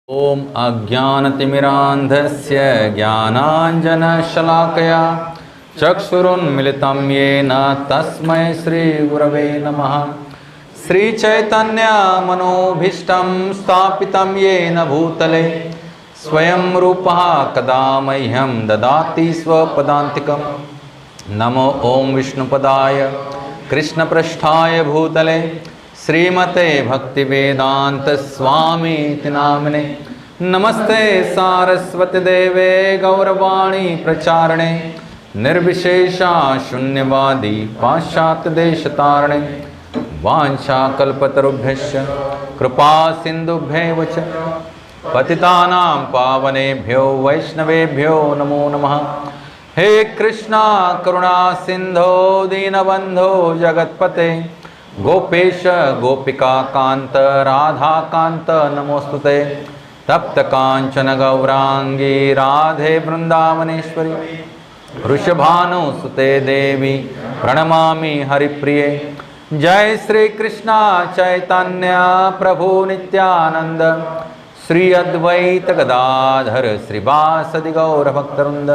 ओम अज्ञानतिमिरान्धस्य ज्ञानाञ्जनशलाकया चक्षुरुन्मिलितं येन तस्मै श्रीगुरवे नमः। श्रीचैतन्यमनोभीष्टं स्थापितं येन भूतले स्वयं रूपः कदा मह्यं ददाति स्वपदान्तिकं। नमो ओं विष्णुपदाय कृष्णपृष्ठाय भूतले श्रीमते भक्तिवेदांत स्वामीति नामने। नमस्ते सारस्वती देवे गौरवाणी प्रचारणे निर्विशेषा शून्यवादी पाश्चात्यदेशतारणे। वाञ्छाकल्पतरुभ्यश्च कृपा सिन्धुभ्यैव च पतितानां पावनेभ्यो वैष्णवेभ्यो नमो नमः। हे कृष्णा करुणा सिन्धो दीनबन्धो जगत्पते गोपेश गोपिका कांत राधा कांत नमोस्तुते। तप्त कांचन गौरांगी राधे वृंदावनेश्वरी वृषभानुसुते देवी प्रणमामि हरिप्रिये। जय श्री कृष्णा चैतन्य प्रभु नित्यानंद श्री अद्वैत गदाधर श्रीवासदि गौर भक्तवृंद।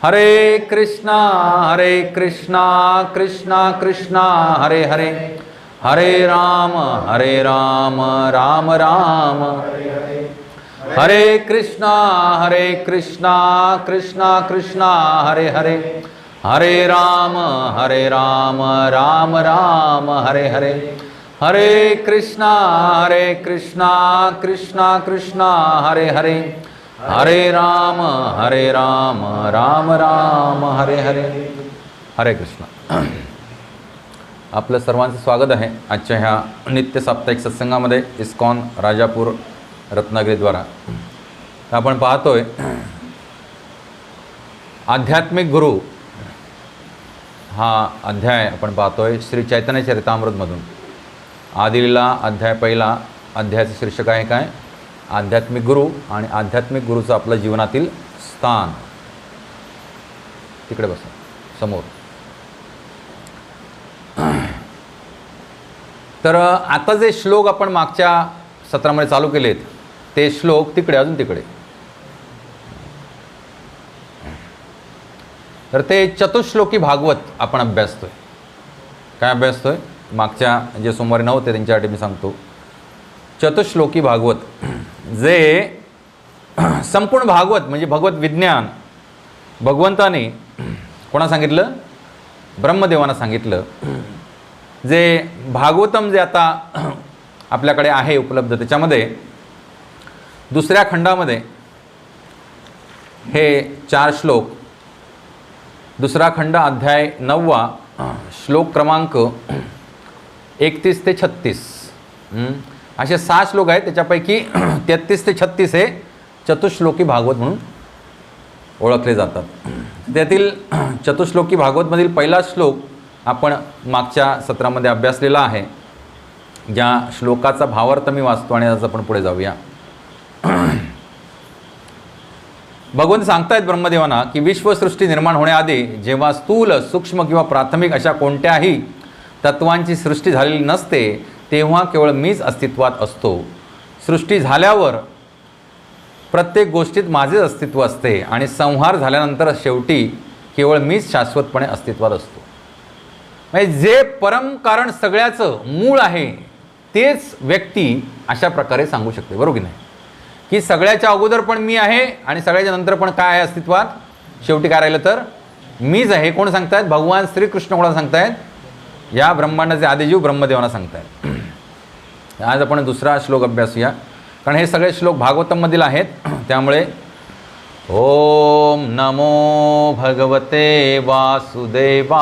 हरे कृष्णा कृष्णा कृष्णा हरे हरे हरे राम राम राम हरे कृष्णा कृष्णा कृष्णा हरे हरे हरे राम राम राम हरे हरे। हरे कृष्णा कृष्णा कृष्णा हरे हरे हरे राम राम राम हरे हरे। हरे कृष्णा। आपलं सर्वांचं स्वागत आहे आजच्या ह्या नित्य साप्ताहिक सत्संगामध्ये इस्कॉन राजापूर रत्नागिरीद्वारा। आपण पाहतोय आध्यात्मिक गुरु हा अध्याय आपण पाहतोय श्री चैतन्य चरितामृतमधून। आदिलीला अध्याय पहिला, अध्यायाचं शीर्षक आहे काय? आध्यात्मिक गुरु आणि आध्यात्मिक गुरुचं आपल्या जीवनातील स्थान। तिकडे बसा समोर। तर आता जे श्लोक आपण मागच्या सत्रामध्ये चालू केलेत ते श्लोक तिकडे, अजून तिकडे। तर ते चतुश्लोकी भागवत आपण अभ्यासतोय। काय अभ्यासतोय? मागच्या जे सोमवारी नव्हते त्यांच्यासाठी मी सांगतो। चतुश्लोकी भागवत जे संपूर्ण भागवत म्हणजे भगवत विज्ञान भगवंताने कोणा सांगितलं? ब्रह्मदेवांना सांगितलं। जे भागवतम जे आता आपल्याकडे आहे उपलब्ध त्याच्यामध्ये दुसऱ्या खंडामध्ये हे 4 श्लोक, दुसरा खंड अध्याय 9 श्लोक क्रमांक 31 ते 36 असे 6 श्लोक आहेत। त्याच्यापैकी 33 ते 36 हे चतुश्लोकी भागवत म्हणून ओळखले जातात। त्यातील चतुश्लोकी भागवतमधील पहिला श्लोक आपण मागच्या सत्रामध्ये अभ्यासलेला आहे। ज्या श्लोकाचा भावार्थ मी वाचतो आणि आज आपण पुढे जाऊया। भगवंत सांगतायत ब्रह्मदेवांना की विश्वसृष्टी निर्माण होण्याआधी जेव्हा स्थूल, सूक्ष्म किंवा प्राथमिक अशा कोणत्याही तत्वांची सृष्टी झालेली नसते तेव्हा केवळ मीच अस्तित्वात असतो। सृष्टी झाल्यावर प्रत्येक गोष्टीत माझेच अस्तित्व असते आणि संहार झाल्यानंतर शेवटी केवळ मीच शाश्वतपणे अस्तित्वात असतो। म्हणजे जे परम कारण सगळ्याचं मूळ आहे तेच व्यक्ती अशा प्रकारे सांगू शकते, बरोबर की नाही? की सगळ्याच्या अगोदर पण मी आहे आणि सगळ्याच्या नंतर पण काय आहे अस्तित्वात? शेवटी काय राहिलं तर मीच आहे। कोण सांगतायत? भगवान श्रीकृष्ण कोणाला सांगतायत? या ब्रह्मांडाचे आदिजीव ब्रह्मदेवांना सांगतायत। आज आपण दुसरा श्लोक अभ्यासूया कारण हे सगळे श्लोक भागवतममधील आहेत। त्यामुळे ओम नमो भगवते वासुदेवाय।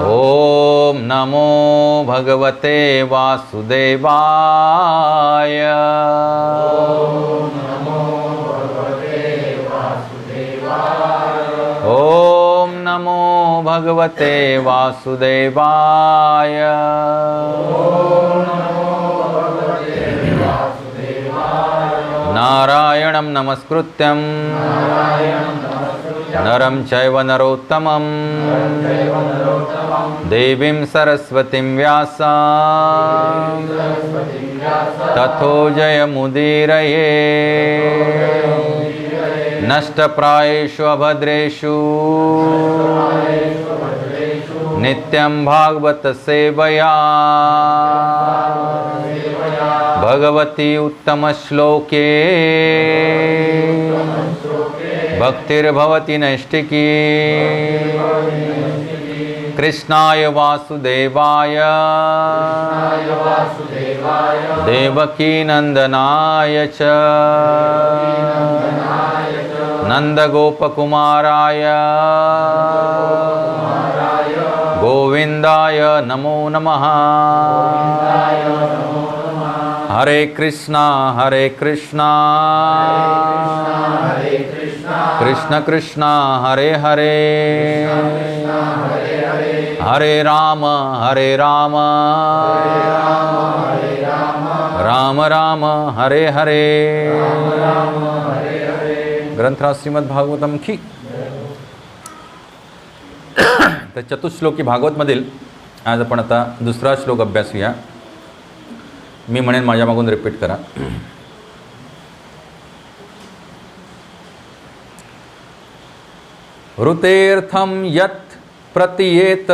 ओम नमो भगवते वासुदेवाय। ओम नमो भगवते वासुदेवाय। नारायणं नमस्कृत्यं नरं चैव नरोत्तमं देवीं सरस्वतीं व्यासां ततो जयमुदीरये नष्टप्रायेषु अभद्रेषु नित्यं भागवत सेवया भगवती उत्तम श्लोके भक्तिर्भवति नैष्टिकी कृष्णाय वासुदेवाय देवकी नंदनाय च नंदगोपकुमाराय गोविंदाय नमो नमः। हरे कृष्णा कृष्ण कृष्णा हरे हरे हरे राम राम राम हरे हरे। ग्रंथराज श्रीमद भागवतम की तर चतुश्लोकी भागवतमधील आज आपण आता दुसरा श्लोक अभ्यासूया। मी म्हणेन माझ्या मागून रिपीट करा। ऋतेर्थं यत् प्रतीयेत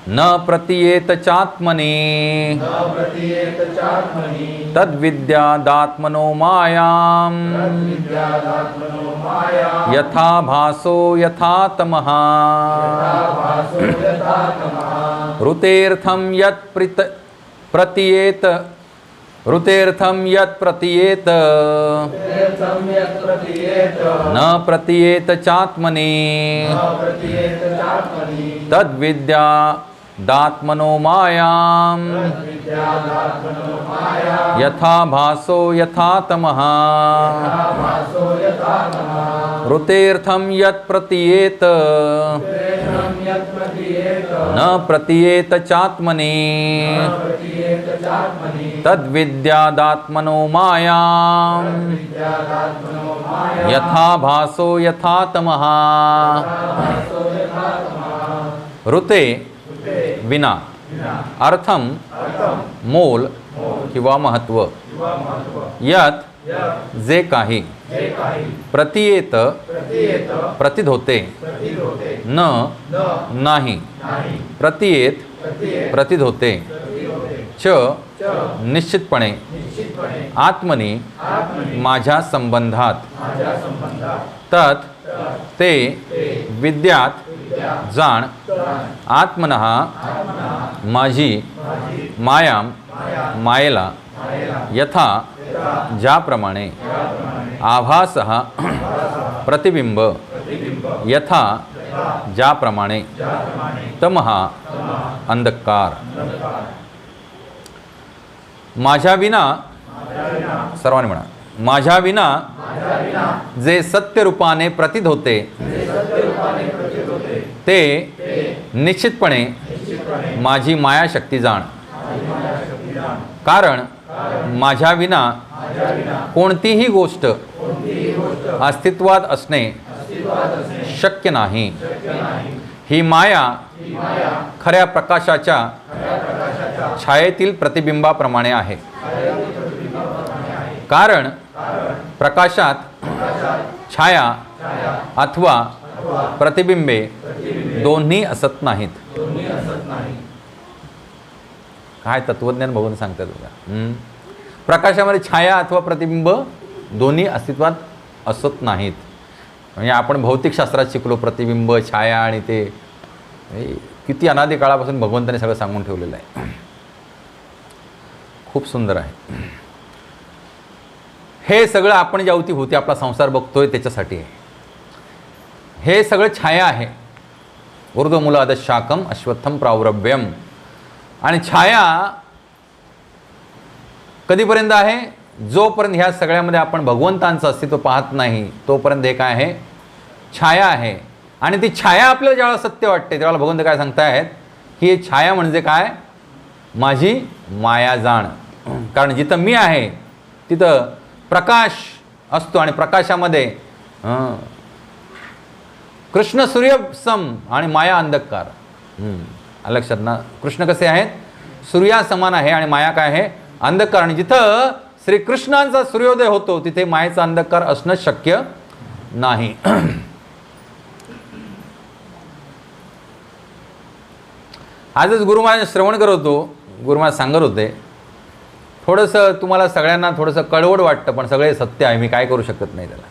न प्रतीयेत चात्मनि तद्विद्यादात्मनो मायां यथा भासो यथा तमः। ऋतेर्थं यत् प्रतीयेत न प्रतीयेत चात्मनि तद्विद्यादात्मनो मायां यथा भासो यथा तमः। ऋतेर्थं यत् प्रतीयेत न प्रतीयेत चात्मनि तद्विद्यादात्मनो मायां यथा भासो यथा तमः। ऋते विना अर्थम मोल किंवा महत्व यत जे काही प्रतीयेत प्रतीत होते न नाही प्रतीयेत प्रतीत होते च निश्चितपणे आत्मनि माझ्या संबंधात तत् ते विद्यात जाण आत्मनः माझी मायां मायेला यथा ज्याप्रमाणे आभासः प्रतिबिंब यथा ज्याप्रमाणे तमः अंधकार। माझ्या विना सर्वांनी म्हणा माझ्या विना जे सत्य रूपाने प्रतीत होते ते निश्चितपणे माझी मायाशक्ती जाण। कारण माझ्या विना कोणतीही गोष्ट अस्तित्वात असणे शक्य नाही। ही माया खऱ्या प्रकाशाच्या छायेतील प्रतिबिंबाप्रमाणे आहे। कारण प्रकाशात छाया अथवा प्रतिबिंबे दोन्ही असत नाहीत। काय तत्वज्ञान बघून सांगतात बघा। प्रकाशामध्ये छाया अथवा प्रतिबिंब दोन्ही अस्तित्वात असत नाहीत। म्हणजे आपण भौतिकशास्त्रात शिकलो प्रतिबिंब छाया आणि ते किती अनादी काळापासून भगवंताने सगळं सांगून ठेवलेलं आहे। खूप सुंदर आहे। हे सगळं आपण ज्या अवतीभोवती आपला संसार बघतोय त्याच्यासाठी आहे। हे सगळं छाया आहे। ऊर्ध्वमूलाद शाकम अश्वत्थम प्रावरव्यम। आणि छाया कधीपर्यंत आहे? जोपर्यंत ह्या सगळ्यामध्ये आपण भगवंतांचं अस्तित्व पाहत नाही तोपर्यंत हे काय आहे? छाया आहे। आणि ती छाया आपल्याला ज्यावेळेला सत्य वाटते त्यावेळेला भगवंत काय सांगतायत की ही छाया म्हणजे काय? माझी माया जाण। कारण जिथं मी आहे तिथं प्रकाश असतो आणि प्रकाशामध्ये कृष्ण सूर्य सम आणि माया अंधकार. लक्षात ना, कृष्ण कसे आहेत? सूर्या समान आहे आणि माया काय आहे? अंधकार. आणि जिथं श्रीकृष्णांचा सूर्योदय होतो तिथे मायेचा अंधकार असणं शक्य नाही. आजच गुरु महाराज श्रवण करत होतो, गुरु महाराज सांगत होते, थोडंसं तुम्हाला सगळ्यांना थोडंसं कळवड वाटतं, पण सगळे सत्य आहे, मी काय करू शकत नाही त्याला.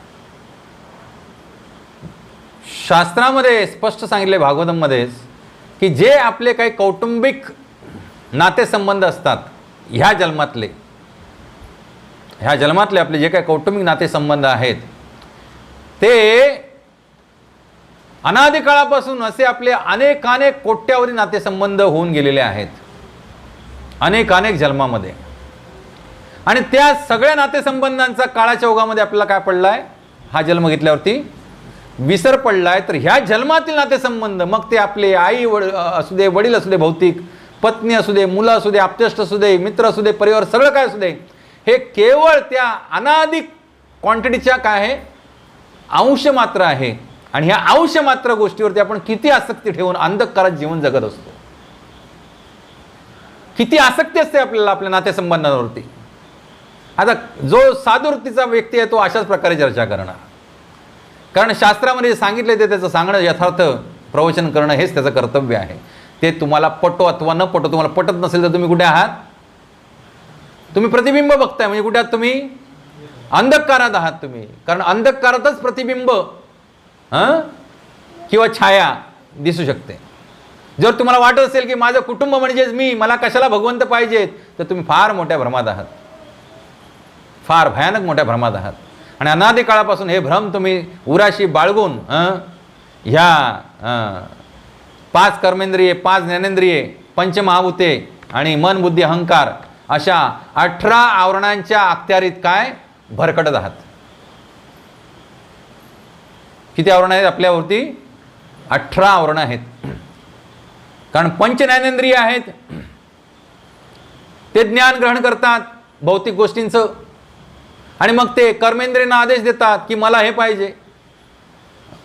शास्त्रामध्ये स्पष्ट सांगितले भागवतमध्येच की जे आपले काही कौटुंबिक नातेसंबंध असतात ह्या जन्मातले आपले जे काही कौटुंबिक नातेसंबंध आहेत ते अनादिकाळापासून असे आपले अनेक कोट्यावधी नातेसंबंध होऊन गेलेले आहेत अनेक जन्मामध्ये. आणि त्या सगळ्या नातेसंबंधांचा काळाच्या ओघामध्ये आपल्याला काय पडलाय? हा जन्म घेतल्यावरती विसर पडलाय. तर ह्या जन्मातील नातेसंबंध, मग ते आपले आई असू दे, वडील असू दे, भौतिक पत्नी असू दे, मुलं असू दे, आप्तेष्ट असू दे, मित्र असू दे, परिवार, सगळं काय असू दे, हे केवळ त्या अनादि क्वांटिटीच्या काय आहे? अंश मात्र आहे. आणि ह्या अंश मात्र गोष्टीवरती आपण किती आसक्ती ठेवून अंधकारात जीवन जगत असतो. किती आसक्ती असते आपल्याला आपल्या नातेसंबंधांवरती. आता जो साधुवृत्तीचा व्यक्ती आहे तो अशाच प्रकारे चर्चा करणार, कारण शास्त्रामध्ये सांगितले ते त्याचं सांगणं, यथार्थ प्रवचन करणं हेच त्याचं कर्तव्य आहे. ते तुम्हाला पटो अथवा न पटो, तुम्हाला पटत नसेल तर तुम्ही कुठे आहात? तुम्ही प्रतिबिंब बघताय, म्हणजे कुठे आहात तुम्ही? अंधकारात आहात तुम्ही. कारण अंधकारातच प्रतिबिंब किंवा छाया दिसू शकते. जर तुम्हाला वाटत असेल की माझं कुटुंब म्हणजेच मी, मला कशाला भगवंत पाहिजेत, तर तुम्ही फार मोठ्या भ्रमात आहात, फार भयानक मोठ्या भ्रमात आहात. आणि अनादी काळापासून हे भ्रम तुम्ही उराशी बाळगून ह्या 5 कर्मेंद्रिये, 5 ज्ञानेंद्रिये, पंचमहाभूते आणि मन, बुद्धी, अहंकार अशा 18 आवरणांच्या अखत्यारीत काय भरकटत आहात. किती आवरण आहेत आपल्यावरती? 18 आवरण आहेत. कारण पंच ज्ञानेंद्रिय आहेत, ते ज्ञान ग्रहण करतात भौतिक गोष्टींचं, आणि मग ते कर्मेंद्रियांना आदेश देतात की मला हे पाहिजे.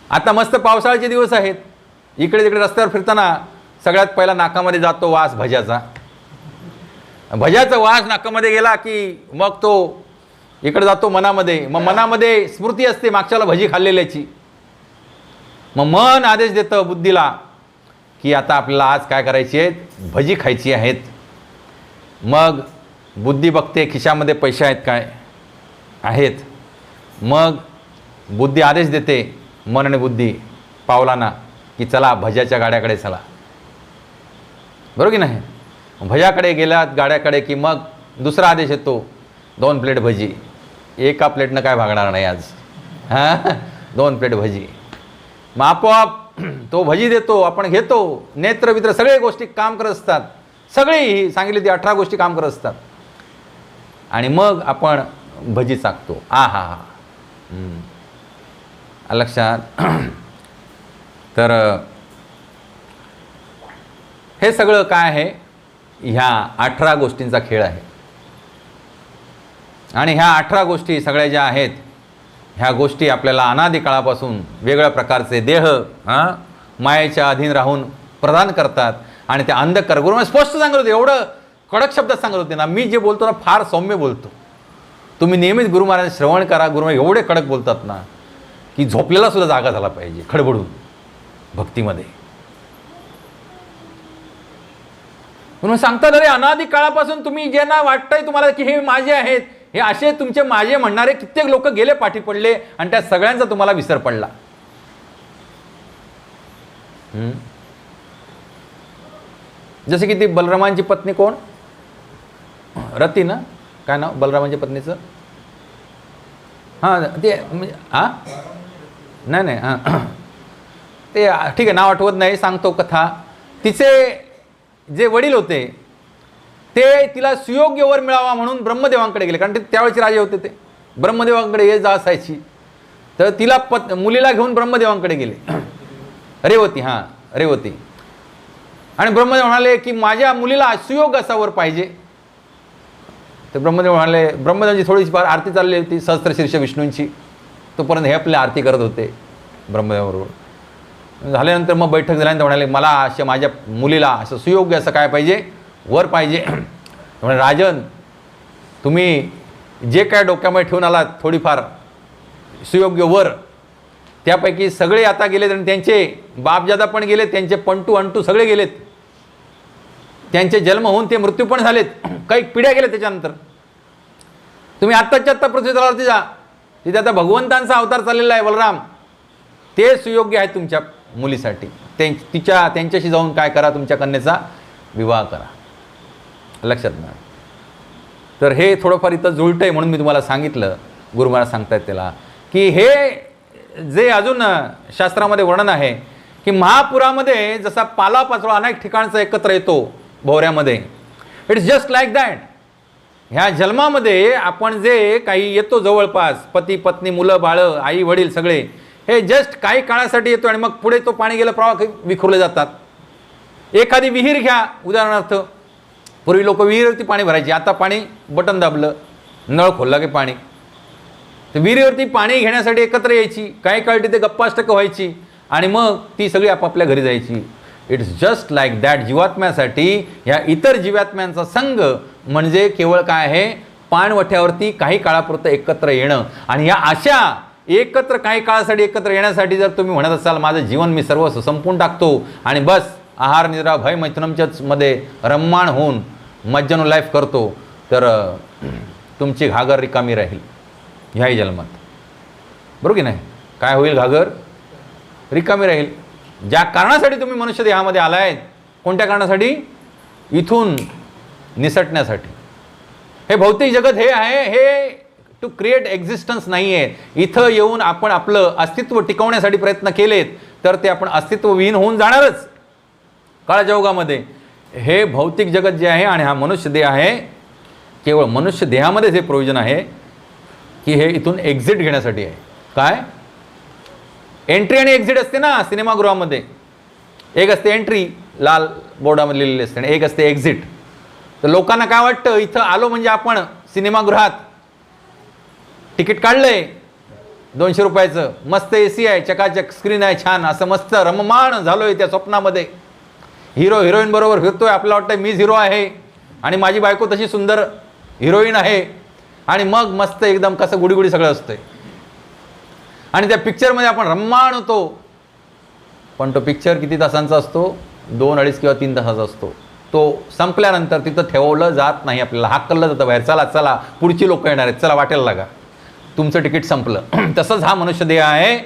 आता मस्त पावसाळ्याचे दिवस आहेत, इकडे तिकडे रस्त्यावर फिरताना सगळ्यात पहिला नाकामध्ये जातो वास भज्याचा. भज्याचा वास नाकामध्ये गेला की मग तो इकडे जातो मनामध्ये, मग मनामध्ये स्मृती असते मागच्याला भजी खाल्लेल्याची. मग मन आदेश देतं बुद्धीला की आता आपल्याला आज काय करायची आहेत? भजी खायची आहेत. मग बुद्धी बघते खिशामध्ये पैसे आहेत काय? आहेत. मग बुद्धी आदेश देते मन आणि बुद्धी पावलांना की चला भज्याच्या गाड्याकडे चला. बरोबर की नाही? भज्याकडे गेल्यात गाड्याकडे की मग दुसरा आदेश येतो 2 प्लेट भजी. एका प्लेटनं काय भागणार नाही आज, 2 प्लेट भजी. मग आपोआप तो भजी देतो, आपण घेतो. नेत्र वित्र सगळे गोष्टी काम करत असतात, सगळी सांगितली ती 18 गोष्टी काम करत असतात. आणि मग आपण भजी चाकतो. हा लक्षात. तर हे सगळं काय आहे? ह्या 18 गोष्टींचा खेळ आहे. आणि ह्या 18 गोष्टी सगळ्या ज्या आहेत, ह्या गोष्टी आपल्याला अनादी काळापासून वेगळ्या प्रकारचे देह मायेच्या अधीन राहून प्रदान करतात. आणि त्या अंधकार गुरु स्पष्ट सांगत होते, एवढं कडक शब्दात सांगत होते ना, मी जे बोलतो ना फार सौम्य बोलतो. तुम्ही नेहमीच गुरु महाराज श्रवण करा. गुरु महाराज एवढे कडक बोलतात ना की झोपलेला सुद्धा जागा झाला पाहिजे खडबडून भक्तीमध्ये. म्हणून सांगतात, अरे अनादी काळापासून तुम्ही ज्यांना वाटतंय तुम्हाला की हे माझे आहेत, हे असे तुमचे माझे म्हणणारे कित्येक लोक गेले, पाठी पडले, आणि त्या सगळ्यांचा तुम्हाला विसर पडला. जसे की ती बलरामांची पत्नी कोण? रती ना? काय नाव बलरामांच्या पत्नीचं? ते नाही ते ठीक आहे, नाव आठवत नाही, सांगतो कथा. तिचे जे वडील होते ते तिला सुयोग्य वर मिळावा म्हणून ब्रह्मदेवांकडे गेले, कारण ते त्यावेळेचे राजे होते. ते ब्रह्मदेवांकडे ये जा असायची. तर तिला मुलीला घेऊन ब्रह्मदेवांकडे गेले. रेवती, रेवती. आणि ब्रह्मदेव म्हणाले की माझ्या मुलीला सुयोग असा वर पाहिजे. तर ब्रह्मदेव म्हणाले, ब्रह्मदेवाची थोडीशी फार आरती चालली होती सहस्त्रशीर्ष विष्णूंची, तोपर्यंत हे आपली आरती करत होते ब्रह्मदेवाबरोबर. झाल्यानंतर मग बैठक झाल्यानंतर म्हणाले, मला अशा माझ्या मुलीला असं सुयोग्य असं काय पाहिजे, वर पाहिजे. म्हणे, राजन तुम्ही जे काय डोक्यामध्ये ठेवून आलात थोडीफार सुयोग्य वर, त्यापैकी सगळे आता गेलेत आणि त्यांचे बापजादा पण गेलेत, त्यांचे पंटू अंटू सगळे गेलेत, त्यांचे जन्म होऊन ते मृत्यू पण झालेत, काही पिढ्या गेल्या त्याच्यानंतर. तुम्ही आत्ताच्या आत्ता पृथ्वी तलावरती जा, तिथे आता भगवंतांचा अवतार चाललेला आहे बलराम, ते सुयोग्य आहे तुमच्या मुलीसाठी. त्यांच्याशी जाऊन काय करा, तुमच्या कन्येचा विवाह करा. लक्षात नाही. तर हे थोडंफार इथं जुळतं आहे म्हणून मी तुम्हाला सांगितलं. गुरु महाराज सांगतायत त्याला की हे जे अजून शास्त्रामध्ये वर्णन आहे की महापुरामध्ये जसा पालापाचोळा अनेक ठिकाणचा एकत्र येतो भोवऱ्यामध्ये, इट्स जस्ट लाईक दॅट. ह्या जन्मामध्ये आपण जे काही येतो जवळपास, पती पत्नी मुलं बाळं आई वडील सगळे, हे जस्ट काही काळासाठी येतो आणि मग पुढे तो पाणी गेलं प्रवाह विखुरले जातात. एखादी विहीर घ्या उदाहरणार्थ, पूर्वी लोक विहिरीवरती पाणी भरायची, आता पाणी बटन दाबलं नळ खोलला की पाणी. तर विहिरीवरती पाणी घेण्यासाठी एकत्र यायची, काही काळ तिथे गप्पाष्टक व्हायची आणि मग ती सगळी आपापल्या घरी जायची. It's just like that. जीवात्म्यासाठी ह्या इतर जीवात्म्यांचा संघ म्हणजे केवळ काय आहे, पाणवठ्यावरती काही काळापुरतं एकत्र येणं. आणि या अशा एकत्र काही काळासाठी एकत्र येण्यासाठी जर तुम्ही म्हणत असाल माझं जीवन मी सर्व संपून टाकतो आणि बस आहार निद्रा भय मैथुनमच्याच मध्ये रम्माण होऊन मज्जनो लाईफ करतो, तर तुमची घागर रिकामी राहील ह्याही जन्मात. बरोबर की नाही? काय होईल? घागर रिकामी राहील. ज्या कारणासाठी तुम्ही मनुष्य देहामध्ये आला आहेत, कोणत्या कारणासाठी? इथून निसटण्यासाठी. हे भौतिक जगत हे आहे, हे टू क्रिएट एक्झिस्टन्स नाही आहे. इथं येऊन आपण आपलं अस्तित्व टिकवण्यासाठी प्रयत्न केलेत तर ते आपण अस्तित्वविहीन होऊन जाणारच काळाच्या ओघामध्ये. हे भौतिक जगत जे आहे आणि हा मनुष्य देह आहे, केवळ मनुष्य देहामध्ये हे प्रयोजन आहे की हे इथून एक्झिट घेण्यासाठी आहे. काय? एंट्री आणि एक्झिट असते ना सिनेमागृहामध्ये. एक असते एंट्री, लाल बोर्डामध्ये लिहिलेली असते, आणि एक असते एक्झिट. तर लोकांना काय वाटतं, इथं आलो म्हणजे आपण सिनेमागृहात तिकीट काढलंय 200 रुपयाचं, मस्त AC आहे, चकाचक स्क्रीन आहे, छान असं मस्त रममाण झालोय त्या स्वप्नामध्ये. हिरो हिरोईन बरोबर फिरतोय, आपल्याला वाटतं मीच हिरो आहे आणि माझी बायको तशी सुंदर हिरोईन आहे, आणि मग मस्त एकदम कसं गुडीगुडी सगळं असतंय आणि त्या पिक्चरमध्ये आपण रम्माण होतो. पण तो पिक्चर किती तासांचा असतो? 2, 2.5 किंवा 3 तासाचा असतो. तो संपल्यानंतर तिथं ठेवलं जात नाही, आपल्याला हाकललं जातं बाहेर, चला चला पुढची लोक येणार आहेत, चला वाटेल लागा, तुमचं तिकीट संपलं. तसंच हा मनुष्य देह आहे.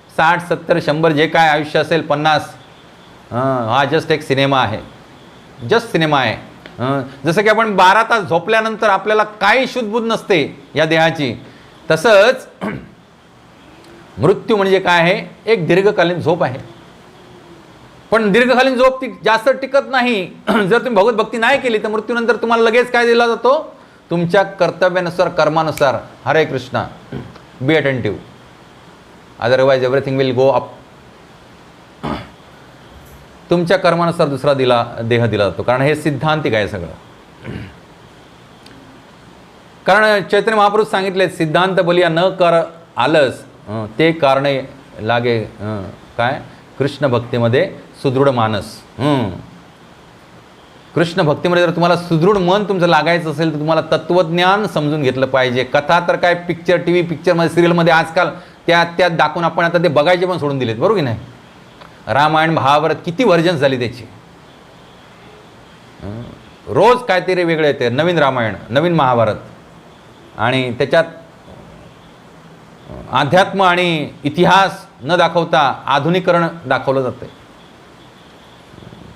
60, 70, 100 जे काय आयुष्य असेल, 50, हा जस्ट एक सिनेमा आहे, जस्ट सिनेमा आहे. जसं की आपण 12 तास झोपल्यानंतर आपल्याला काही शुद्धबुद्ध नसते या देहाची, तसंच मृत्यू म्हणजे काय आहे, एक दीर्घकालीन झोप आहे. पण दीर्घकालीन झोप ती जास्त टिकत नाही. जर तुम्ही भगवत भक्ती नाही केली तर मृत्यूनंतर तुम्हाला लगेच काय दिला जातो? तुमच्या कर्तव्यानुसार कर्मानुसार, Hare Krishna, be attentive, otherwise everything will go up. तुमच्या कर्मानुसार दुसरा देह दिला जातो. कारण हे सिद्धांतिक आहे सगळं. कारण चैतन्य महापुरुष सांगितले, सिद्धांत बलिया न कर आलस ते कारणे लागे काय, कृष्ण भक्तीमध्ये सुदृढ मानस. कृष्ण भक्तीमध्ये जर तुम्हाला सुदृढ मन तुमचं लागायचं असेल तर तुम्हाला तत्वज्ञान समजून घेतलं पाहिजे. कथा तर काय पिक्चर, TV पिक्चरमध्ये, सिरियलमध्ये आजकाल त्यात दाखवून आपण आता ते बघायचे पण सोडून दिलेत. बरोबर की नाही? रामायण महाभारत किती व्हर्जन्स झाली त्याची, रोज काहीतरी वेगळे येते. नवीन रामायण, नवीन महाभारत, आणि त्याच्यात अध्यात्म आणि इतिहास न दाखवता आधुनिकरण दाखवलं जातं.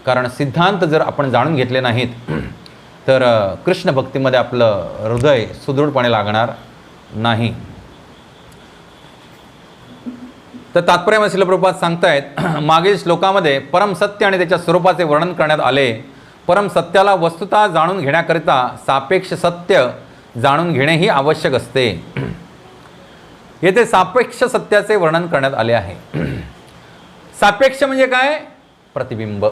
कारण सिद्धांत जर आपण जाणून घेतले नाहीत तर कृष्ण भक्तीमध्ये आपलं हृदय सुदृढपणे लागणार नाही. तर तात्पर्यामध्ये श्रील प्रभुपाद सांगतायत, मागील श्लोकामध्ये परमसत्य आणि त्याच्या स्वरूपाचे वर्णन करण्यात आले. परमसत्याला वस्तुतः जाणून घेण्याकरिता सापेक्ष सत्य जाणून घेणेही आवश्यक असते. येथे सापेक्ष सत्याचे वर्णन करण्यात आले आहे. सापेक्ष म्हणजे काय? प्रतिबिंब.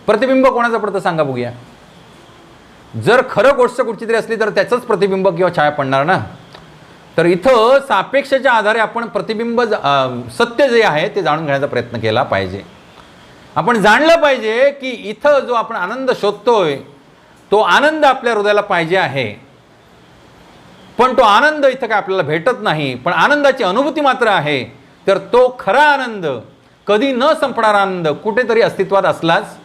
प्रतिबिंब कोणाचं पडतं सांगा बघूया. जर खरं गोष्ट कुठची तरी असली तर त्याचंच प्रतिबिंब किंवा छाया पडणार ना. तर इथं सापेक्षच्या आधारे आपण प्रतिबिंब सत्य जे आहे ते जाणून घेण्याचा प्रयत्न केला पाहिजे. आपण जाणलं पाहिजे की इथं जो आपण आनंद शोधतोय तो आनंद आपल्या हृदयाला पाहिजे आहे, पण तो आनंद इथं काय आपल्याला भेटत नाही, पण आनंदाची अनुभूती मात्र आहे. तर तो खरा आनंद, कधी न संपणारा आनंद कुठेतरी अस्तित्वात असलाच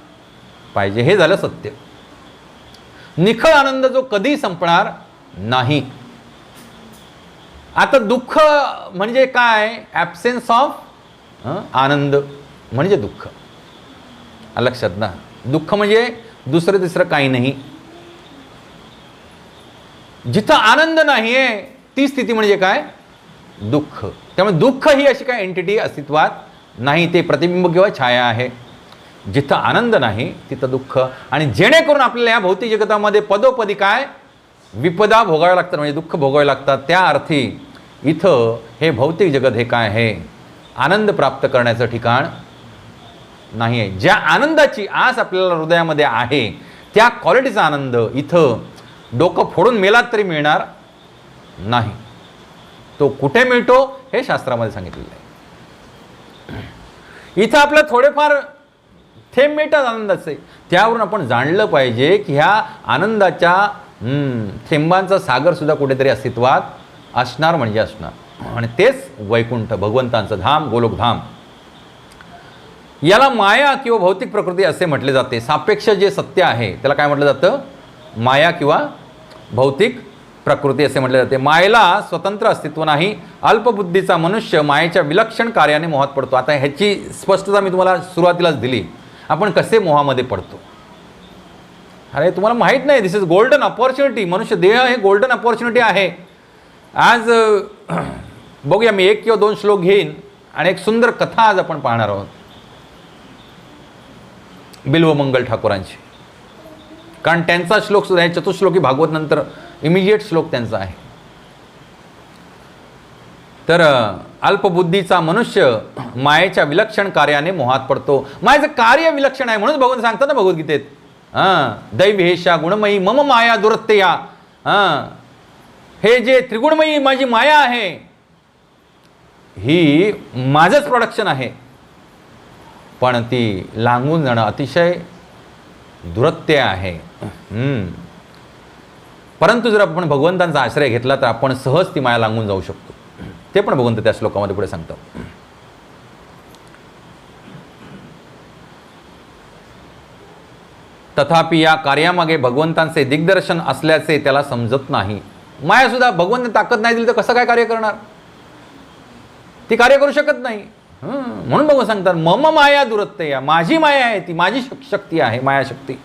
पाहिजे. हे झालं सत्य. निखळ आनंद जो कधी संपणार नाही. आता दुःख म्हणजे काय? ॲब्सेन्स ऑफ आनंद म्हणजे दुःख. लक्षात ना, दुःख म्हणजे दुसरं तिसरं काही नाही. जिथं आनंद नाही आहे ती स्थिती म्हणजे काय? दुःख. त्यामुळे दुःख ही अशी काय एंटिटी अस्तित्वात नाही, ते प्रतिबिंब किंवा छाया आहे. जिथं आनंद नाही तिथं दुःख. आणि जेणेकरून आपल्याला या भौतिक जगतामध्ये पदोपदी काय विपदा भोगाव्या लागतात, म्हणजे दुःख भोगावे लागतात. त्या अर्थी इथं हे भौतिक जगत हे काय आहे? आनंद प्राप्त करण्याचं ठिकाण नाही आहे. ज्या आनंदाची आस आपल्याला हृदयामध्ये आहे त्या क्वालिटीचा आनंद इथं डोकं फोडून मेलात तरी मिळणार नाही. तो कुठे मिळतो हे शास्त्रामध्ये सांगितलेलं आहे. इथं आपलं थोडेफार थेंब मिळतात आनंदाचे, त्यावरून आपण जाणलं पाहिजे की ह्या आनंदाच्या थेंबांचा सागर सुद्धा कुठेतरी अस्तित्वात असणार म्हणजे असणार. आणि तेच वैकुंठ, भगवंतांचं धाम, गोलोकधाम. याला माया किंवा भौतिक प्रकृती असे म्हटले जाते. सापेक्ष जे सत्य आहे त्याला काय म्हटलं जातं? माया किंवा भौतिक प्रकृती असे म्हटले जाते. मायेला स्वतंत्र अस्तित्व नाही. अल्पबुद्धीचा मनुष्य मायेच्या विलक्षण कार्याने मोहात पडतो. आता ह्याची स्पष्टता मी तुम्हाला सुरुवातीलाच दिली. आपण कसे मोहामध्ये पडतो? अरे तुम्हाला माहीत नाही, दिस इज गोल्डन अपॉर्च्युनिटी. मनुष्य देह हे गोल्डन अपॉर्च्युनिटी आहे. आज बघूया, मी 1 किंवा 2 श्लोक घेईन आणि एक सुंदर कथा आज आपण पाहणार आहोत बिल्वमंगल ठाकूरांची. कारण त्यांचा श्लोक सुद्धा आहे, चतुश्लोकी भागवत नंतर इमिजिएट श्लोक त्यांचा आहे. तर अल्पबुद्धीचा मनुष्य मायेच्या विलक्षण कार्याने मोहात पडतो. मायेचं कार्य विलक्षण आहे म्हणून भगवान सांगतात ना भगवद्गीतेत, दैवेशा गुणमयी मम माया दुरत्तया. हे जे त्रिगुणमयी माझी माया आहे ही माझंच प्रोडक्शन आहे, पण ती लांगून जाणं अतिशय दुरत्य आहे. परंतु जर आपण भगवंतांचा आश्रय घेतला तर आपण सहज ती माया लांगून जाऊ शकतो. ते पण भगवंत त्या श्लोकामध्ये पुढे सांगतात. तथापि या कार्यामागे भगवंतांचे दिग्दर्शन असल्याचे त्याला समजत नाही. माया सुद्धा भगवंत ताकद नाही दिली तर कसं काय कार्य करणार? ती कार्य करू शकत नाही. म्हणून भगवान सांगतात मम माया दुरत्तया. माझी माया आहे, ती माझी शक्ती आहे, माया शक्ती.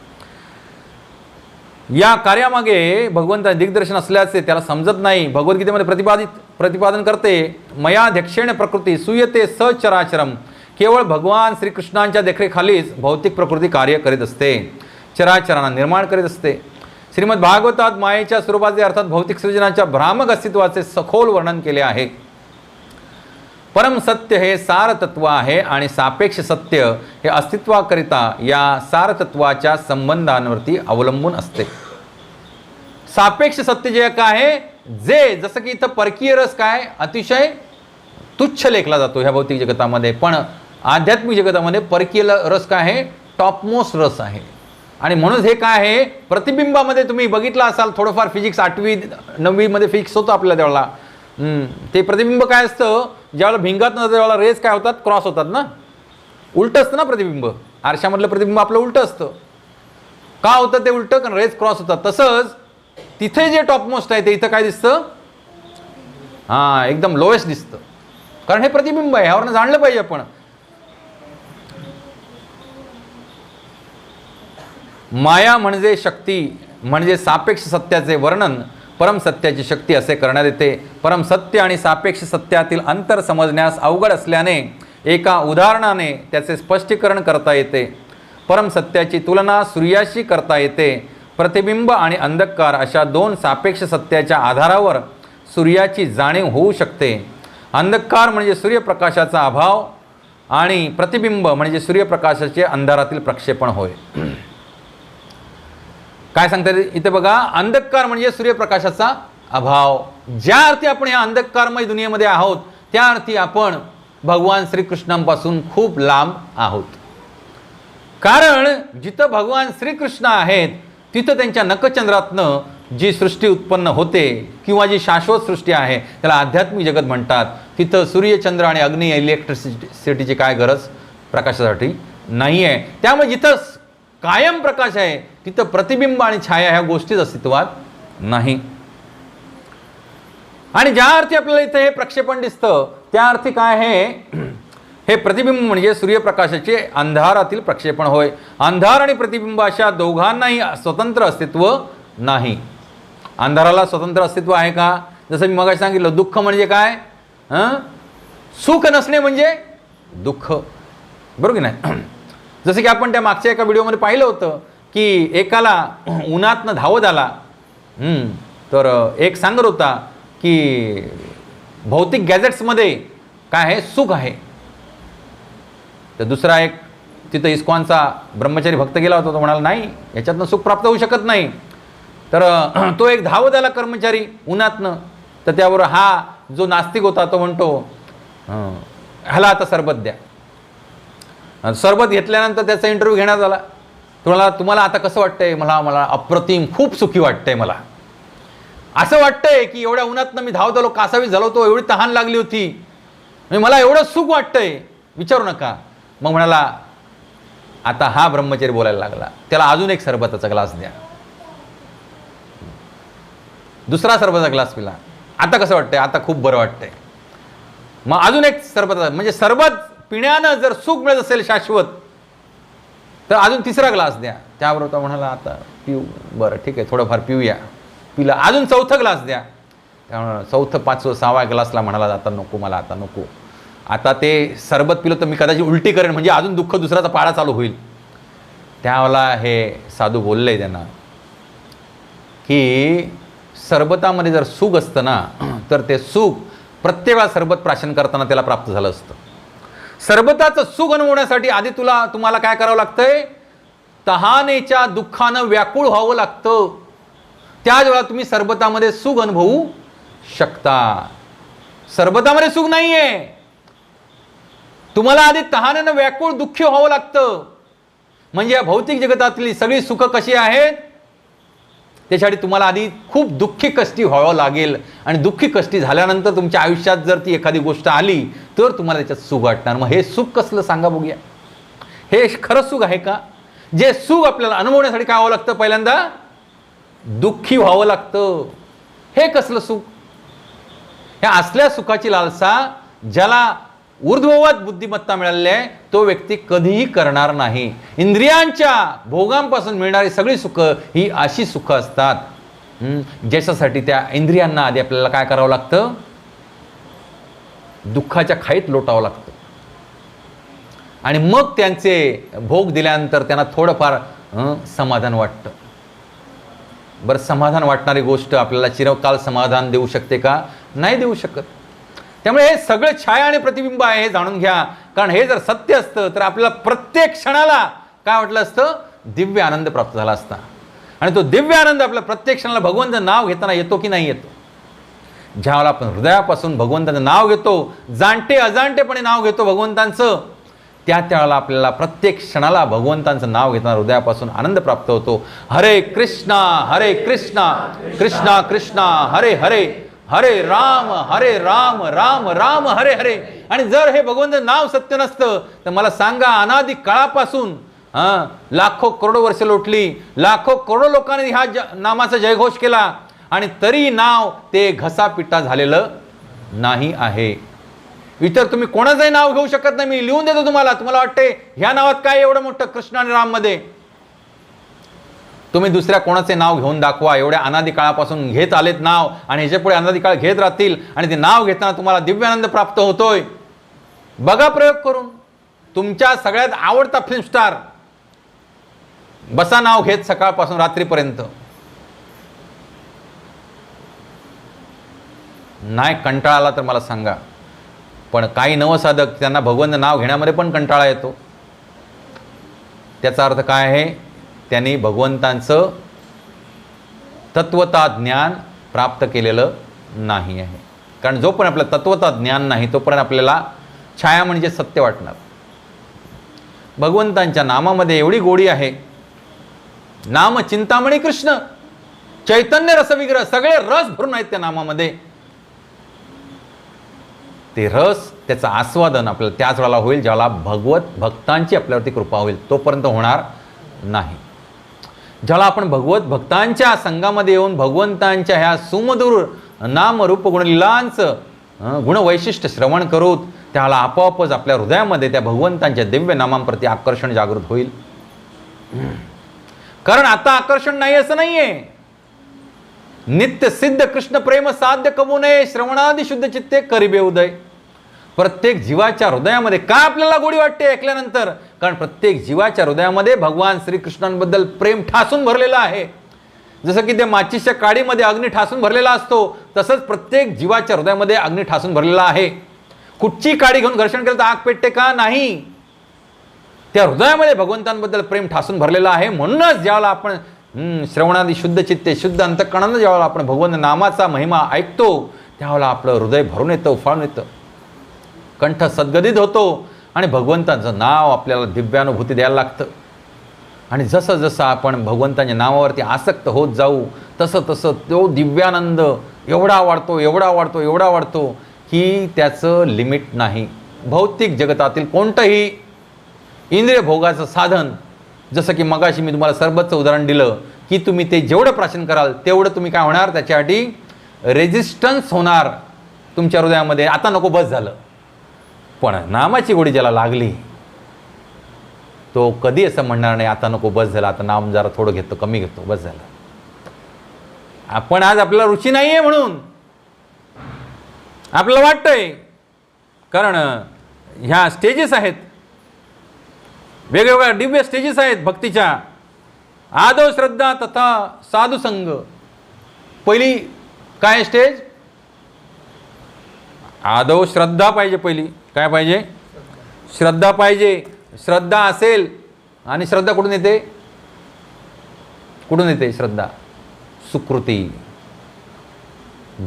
या कार्यामागे भगवंताचे दिग्दर्शन असल्याचे त्याला समजत नाही. भगवद्गीतेमध्ये प्रतिपादन करते, मयाध्यक्षेण प्रकृती सूयते सचराचरम. केवळ भगवान श्रीकृष्णांच्या देखरेखालीच भौतिक प्रकृती कार्य करीत असते, चराचरांना निर्माण करीत असते. श्रीमद भागवतात मायेच्या स्वरूपाचे अर्थात भौतिक सृजनाच्या भ्रामक अस्तित्वाचे सखोल वर्णन केले आहे. परम सत्य हे सारतत्व आहे आणि सापेक्ष सत्य हे अस्तित्वाकरिता या सारतत्वाच्या संबंधांवरती अवलंबून असते. सापेक्ष सत्य जे काय आहे, जे जसं की इथं परकीय रस काय अतिशय तुच्छ लेखला जातो ह्या भौतिक जगतामध्ये, पण आध्यात्मिक जगतामध्ये परकीय रस काय आहे? टॉपमोस्ट रस आहे. आणि म्हणून हे काय आहे, प्रतिबिंबामध्ये तुम्ही बघितलं असाल थोडंफार, फिजिक्स 8वी 9वी मध्ये फिजिक्स होतं आपल्या त्यावेळेला. ते प्रतिबिंब काय असतं, ज्यावेळेला भिंगात न त्यावेळेला रेस काय होतात, क्रॉस होतात ना, उलटं असतं ना प्रतिबिंब. आरशामधलं प्रतिबिंब आपलं उलटं असतं. का होतं ते उलटं? कारण रेस क्रॉस होतात. तसंच तिथे जे टॉपमोस्ट आहे ते इथं काय दिसतं? एकदम लोएस्ट दिसतं, कारण हे प्रतिबिंब आहे. ह्यावरनं जाणलं पाहिजे आपण. माया म्हणजे शक्ती, म्हणजे सापेक्ष सत्याचे वर्णन परमसत्याची शक्ती असे करण्यात येते. परमसत्य आणि सापेक्ष सत्यातील अंतर समजण्यास अवघड असल्याने एका उदाहरणाने त्याचे स्पष्टीकरण करता येते. परमसत्याची तुलना सूर्याशी करता येते. प्रतिबिंब आणि अंधकार अशा 2 सापेक्ष सत्याच्या आधारावर सूर्याची जाणीव होऊ शकते. अंधकार म्हणजे सूर्यप्रकाशाचा अभाव आणि प्रतिबिंब म्हणजे सूर्यप्रकाशाचे अंधारातील प्रक्षेपण होय. काय सांगतात इथे बघा, अंधकार म्हणजे सूर्यप्रकाशाचा अभाव. ज्या अर्थी आपण या अंधकारमय दुनियेमध्ये आहोत त्या अर्थी आपण भगवान श्रीकृष्णांपासून खूप लांब आहोत. कारण जिथं भगवान श्रीकृष्ण आहेत तिथं त्यांच्या नखचंद्रातनं जी सृष्टी उत्पन्न होते किंवा जी शाश्वत सृष्टी आहे त्याला आध्यात्मिक जगत म्हणतात. तिथं सूर्यचंद्र आणि अग्नी इलेक्ट्रिसिटीची काय गरज प्रकाशासाठी नाही आहे. त्यामुळे जिथं कायम प्रकाश आहे तिथं प्रतिबिंब आणि छाया ह्या गोष्टीच अस्तित्वात नाही. आणि ज्या अर्थी आपल्याला इथे हे प्रक्षेपण दिसतं त्या अर्थी काय आहे, हे प्रतिबिंब म्हणजे सूर्यप्रकाशाचे अंधारातील प्रक्षेपण होय. अंधार आणि प्रतिबिंब अशा दोघांनाही स्वतंत्र अस्तित्व नाही. अंधाराला स्वतंत्र अस्तित्व आहे का? जसं मी मगाशी सांगितलं, दुःख म्हणजे काय, सुख नसणे म्हणजे दुःख, बरोबर की नाही? जसं की आपण त्या मागच्या एका व्हिडिओमध्ये पाहिलं होतं की एकाला उन्हातनं धावत आला, तर एक सांगत होता की भौतिक गॅजेट्समध्ये काय आहे, सुख आहे. तर दुसरा एक तिथं इस्कॉनचा ब्रह्मचारी भक्त गेला होता, तो म्हणाला नाही, याच्यातनं सुख प्राप्त होऊ शकत नाही. तर तो एक धावत आला कर्मचारी उन्हातनं, तर त्याबरोबर हा जो नास्तिक होता तो म्हणतो, ह्याला आता सरबत द्या. सरबत घेतल्यानंतर त्याचा इंटरव्ह्यू घेण्यात आला. तुम्हाला आता कसं वाटतंय? मला अप्रतिम, खूप सुखी वाटतंय. मला असं वाटतंय की एवढ्या उन्हातनं मी धावत आलो, कासावीस झालो होतो, एवढी तहान लागली होती, मला एवढं सुख वाटतंय, विचारू नका. मग म्हणाला, आता हा ब्रह्मचारी बोलायला लागला, त्याला अजून एक सरबताचा ग्लास द्या. दुसरा सरबताचा ग्लास पिला, आता कसं वाटतंय? आता खूप बरं वाटतंय. मग अजून एक सरबत, म्हणजे सरबत पिण्यानं जर सुख मिळत असेल शाश्वत, तर अजून तिसरा ग्लास द्या. त्याबरोबर तो म्हणाला, आता पिऊ, बरं ठीक आहे, थोडंफार पिऊया. पिला, अजून चौथा ग्लास द्या. त्यामुळे चौथं, पाचवं, 6व्या ग्लासला म्हणाला, आता नको, मला आता नको. आता ते सरबत पिलं तर मी कदाचित उलटी करेन, म्हणजे अजून दुःख दुसऱ्याचा पाळा चालू होईल. त्यावेळेला हे साधू बोलले त्यांना की सरबतामध्ये जर सुख असतं ना, तर ते सुख प्रत्येक वेळा सरबत प्राशन करताना त्याला प्राप्त झालं असतं. सरबताचं सुख अनुभवण्यासाठी आधी तुम्हाला काय करावं लागतंय? तहानेच्या दुःखानं व्याकुळ व्हावं लागतं. त्याच वेळा तुम्ही सरबतामध्ये सुख अनुभवू शकता. सरबतामध्ये सुख नाहीये, तुम्हाला आधी तहानेनं व्याकुळ दुःखी व्हावं लागतं. म्हणजे या भौतिक जगतातली सगळी सुख कशी आहेत त्याच्यासाठी तुम्हाला आधी खूप दुःखी कष्टी व्हावं लागेल. आणि दुःखी कष्टी झाल्यानंतर तुमच्या आयुष्यात जर ती एखादी गोष्ट आली तर तुम्हाला त्याच्यात सुख वाटणार. मग हे सुख कसलं सांगा बघूया? हे खरं सुख आहे का? जे सुख आपल्याला अनुभवण्यासाठी काय व्हावं लागतं? पहिल्यांदा दुःखी व्हावं लागतं. हे कसलं सुख? ह्या असल्या सुखाची लालसा ज्याला ऊर्ध्ववत बुद्धिमत्ता मिळालेली आहे तो व्यक्ती कधीही करणार नाही. इंद्रियांच्या भोगांपासून मिळणारी सगळी सुख ही अशी सुख असतात ज्याच्यासाठी त्या इंद्रियांना आधी आपल्याला काय करावं लागतं? दुःखाच्या खाईत लोटावं लागतं. आणि मग त्यांचे भोग दिल्यानंतर त्यांना थोडंफार समाधान वाटतं. बरं, समाधान वाटणारी गोष्ट आपल्याला चिरकाल समाधान देऊ शकते का? नाही देऊ शकत. त्यामुळे हे सगळं छाया आणि प्रतिबिंब आहे हे जाणून घ्या. कारण हे जर सत्य असतं तर आपल्याला प्रत्येक क्षणाला काय वाटलं असतं? दिव्य आनंद प्राप्त झाला असता. आणि तो दिव्य आनंद आपल्या प्रत्येक क्षणाला भगवंताचं नाव घेताना येतो की नाही येतो? ज्यावेळेला आपण हृदयापासून भगवंताचं नाव घेतो, जाणते अजाणतेपणे नाव घेतो भगवंतांचं, त्यावेळेला आपल्याला प्रत्येक क्षणाला भगवंतांचं नाव घेताना हृदयापासून आनंद प्राप्त होतो. हरे कृष्णा कृष्णा कृष्णा हरे हरे, हरे राम राम राम हरे हरे. आणि जर हे भगवंताचं नाव सत्य नसतं तर मला सांगा, अनादी काळापासून लाखो करोडो वर्ष लोटली, लाखो करोडो लोकांनी ह्या नामाचा जयघोष केला आणि तरी नाव ते घसापिटा झालेलं नाही आहे. इतर तुम्ही कोणाचंही नाव घेऊ शकत नाही. मी लिहून देतो तुम्हाला. तुम्हाला वाटते ह्या नावात काय एवढं मोठं? कृष्ण आणि राम मध्ये तुम्ही दुसऱ्या कोणाचे नाव घेऊन दाखवा. एवढ्या अनादी काळापासून घेत आलेत नाव आणि ह्याच्या पुढे अनादी काळ घेत राहतील आणि ते नाव घेताना तुम्हाला दिव्य आनंद प्राप्त होतोय. बघा प्रयोग करून. तुमच्या सगळ्यात आवडता फिल्म स्टार बसा नाव घेत सकाळपासून रात्रीपर्यंत. नाही कंटाळा आला तर मला सांगा. पण काही नवसाधक त्यांना भगवंत नाव घेण्यामध्ये पण कंटाळा येतो. त्याचा अर्थ काय आहे? त्यांनी भगवंतांचं तत्वता ज्ञान प्राप्त केलेलं नाही आहे. कारण जोपर्यंत आपलं तत्वता ज्ञान नाही तोपर्यंत आपल्याला छाया म्हणजे सत्य वाटणार. भगवंतांच्या नामामध्ये एवढी गोडी आहे. नाम चिंतामणी कृष्ण, चैतन्य रसविग्रह, सगळे रस भरून आहेत त्या नामामध्ये. ते रस, त्याचं आस्वादन आपल्याला त्याच वेळेला होईल ज्याला भगवत भक्तांची आपल्यावरती कृपा होईल, तोपर्यंत होणार नाही. ज्याला आपण भगवत भक्तांच्या संघामध्ये येऊन भगवंतांच्या ह्या सुमधुर नाम रूप गुणलीलांचं गुणवैशिष्ट्य श्रवण करू, त्याला आपोआपच आपल्या हृदयामध्ये त्या भगवंतांच्या दिव्य नामांप्रती आकर्षण जागृत होईल. कारण आता आकर्षण नाही असं नाहीये. नित्य सिद्ध कृष्ण प्रेम साध्य कबू नये, श्रवणादी शुद्ध चित्ते करिबे उदय. प्रत्येक जीवाच्या हृदयामध्ये का आपल्याला गोडी वाटते ऐकल्यानंतर? कारण प्रत्येक जीवाच्या हृदयामध्ये भगवान श्रीकृष्णांबद्दल प्रेम ठासून भरलेलं आहे. जसं की ते माचीच्या काडीमध्ये अग्नी ठासून भरलेला असतो, तसंच प्रत्येक जीवाच्या हृदयामध्ये अग्नी ठासून भरलेला आहे. कुठची काडी घेऊन घर्षण केलं तर आग पेटते का? नाही. त्या हृदयामध्ये भगवंतांबद्दल प्रेम ठासून भरलेलं आहे. म्हणूनच ज्यावेळेला आपण श्रवणादी शुद्ध चित्ते शुद्ध अंतःकरणानं ज्यावेळेला आपण भगवंत नामाचा महिमा ऐकतो, त्यावेळेला आपलं हृदय भरून येतं, उफाळून येतं, कंठ सद्गदित होतो आणि भगवंताचं नाव आपल्याला दिव्यानुभूती द्यायला लागतं. आणि जसं जसं आपण भगवंताच्या नावावरती आसक्त होत जाऊ तसं तसं तो दिव्यानंद एवढा वाढतो, एवढा वाढतो, एवढा वाढतो की त्याचं लिमिट नाही. भौतिक जगतातील कोणतंही इंद्रिय भोगाचं साधन, जसं की मगाशी मी तुम्हाला सरबतचं उदाहरण दिलं की तुम्ही ते जेवढं प्राशन कराल तेवढं तुम्ही काय होणार, त्याच्यासाठी रेजिस्टन्स होणार तुमच्या हृदयामध्ये. आता नको, बस झालं. पण नामाची गोडी ज्याला लागली तो कधी असं म्हणणार नाही आता नको, बस झालं, आता नाम जरा थोडं घेतो, कमी घेतो, बस झालं. आपण आज आपल्याला रुची नाही आहे म्हणून आपल्याला वाटतंय. कारण ह्या स्टेजेस आहेत, वेगवेगळ्या दिव्य स्टेजेस आहेत भक्तीच्या. आदव श्रद्धा तथा साधू संग. पहिली काय स्टेज? आदव श्रद्धा पाहिजे. पहिली काय पाहिजे? श्रद्धा पाहिजे. श्रद्धा असेल, आणि श्रद्धा कुठून येते? कुठून येते श्रद्धा? सुकृती.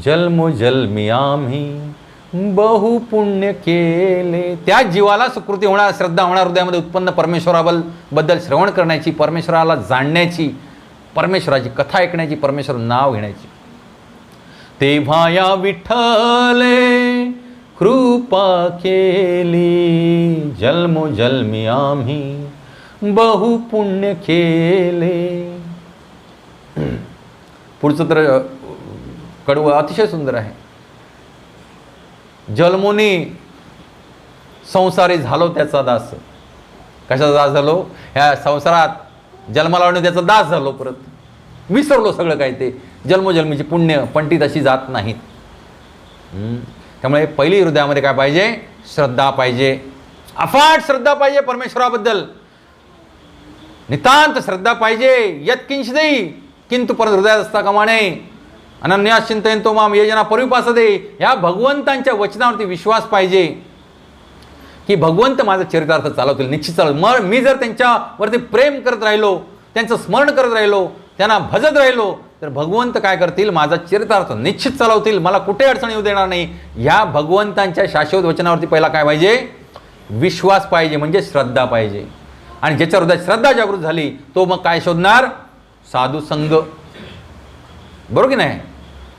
जन्मोजन्मी आम्ही बहु पुण्य केले, त्या जीवाला सुकृती होणार, श्रद्धा होणार, हृदयामध्ये उत्पन्न परमेश्वराबद्दल श्रवण करण्याची, परमेश्वराला जाणण्याची, परमेश्वराची कथा ऐकण्याची, परमेश्वर नाव घेण्याची. तेव्हा या विठ्ठले कृपा केली, जन्मोजन्मी आम्ही बहु पुण्य केले. पुढचं तर कडवं अतिशय सुंदर आहे. जन्मोनी संसारी झालो त्याचा दास. कशाचा दास झालो? ह्या संसारात जन्माला लावणे त्याचा दास झालो. परत विसरलो सगळं काय ते. जन्मोजन्मीची पुण्य पंडित अशी जात नाहीत. त्यामुळे पहिली हृदयामध्ये काय पाहिजे? श्रद्धा पाहिजे. अफाट श्रद्धा पाहिजे परमेश्वराबद्दल. नितांत श्रद्धा पाहिजे. यत्किंचिदई किंतु परत हृदयात असता कामा नये. अनन्या चिंतयन्तो माम ये जना परिपासते. ह्या भगवंतांच्या वचनावरती विश्वास पाहिजे की भगवंत माझं चरितार्थ चालवतील, निश्चित चालवतील. मी जर त्यांच्यावरती प्रेम करत राहिलो, त्यांचं स्मरण करत राहिलो, त्यांना भजत राहिलो, तर भगवंत काय करतील? माझा चरितार्थ निश्चित चालवतील. मला कुठे अडचण येऊ देणार नाही. ह्या भगवंतांच्या शाश्वत वचनावरती पहिला काय पाहिजे? विश्वास पाहिजे, म्हणजे श्रद्धा पाहिजे. आणि ज्याच्या हृदयात श्रद्धा जागृत झाली तो मग काय शोधणार? साधू संग. बरोबर की नाही?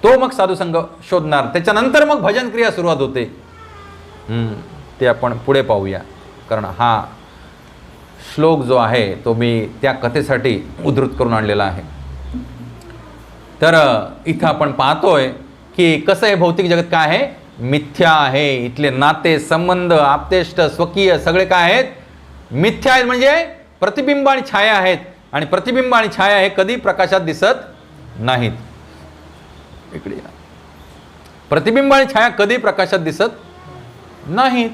तो मग साधू संग शोधणार. त्याच्यानंतर मग भजन क्रिया सुरुवात होते. ते आपण पुढे पाहूया. कारण हा श्लोक जो आहे तो मी त्या कथेसाठी उद्धृत करून आणलेला आहे. तर इथं आपण पाहतोय की कसं आहे, भौतिक जगत काय आहे? मिथ्या आहे. इथले नाते संबंध आप्तेष्ट स्वकीय सगळे काय आहेत? मिथ्या आहेत. म्हणजे प्रतिबिंब आणि छाया आहेत. आणि प्रतिबिंब आणि छाया हे कधी प्रकाशात दिसत नाहीत. इकडे या. प्रतिबिंब आणि छाया कधी प्रकाशात दिसत नाहीत.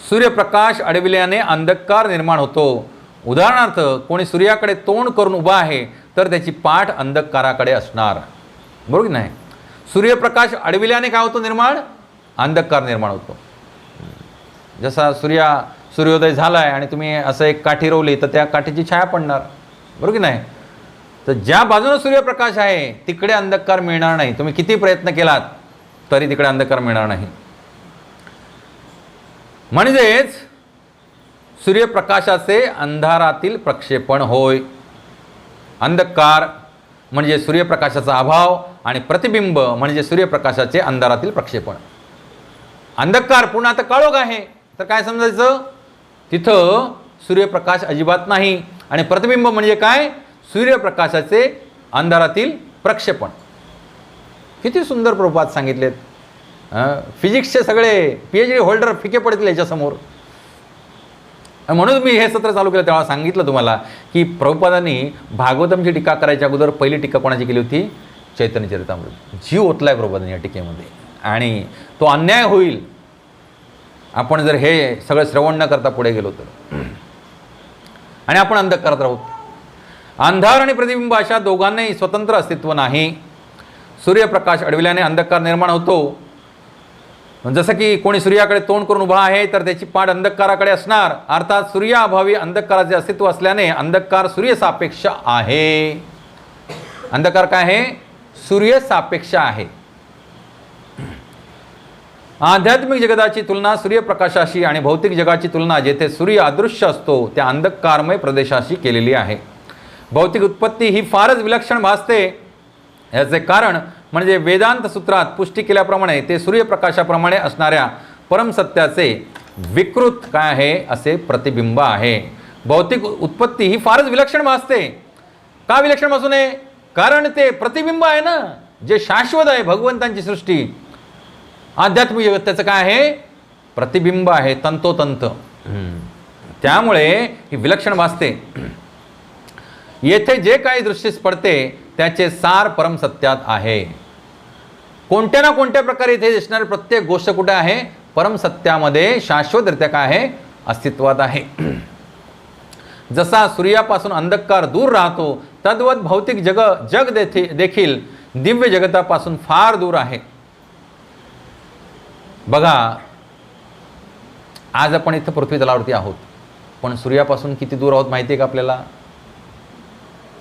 सूर्यप्रकाश अडविल्याने अंधकार निर्माण होतो. उदाहरणार्थ कोणी सूर्याकडे तोंड करून उभा आहे तर त्याची पाठ अंधकाराकडे असणार. बरोबर की नाही? सूर्यप्रकाश अडविल्याने काय होतो निर्माण? अंधकार निर्माण होतो. जसा सूर्योदय झाला आहे आणि तुम्ही असं एक काठी रोवली तर त्या काठीची छाया पडणार. बरोबर की नाही? तर ज्या बाजूने सूर्यप्रकाश आहे तिकडे अंधकार मिळणार नाही. तुम्ही किती प्रयत्न केलात तरी तिकडे अंधकार मिळणार नाही. म्हणजेच सूर्यप्रकाशाचे अंधारातील प्रक्षेपण होय. अंधकार म्हणजे सूर्यप्रकाशाचा अभाव आणि प्रतिबिंब म्हणजे सूर्यप्रकाशाचे अंधारातील प्रक्षेपण. अंधकार पुन्हा आता काळोख आहे तर काय समजायचं? तिथं सूर्यप्रकाश अजिबात नाही. आणि प्रतिबिंब म्हणजे काय? सूर्यप्रकाशाचे अंधारातील प्रक्षेपण. किती सुंदर प्रभुपाद सांगितलेत. फिजिक्सचे सगळे PhD होल्डर फिके पडतील याच्यासमोर. म्हणून मी हे सत्र चालू केलं तेव्हा सांगितलं तुम्हाला की प्रभुपादांनी भागवतमची टीका करायच्या अगोदर पहिली टीका कोणाची केली होती? चैतन्य चरितामृत. जीव ओतलाय प्रभुपादांनी या टीकेमध्ये. आणि तो अन्याय होईल आपण जर हे सगळं श्रवण न करता पुढे गेलो तर. आणि आपण अंधकारात राहू. अंधार आणि प्रतिबिंब अशा दोघांनाही स्वतंत्र अस्तित्व नाही. सूर्यप्रकाश अडविल्याने अंधकार निर्माण होतो. जसं की कोणी सूर्याकडे तोंड करून उभा आहे तर त्याची पाठ अंधकाराकडे असणार. अर्थात सूर्याअभावी अंधकाराचे अस्तित्व असल्याने अंधकार सूर्यसापेक्ष आहे. अंधकार काय आहे? सूर्यसापेक्ष आहे. आध्यात्मिक जगताची तुलना सूर्यप्रकाशाशी आणि भौतिक जगाची तुलना जेथे सूर्य अदृश्य असतो त्या अंधकारमय प्रदेशाशी केलेली आहे. भौतिक उत्पत्ती ही फारच विलक्षण भासते. याचे कारण म्हणजे वेदांत सूत्रात पुष्टी केल्याप्रमाणे ते सूर्यप्रकाशाप्रमाणे असणाऱ्या परमसत्याचे विकृत काय आहे असे प्रतिबिंब आहे. भौतिक उत्पत्ती ही फारच विलक्षण भासते. का विलक्षण भासू नये? कारण ते प्रतिबिंब आहे ना, जे शाश्वत आहे. भगवंतांची सृष्टी आध्यात्मिक जगत त्याचं काय आहे? प्रतिबिंब आहे, तंतोतंत. त्यामुळे ही विलक्षण भासते. येथे जे काही दृष्टीस पडते त्याचे सार परमसत्यात आहे. कोणत्या ना कोणत्या प्रकारे इथे दिसणारी प्रत्येक गोष्ट कुठे आहे? परमसत्यामध्ये शाश्वतरित्या काय आहे? अस्तित्वात आहे. जसा सूर्यापासून अंधकार दूर राहतो तद्वत भौतिक जग देखील दिव्य जगतापासून फार दूर आहे. बघा, आज आपण इथं पृथ्वी तलावरती आहोत पण सूर्यापासून किती दूर आहोत माहिती आहे का आपल्याला?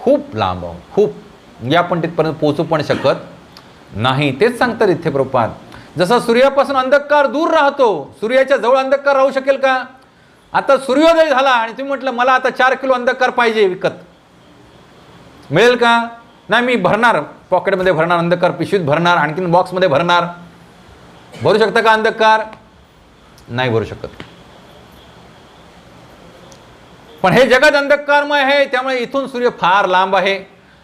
खूप लांब आहोत. खूप म्हणजे आपण तिथपर्यंत पोहोचू पण शकत नाही. तेच सांगतात इथे प्रभुपाद. जसा सूर्यापासून अंधकार दूर राहतो, सूर्याच्या जवळ अंधकार राहू शकेल का? आता सूर्योदय झाला आणि तुम्ही म्हटलं मला आता 4 किलो अंधकार पाहिजे विकत, मिळेल का? नाही, मी भरणार, पॉकेटमध्ये भरणार अंधकार, पिशवीत भरणार, आणखीन बॉक्समध्ये भरणार. भरू शकता का अंधकार? नाही भरू शकत. पण हे जगत अंधकारमय आहे त्यामुळे इथून सूर्य फार लांब आहे.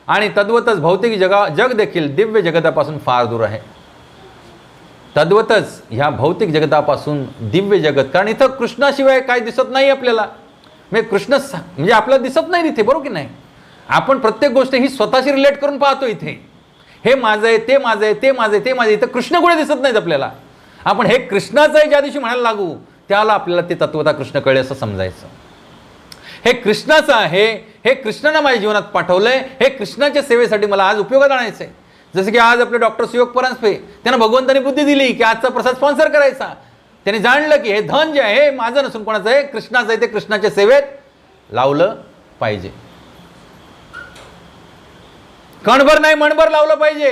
आणि तद्वतच भौतिक जग देखील दिव्य जगतापासून फार दूर आहे. तद्वतच ह्या भौतिक जगतापासून दिव्य जगत, कारण इथं कृष्णाशिवाय काय दिसत नाही आपल्याला. म्हणजे कृष्ण म्हणजे आपल्याला दिसत नाही तिथे, बरोबर की नाही? आपण प्रत्येक गोष्ट ही स्वतःशी रिलेट करून पाहतो. इथे हे माझं आहे, ते माझं आहे, ते माझं आहे, ते माझं. इथं कृष्ण कुठे दिसत नाहीत आपल्याला. आपण हे कृष्णाचं आहे ज्या दिवशी म्हणायला लागू त्याला आपल्याला ते तत्वता कृष्ण कळले असं समजायचं. हे कृष्णाचं आहे, हे कृष्णानं माझ्या जीवनात पाठवलंय, हे कृष्णाच्या सेवेसाठी मला आज उपयोगात आणायचं आहे. जसं की आज आपले डॉक्टर सुयोग परांजपे, त्यांना भगवंतानी बुद्धी दिली की आजचा प्रसाद स्पॉन्सर करायचा. त्यांनी जाणलं की हे धन जे आहे हे माझं नसून कोणाचं आहे? कृष्णाचं आहे. ते कृष्णाच्या सेवेत लावलं पाहिजे. कणभर नाही मनभर लावलं पाहिजे.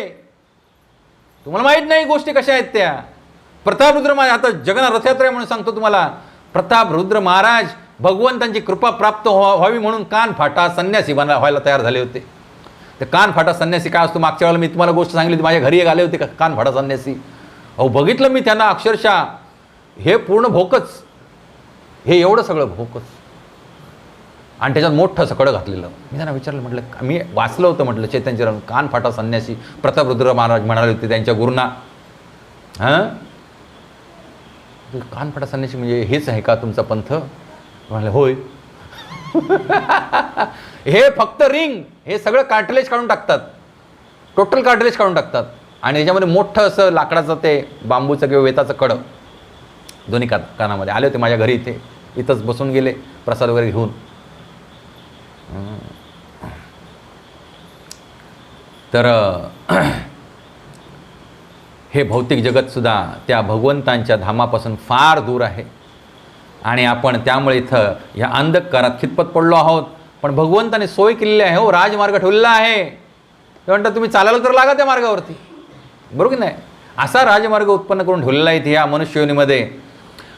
तुम्हाला माहित नाही गोष्टी कशा आहेत त्या. प्रतापरुद्र महाराज, आता जगन्नाथ रथयात्रा म्हणून सांगतो तुम्हाला, प्रतापरुद्र महाराज भगवंतांची कृपा प्राप्त व्हावी म्हणून कानफाटा संन्यासी व्हायला तयार झाले होते. ते कानफाटा संन्यासी काय असतो मागच्या वेळेला मी तुम्हाला गोष्ट सांगितली होती. माझ्या घरी एक आले होते कानफाटा संन्यासी. अहो बघितलं मी त्यांना अक्षरशः हे पूर्ण भोकच, हे एवढं सगळं भोकच आणि त्याच्यात मोठं सकड घातलेलं. मी त्यांना विचारलं, म्हटलं मी वाचलं होतं म्हटलं चैतन्य कानफाटा संन्यासी प्रतापरुद्र महाराज म्हणाले होते त्यांच्या गुरुंना. कानफाटा संन्यासी म्हणजे हेच आहे का तुमचा पंथ? म्हणाले होय. हे फक्त रिंग, हे सगळं कार्टिलेज काढून टाकतात, टोटल कार्टिलेज काढून टाकतात आणि त्याच्यामध्ये मोठं असं लाकडाचं ते बांबूचं किंवा वेताचं कडं दोन्ही कानामध्ये आले होते माझ्या घरी. इथंच बसून गेले प्रसाद वगैरे घेऊन. तर हे भौतिक जगतसुद्धा त्या भगवंतांच्या धामापासून फार दूर आहे आणि आपण त्यामुळे इथं ह्या अंधकारात खितपत पडलो आहोत. पण भगवंताने सोय केलेली आहे, हो राजमार्ग ठेवलेला आहे. ते म्हणतात तुम्ही चालायला तर लागा त्या मार्गावरती, बरोबर की नाही. असा राजमार्ग उत्पन्न करून ठेवलेला आहे ह्या मनुष्य योनीमध्ये.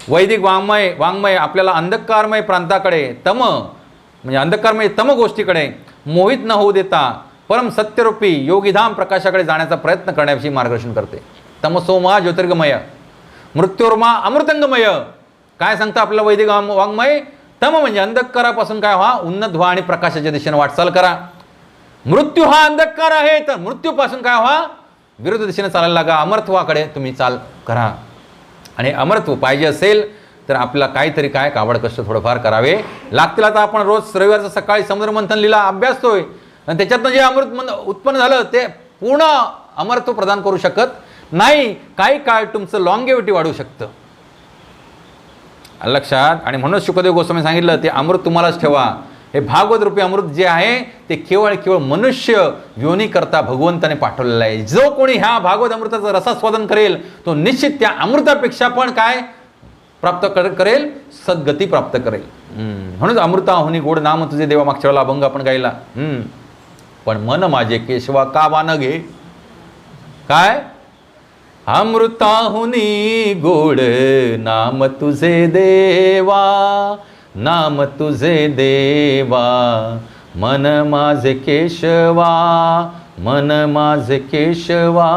वैदिक वाङ्मय आपल्याला अंधकारमय प्रांताकडे, तम म्हणजे अंधकारमय तम गोष्टीकडे मोहित न होऊ देता परम सत्यरूपी योगीधाम प्रकाशाकडे जाण्याचा प्रयत्न करण्याविषयी मार्गदर्शन करते. तमसोमा ज्योतिर्गमय मृत्योर्मा अमृतंगमय. काय सांगतं आपल्याला वैदिक वाङ्मय? तम म्हणजे अंधकारापासून काय व्हा, उन्नत व्हा आणि प्रकाशाच्या दिशेने वाटचाल करा. मृत्यू हा अंधकार आहे, तर मृत्यूपासून काय व्हा, विरुद्ध दिशेने चालायला लागा, अमरत्वाकडे तुम्ही चाल करा. आणि अमरत्व पाहिजे असेल तर आपल्याला काहीतरी काय कावड कष्ट थोडंफार करावे लागतील. आता आपण रोज रविवारचं सकाळी समुद्रमंथन लीला अभ्यासतोय आणि त्याच्यातनं जे अमृत उत्पन्न झालं ते पूर्ण अमरत्व प्रदान करू शकत नाही. काही काळ तुमचं लॉंगेविटी वाढू शकतं, लक्षात. आणि म्हणून शुकदेव गोस्वामी सांगितलं ते अमृत तुम्हालाच ठेवा. हे भागवत रूपी अमृत जे आहे ते केवळ मनुष्य योनी करता भगवंताने पाठवलेलं आहे. जो कोणी ह्या भागवत अमृताचं रसास्वादन करेल तो निश्चित त्या अमृतापेक्षा पण काय प्राप्त करेल, सद्गती प्राप्त करेल. म्हणून अमृताहुनी गोड नाम तुझे देवा, मागच्या वेळेला अभंग आपण गायला. पण मन माझे केशवा का वान घे, काय अमृताहुनी गोड नाम तुझे देवा, नाम तुझे देवा, मन माझे केशवा, मन माझे केशवा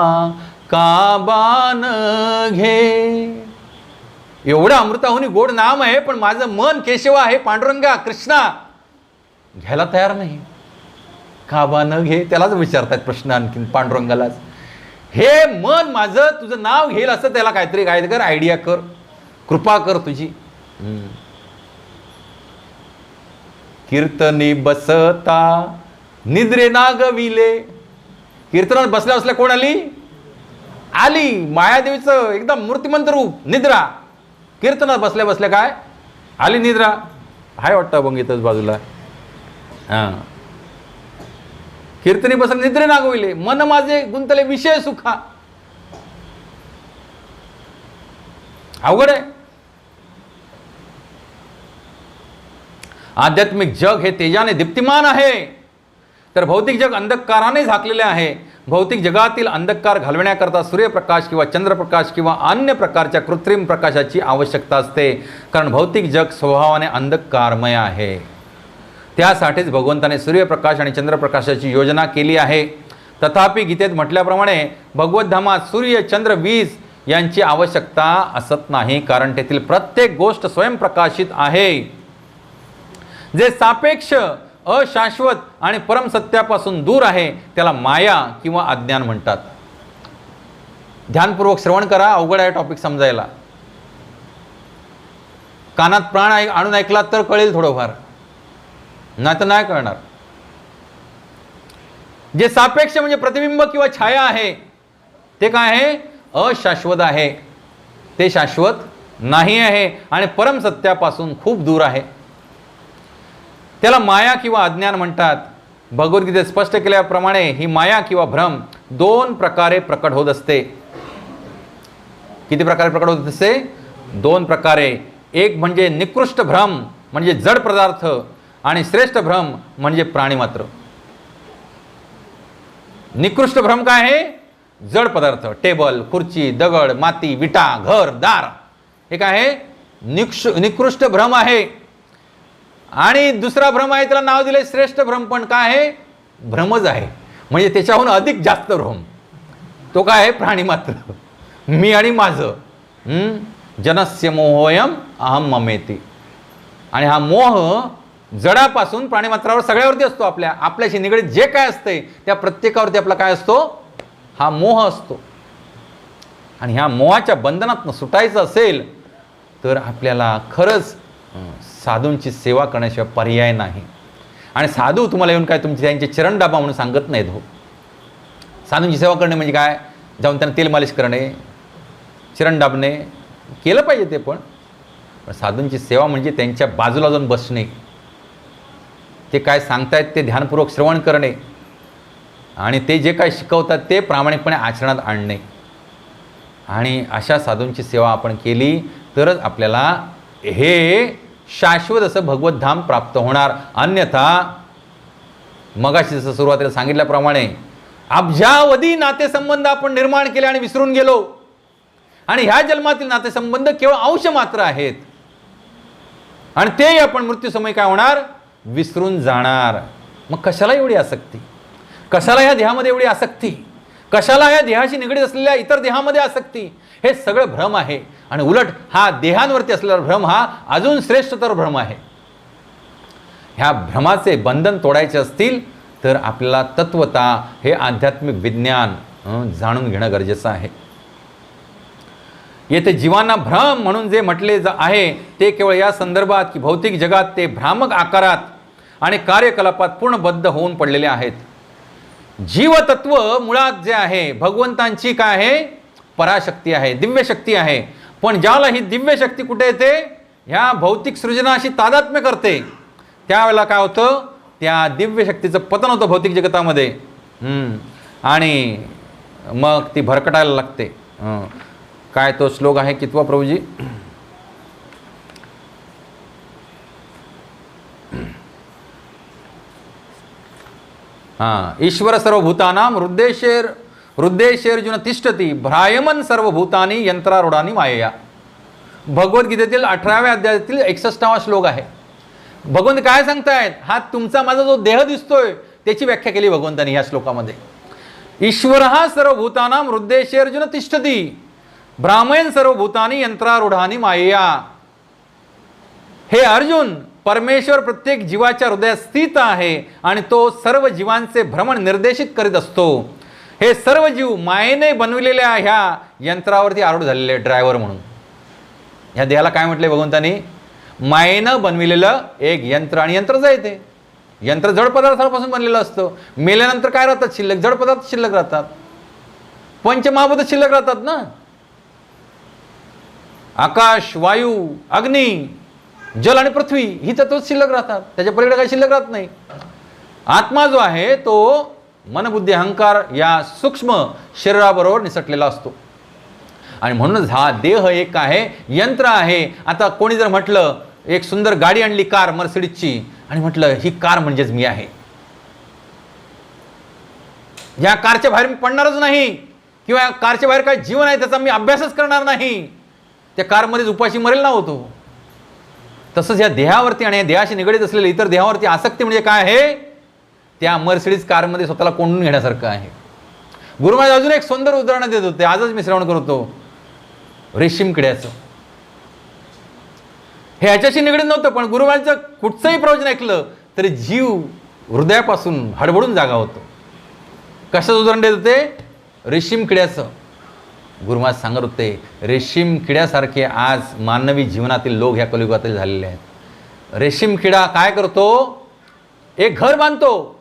का बान घे. एवढं अमृताहुनी गोड नाम आहे, पण माझं मन केशवा आहे, पांडुरंगा कृष्णा घ्यायला तयार नाही. का बान घे, त्यालाच विचारतात प्रश्न आणखीन पांडुरंगालाच. हे मन माझं तुझं नाव घेईल असं त्याला काहीतरी काय कर, आयडिया कर, कृपा कर तुझी. कीर्तनी बसता निद्रे नागविले. कीर्तनात बसल्या बसल्या कोण आली? आली मायादेवीचं एकदम मूर्तिमंत रूप निद्रा. कीर्तनात बसल्या बसल्या काय आली? निद्रा. हाय वाटतं अभंग इथंच बाजूला. हां, कीर्तनी बसले निद्रे नागविले, मन माझे गुंतले विषय सुखा. अवघड आहे. आध्यात्मिक जग हे तेजाने दीप्तिमान आहे, तर भौतिक जग अंधकाराने झाकलेले आहे. भौतिक जगातील अंधकार घालवण्याकरता सूर्यप्रकाश किंवा चंद्रप्रकाश किंवा अन्य प्रकारच्या कृत्रिम प्रकाशाची आवश्यकता असते, कारण भौतिक जग स्वभावाने अंधकारमय आहे. त्यासाठीच भगवंताने सूर्यप्रकाश आणि चंद्रप्रकाशाची योजना केली आहे. तथापि गीतेत म्हटल्याप्रमाणे भगवद्धामात सूर्य, चंद्र, वीज यांची आवश्यकता असत नाही, कारण तेथील प्रत्येक गोष्ट स्वयंप्रकाशित आहे. जे सापेक्ष, अशाश्वत आणि परमसत्यापासून दूर आहे त्याला माया किंवा अज्ञान म्हणतात. ध्यानपूर्वक श्रवण करा, अवघड आहे टॉपिक समजायला. कानात प्राण आणून ऐकला तर कळेल थोडंफार, नाही तर नाही कळणार. जे सापेक्ष म्हणजे प्रतिबिंब किंवा छाया आहे ते काय आहे? अशाश्वत आहे, ते शाश्वत नाही आहे आणि परमसत्यापासून खूप दूर आहे. त्याला माया किंवा अज्ञान म्हणतात. भगवद्गीतेत स्पष्ट केल्याप्रमाणे ही माया किंवा भ्रम दोन प्रकारे प्रकट होत असते. किती प्रकारे प्रकट होत असते? दोन प्रकारे. एक म्हणजे निकृष्ट भ्रम म्हणजे जड पदार्थ, आणि श्रेष्ठ भ्रम म्हणजे प्राणी मात्र. निकृष्ट भ्रम काय आहे? जड पदार्थ, टेबल, खुर्ची, दगड, माती, विटा, घर, दार, हे काय आहे? निकृष्ट भ्रम आहे. आणि दुसरा भ्रम आहे, त्याला नाव दिले श्रेष्ठ भ्रम, पण काय आहे? भ्रमच आहे, म्हणजे त्याच्याहून अधिक जास्त भ्रम. तो काय आहे? प्राणी मात्र, मी आणि माझं. जनस्य मोहोयम अहम ममेति. आणि हा मोह जडापासून प्राणीमात्रावर सगळ्यावरती असतो. आपल्याशी निगडीत जे काय असते त्या प्रत्येकावरती आपला काय असतो? हा मोह असतो. आणि ह्या मोहाच्या बंधनातून सुटायचं असेल तर आपल्याला खरंच साधूंची सेवा करण्याशिवाय पर्याय नाही. आणि साधू तुम्हाला येऊन काय तुमचे त्यांचे चरण दाबा म्हणून सांगत नाहीत. हो, साधूंची सेवा करणे म्हणजे काय? जाऊन त्यांना तेल मालिश करणे, चरण दाबणे केलं पाहिजे ते, पण साधूंची सेवा म्हणजे त्यांच्या बाजूला जाऊन बसणे, ते काय सांगतायत ते ध्यानपूर्वक श्रवण करणे आणि ते जे काय शिकवतात ते प्रामाणिकपणे आचरणात आणणे. आणि अशा साधूंची सेवा आपण केली तरच आपल्याला हे शाश्वत असं भगवत धाम प्राप्त होणार. अन्यथा मगाशी जसं सुरुवातीला सांगितल्याप्रमाणे अब्जावधी नातेसंबंध आपण निर्माण केले आणि विसरून गेलो, आणि ह्या जन्मातील नातेसंबंध केवळ अंश मात्र आहेत, आणि तेही आपण मृत्यूसमयी काय होणार, विसरून जाणार. मग कशाला एवढी आसक्ती, कशाला ह्या देहामध्ये एवढी आसक्ती, कशाला ह्या देहाशी निगडीत असलेल्या इतर देहामध्ये आसक्ती? हे सगळं भ्रम आहे. आणि उलट हा देहांवरती असलेला भ्रम हा अजून श्रेष्ठतर भ्रम आहे. ह्या भ्रमाचे बंधन तोडायचे असतील तर आपल्याला तत्वता हे आध्यात्मिक विज्ञान जाणून घेणं गरजेचं आहे. येथे जीवांना भ्रम म्हणून जे म्हटले आहे ते केवळ या संदर्भात की भौतिक जगात ते भ्रामक आकारात आणि कार्यकलापात पूर्णबद्ध होऊन पडलेले आहेत. जीवतत्व मुळात जे आहे भगवंतांची काय आहे, पराशक्ती आहे, दिव्य शक्ती आहे. पण ज्याला ही दिव्य शक्ती कुठे येते, ह्या भौतिक सृजनाशी तादात्म्य करते, त्यावेळेला काय होतं, त्या दिव्य शक्तीचं पतन होतं भौतिक जगतामध्ये. आणि मग ती भरकटायला लागते. काय तो श्लोक आहे कितवा प्रभूजी? ईश्वर सर्वभूतानां हृद्देशेर्जुन तिष्ठती भ्रायमन सर्वभूतानी यंत्रारूढानी मायया. भगवद्गीतेतील 18व्या अध्यायातील 61वा श्लोक आहे. भगवंत काय सांगतायत, हा तुमचा माझा जो देह दिसतोय त्याची व्याख्या केली भगवंतांनी ह्या श्लोकामध्ये. ईश्वरः सर्वभूतानां हृद्देशेर्जुन तिष्ठती भ्रामयन सर्वभूतानी यंत्रारूढानी मायया. हे अर्जुन, परमेश्वर प्रत्येक जीवाच्या हृदयात स्थित आहे आणि तो सर्व जीवांचे भ्रमण निर्देशित करीत असतो. हे सर्व जीव मायेने बनविलेल्या ह्या यंत्रावरती आरूढ झालेले ड्रायव्हर म्हणून. ह्या देहाला काय म्हटले भगवंतांनी, मायेनं बनविलेलं एक यंत्र. आणि यंत्र जे येते, यंत्र जड पदार्थापासून बनलेलं असतं. मेल्यानंतर काय राहतात शिल्लक, जड पदार्थ शिल्लक राहतात. पंचमहाभूत शिल्लक राहतात ना, आकाश, वायू, अग्नी, जल आणि पृथ्वी ही तत्व शिल्लक राहतात. त्याच्या पलीकडे काही शिल्लक राहत नाही. आत्मा जो आहे तो मनबुद्धी अहंकार या सूक्ष्म शरीराबरोबर निसटलेला असतो. आणि म्हणूनच हा देह एक आहे, यंत्र आहे. आता कोणी जर म्हटलं, एक सुंदर गाडी आणली कार मर्सिडीजची, आणि म्हटलं ही कार म्हणजेच मी आहे, या कारच्या बाहेर मी पडणारच नाही, किंवा कारच्या बाहेर काय जीवन आहे त्याचा मी अभ्यासच करणार नाही, त्या कारमध्येच उपाशी मरेल ना होतो. तसंच या देहावरती आणि या देहाशी निगडीत असलेल्या इतर देहावरती आसक्ती म्हणजे काय आहे, त्या मर्सिडीज कारमध्ये स्वतःला कोंडून घेण्यासारखं आहे. गुरु महाराज अजून एक सुंदर उदाहरण देत होते, आजच मी श्रवण करतो, रेशीम किड्याचं. हे ह्याच्याशी निगडीत नव्हतं, पण गुरु महाराजांचं कुठचंही प्रवचन ऐकलं तरी जीव हृदयापासून हडबडून जागा होतो. कशाचं उदाहरण देत होते, रेशीम किड्याचं. गुरु महाराज सांगत होते, रेशीम किड्यासारखे आज मानवी जीवनातील लोक ह्या कलियुगातील झालेले आहेत. रेशीम किडा काय करतो, एक घर बांधतो,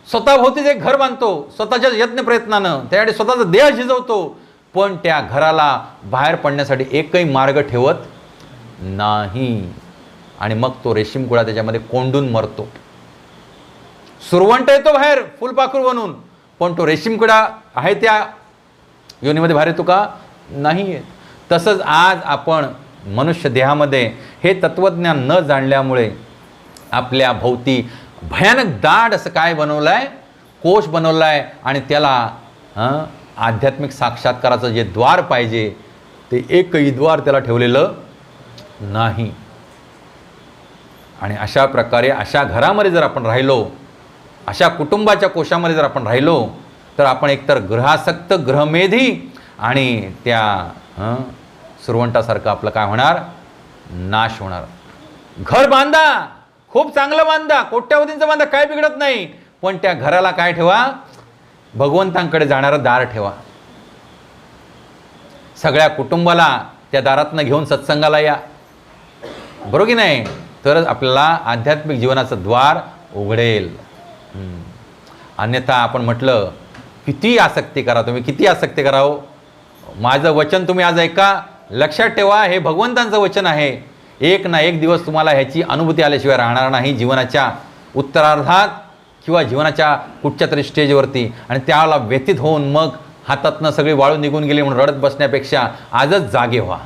स्वतःभोवतीच एक घर बांधतो स्वतःच्या यत्न प्रयत्नानं, त्यासाठी स्वतःचा देह झिजवतो, पण त्या घराला बाहेर पडण्यासाठी एकही मार्ग ठेवत नाही. आणि मग तो रेशीम किडा त्याच्यामध्ये कोंडून मरतो. सुरवंट येतो बाहेर फुलपाखरू बनून, पण तो रेशीम किडा आहे त्या योनीमध्ये बाहेर येतो का, नाही येत. तसंच आज आपण मनुष्य देहामध्ये हे तत्वज्ञान न जाणल्यामुळे आपल्या भोवती भयानक दाट असं काय बनवलं आहे, कोश बनवला आहे. आणि त्याला आध्यात्मिक साक्षात्काराचं जे द्वार पाहिजे ते एकही द्वार त्याला ठेवलेलं नाही. आणि अशा प्रकारे अशा घरामध्ये जर आपण राहिलो, अशा कुटुंबाच्या कोशामध्ये जर आपण राहिलो, तर आपण एकतर ग्रहासक्त, ग्रहमेधी आणि त्या सुरवंटासारखं आपलं काय होणार, नाश होणार. घर बांधा, खूप चांगलं बांधा, कोट्यावधींचं बांधा, काय बिघडत नाही, पण त्या घराला काय ठेवा, भगवंतांकडे जाणारं दार ठेवा. सगळ्या कुटुंबाला त्या दारातनं घेऊन सत्संगाला या, बरोबर की नाही, तरच आपल्याला आध्यात्मिक जीवनाचं द्वार उघडेल. अन्यथा आपण म्हटलं किती आसक्ती करा तुम्ही, किती आसक्ती करावं, माझं वचन तुम्ही आज ऐका, लक्षात ठेवा, हे भगवंतांचं वचन आहे. एक ना एक दिवस तुम्हाला ह्याची अनुभूती आल्याशिवाय राहणार नाही जीवनाच्या उत्तरार्धात किंवा जीवनाच्या कुठच्या तरी स्टेजवरती. आणि त्याला व्यथित होऊन मग हातातनं सगळी वाळू निघून गेली म्हणून रडत बसण्यापेक्षा आजच जागे व्हा.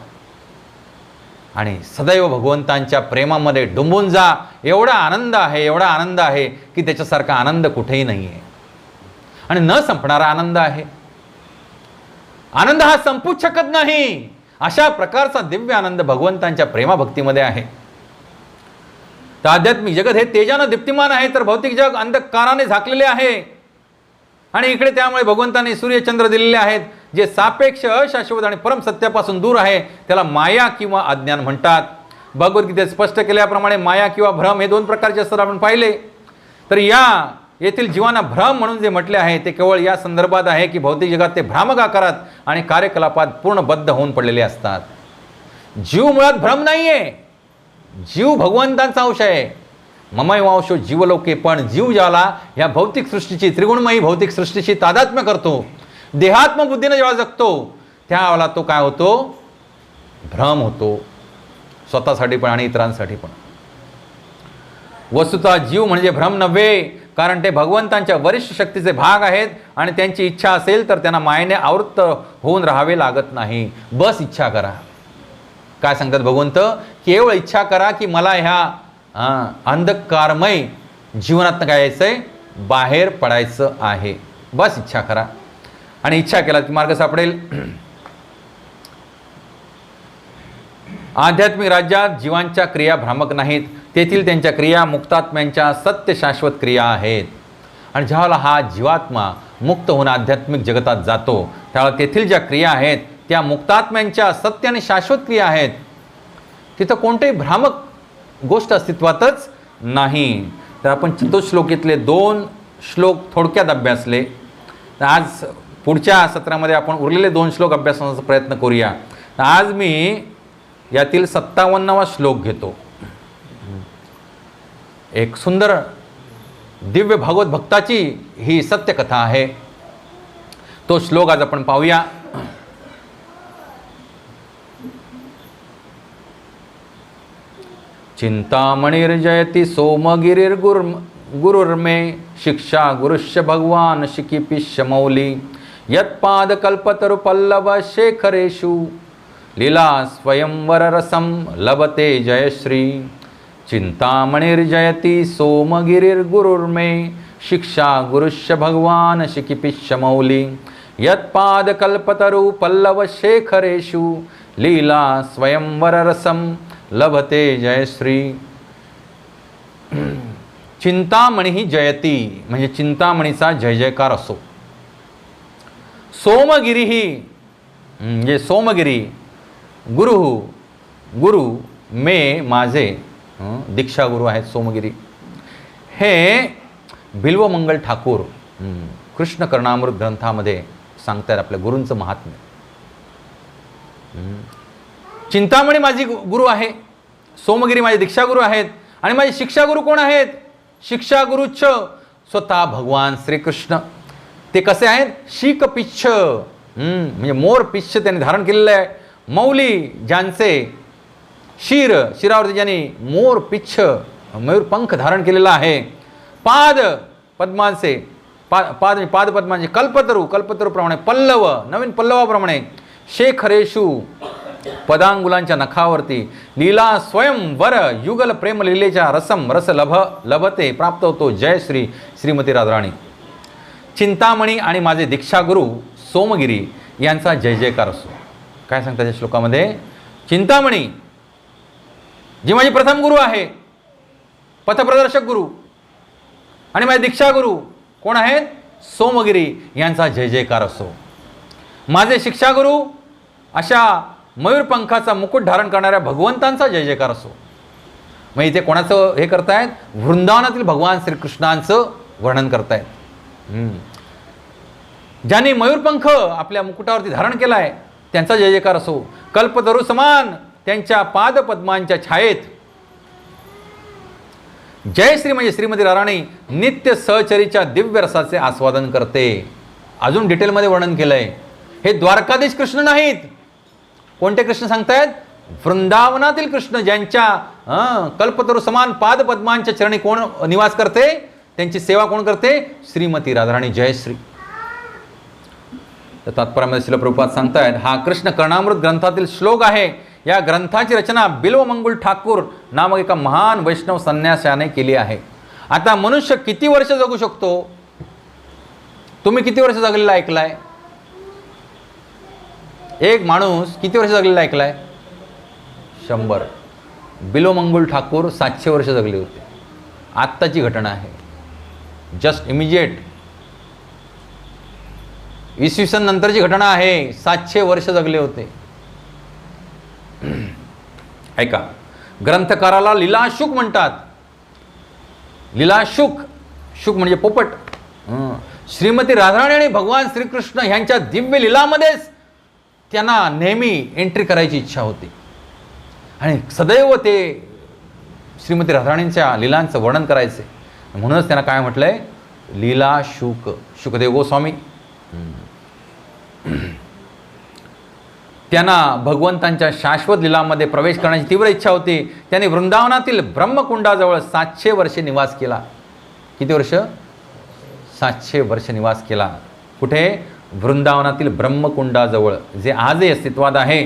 आणि सदैव भगवंतांच्या प्रेमामध्ये डुंबून जा. एवढा आनंद आहे, एवढा आनंद आहे की त्याच्यासारखा आनंद कुठेही नाही आहे. आणि न संपणारा आनंद आहे. आनंद हा संपूच शकत नाही. अशा प्रकारचा दिव्य आनंद भगवंतांच्या प्रेमाभक्तीमध्ये आहे. तर आध्यात्मिक जगत हे तेजानं दीप्तिमान आहे, तर भौतिक जग अंधकाराने झाकलेले आहे. आणि इकडे त्यामुळे भगवंताने सूर्यचंद्र दिलेले आहेत, जे सापेक्ष, अशाश्वत आणि परम सत्यापासून दूर आहे. त्याला माया किंवा अज्ञान म्हणतात. भगवद्गीतेत स्पष्ट केल्याप्रमाणे माया किंवा भ्रम हे दोन प्रकारचे असतात आपण पाहिले. तर येथील जीवांना भ्रम म्हणून जे म्हटले आहे ते केवळ या संदर्भात आहे की भौतिक जगात ते भ्रामक आकारात आणि कार्यकलापात पूर्ण बद्ध होऊन पडलेले असतात. जीव मुळात भ्रम नाहीये. जीव भगवंतांचा अंश आहे. ममैवांशो जीवलोके. पण जीव ज्याला या भौतिक सृष्टीची, त्रिगुणमयी भौतिक सृष्टीची तादात्म्य करतो, देहात्म बुद्धीने जेव्हा जगतो, त्यावेळेला तो काय होतो? भ्रम होतो, स्वतःसाठी पण आणि इतरांसाठी पण. वस्तुतः जीव म्हणजे भ्रम नव्हे, कारण ते भगवंतांच्या वरिष्ठ शक्तीचे भाग आहेत आणि त्यांची इच्छा असेल तर त्यांना मायेने आवृत्त होऊन राहावे लागत नाही. बस इच्छा करा. काय सांगतात भगवंत? केवळ इच्छा करा की मला ह्या अंधकारमय जीवनातनं काय यायचंय? बाहेर पडायचं आहे. बस इच्छा करा आणि इच्छा केला की मार्ग सापडेल. आध्यात्मिक राज्यात जीवांच्या क्रिया भ्रामक नाहीत. तेथील त्यांच्या क्रिया मुक्तात्म्यांच्या सत्य शाश्वत क्रिया आहेत. आणि ज्यावेळेला हा जीवात्मा मुक्त होऊन आध्यात्मिक जगतात जातो, त्यावेळेला तेथील ज्या क्रिया आहेत त्या मुक्तात्म्यांच्या सत्य आणि शाश्वत क्रिया आहेत. तिथं कोणतेही भ्रामक गोष्ट अस्तित्वातच नाही. तर आपण चतुश्लोकीतले 2 श्लोक थोडक्यात अभ्यासले. तर आज पुढच्या सत्रामध्ये आपण उरलेले 2 श्लोक अभ्यासण्याचा प्रयत्न करूया. तर आज मी यातील 57वा श्लोक घेतो. एक सुंदर दिव्य भागवत भक्ताची ही सत्यकथा आहे. तो श्लोक आज आपण पाहूया. चिंतामणिर्जयति सोमगिरिर्गुरुर्मे शिक्षा गुरुश्च भगवान शिकिपिश्य मौली यत्पादकल्पतरुपल्लव शेखरेषु लीला स्वयंवररसं लभते जयश्री. चिंतामणिर्जयति सोमगिरिर्गुरुर्मे शिक्षा गुरुश्च भगवान शिकिपिश्य मौली यत्पादकल्पतरुपल्लव शेखरेषु लीला स्वयंवररसं लभते जयश्री. चिंतामणी ही जयती म्हणजे चिंतामणीचा जय जयकार असो. सोमगिरी ही म्हणजे सोमगिरी गुरु मे माझे दीक्षागुरु आहेत सोमगिरी. हे बिल्वमंगल ठाकूर कृष्ण कर्णामृत ग्रंथामध्ये सांगतात आपल्या गुरूंचं महात्म्य. चिंतामणी माझी गुरु आहे, सोमगिरी माझे दीक्षागुरु आहेत. आणि माझे शिक्षागुरु कोण आहेत? शिक्षागुरुच्छ स्वतः भगवान श्रीकृष्ण. ते कसे आहेत? शीकपिच्छ म्हणजे मोर पिच्छ त्यांनी धारण केलेलं आहे. मौली ज्यांचे शिरावरती ज्यांनी मोर पिच्छ मयूर पंख धारण केलेला आहे. पाद पद्मांचे पाद पद्मांचे कल्पतरूप्रमाणे पल्लव नवीन पल्लवाप्रमाणे शेखरेषु पदांगुलांच्या नखावरती लीला स्वयंवर युगल प्रेम लीलेच्या रस लभते प्राप्त होतो जयश्री श्रीमती राजराणी. चिंतामणी आणि माझे दीक्षागुरु सोमगिरी यांचा जय जयकार असो. काय सांगतात या श्लोकामध्ये? चिंतामणी जी माझी प्रथम गुरु आहे, पथप्रदर्शक गुरु, आणि माझे दीक्षागुरु कोण आहेत? सोमगिरी यांचा जय जयकार असो. माझे शिक्षागुरु अशा मयूरपंखाचा मुकुट धारण करणाऱ्या भगवंतांचा जय जयकार असो. मग इथे कोणाचं हे करतायत? वृंदावनातील भगवान श्रीकृष्णांचं वर्णन करतायत. ज्यांनी मयूरपंख आपल्या मुकुटावरती धारण केलाय त्यांचा जय जयकार असो. कल्पतरू समान त्यांच्या पादपद्मांच्या छायेत जयश्री म्हणजे श्रीमती राराणी नित्य सहचरीच्या दिव्य रसाचे आस्वादन करते. अजून डिटेलमध्ये वर्णन केलंय. हे द्वारकाधीश कृष्ण नाहीत. कोणते कृष्ण सांगतायत? वृंदावनातील कृष्ण, ज्यांच्या कल्पतरू समान पादपद्मांच्या चरणी कोण निवास करते? त्यांची सेवा कोण करते? श्रीमती राधाराणी जयश्री. तर तात्पर्यामध्ये श्रील प्रभुपाद सांगतायत हा कृष्ण कर्णामृत ग्रंथातील श्लोक आहे. या ग्रंथाची रचना बिल्वमंगल ठाकूर नामक एका महान वैष्णव संन्यासाने केली आहे. आता मनुष्य किती वर्ष जगू शकतो? तुम्ही किती वर्ष जगलेला ऐकलाय? एक माणूस किती वर्ष जगलेला ऐकलाय? 100. बिल्वमंगल ठाकूर 700 वर्ष जगले होते. आत्ताची घटना आहे, जस्ट इमिजिएट इसवी सन नंतरची घटना आहे. 700 वर्ष जगले होते. ऐका, ग्रंथकाराला लीलाशुक म्हणतात. लीलाशुक, शुक म्हणजे पोपट. श्रीमती राधाराणी आणि भगवान श्रीकृष्ण यांच्या दिव्य लीलामध्येच त्यांना नेहमी एंट्री करायची इच्छा होती आणि सदैव ते श्रीमती राधाराणींच्या लीलांचं वर्णन करायचे. म्हणूनच त्यांना काय म्हटलंय? लीलाशुक. शुकदेव गोस्वामी. त्यांना भगवंतांच्या शाश्वत लीलामध्ये प्रवेश करण्याची तीव्र इच्छा होती. त्यांनी वृंदावनातील ब्रह्मकुंडाजवळ 700 वर्षे निवास केला. किती वर्ष? 700 वर्ष निवास केला. कुठे? वृंदावनातील ब्रह्मकुंडाजवळ, जे आजही अस्तित्वात आहे.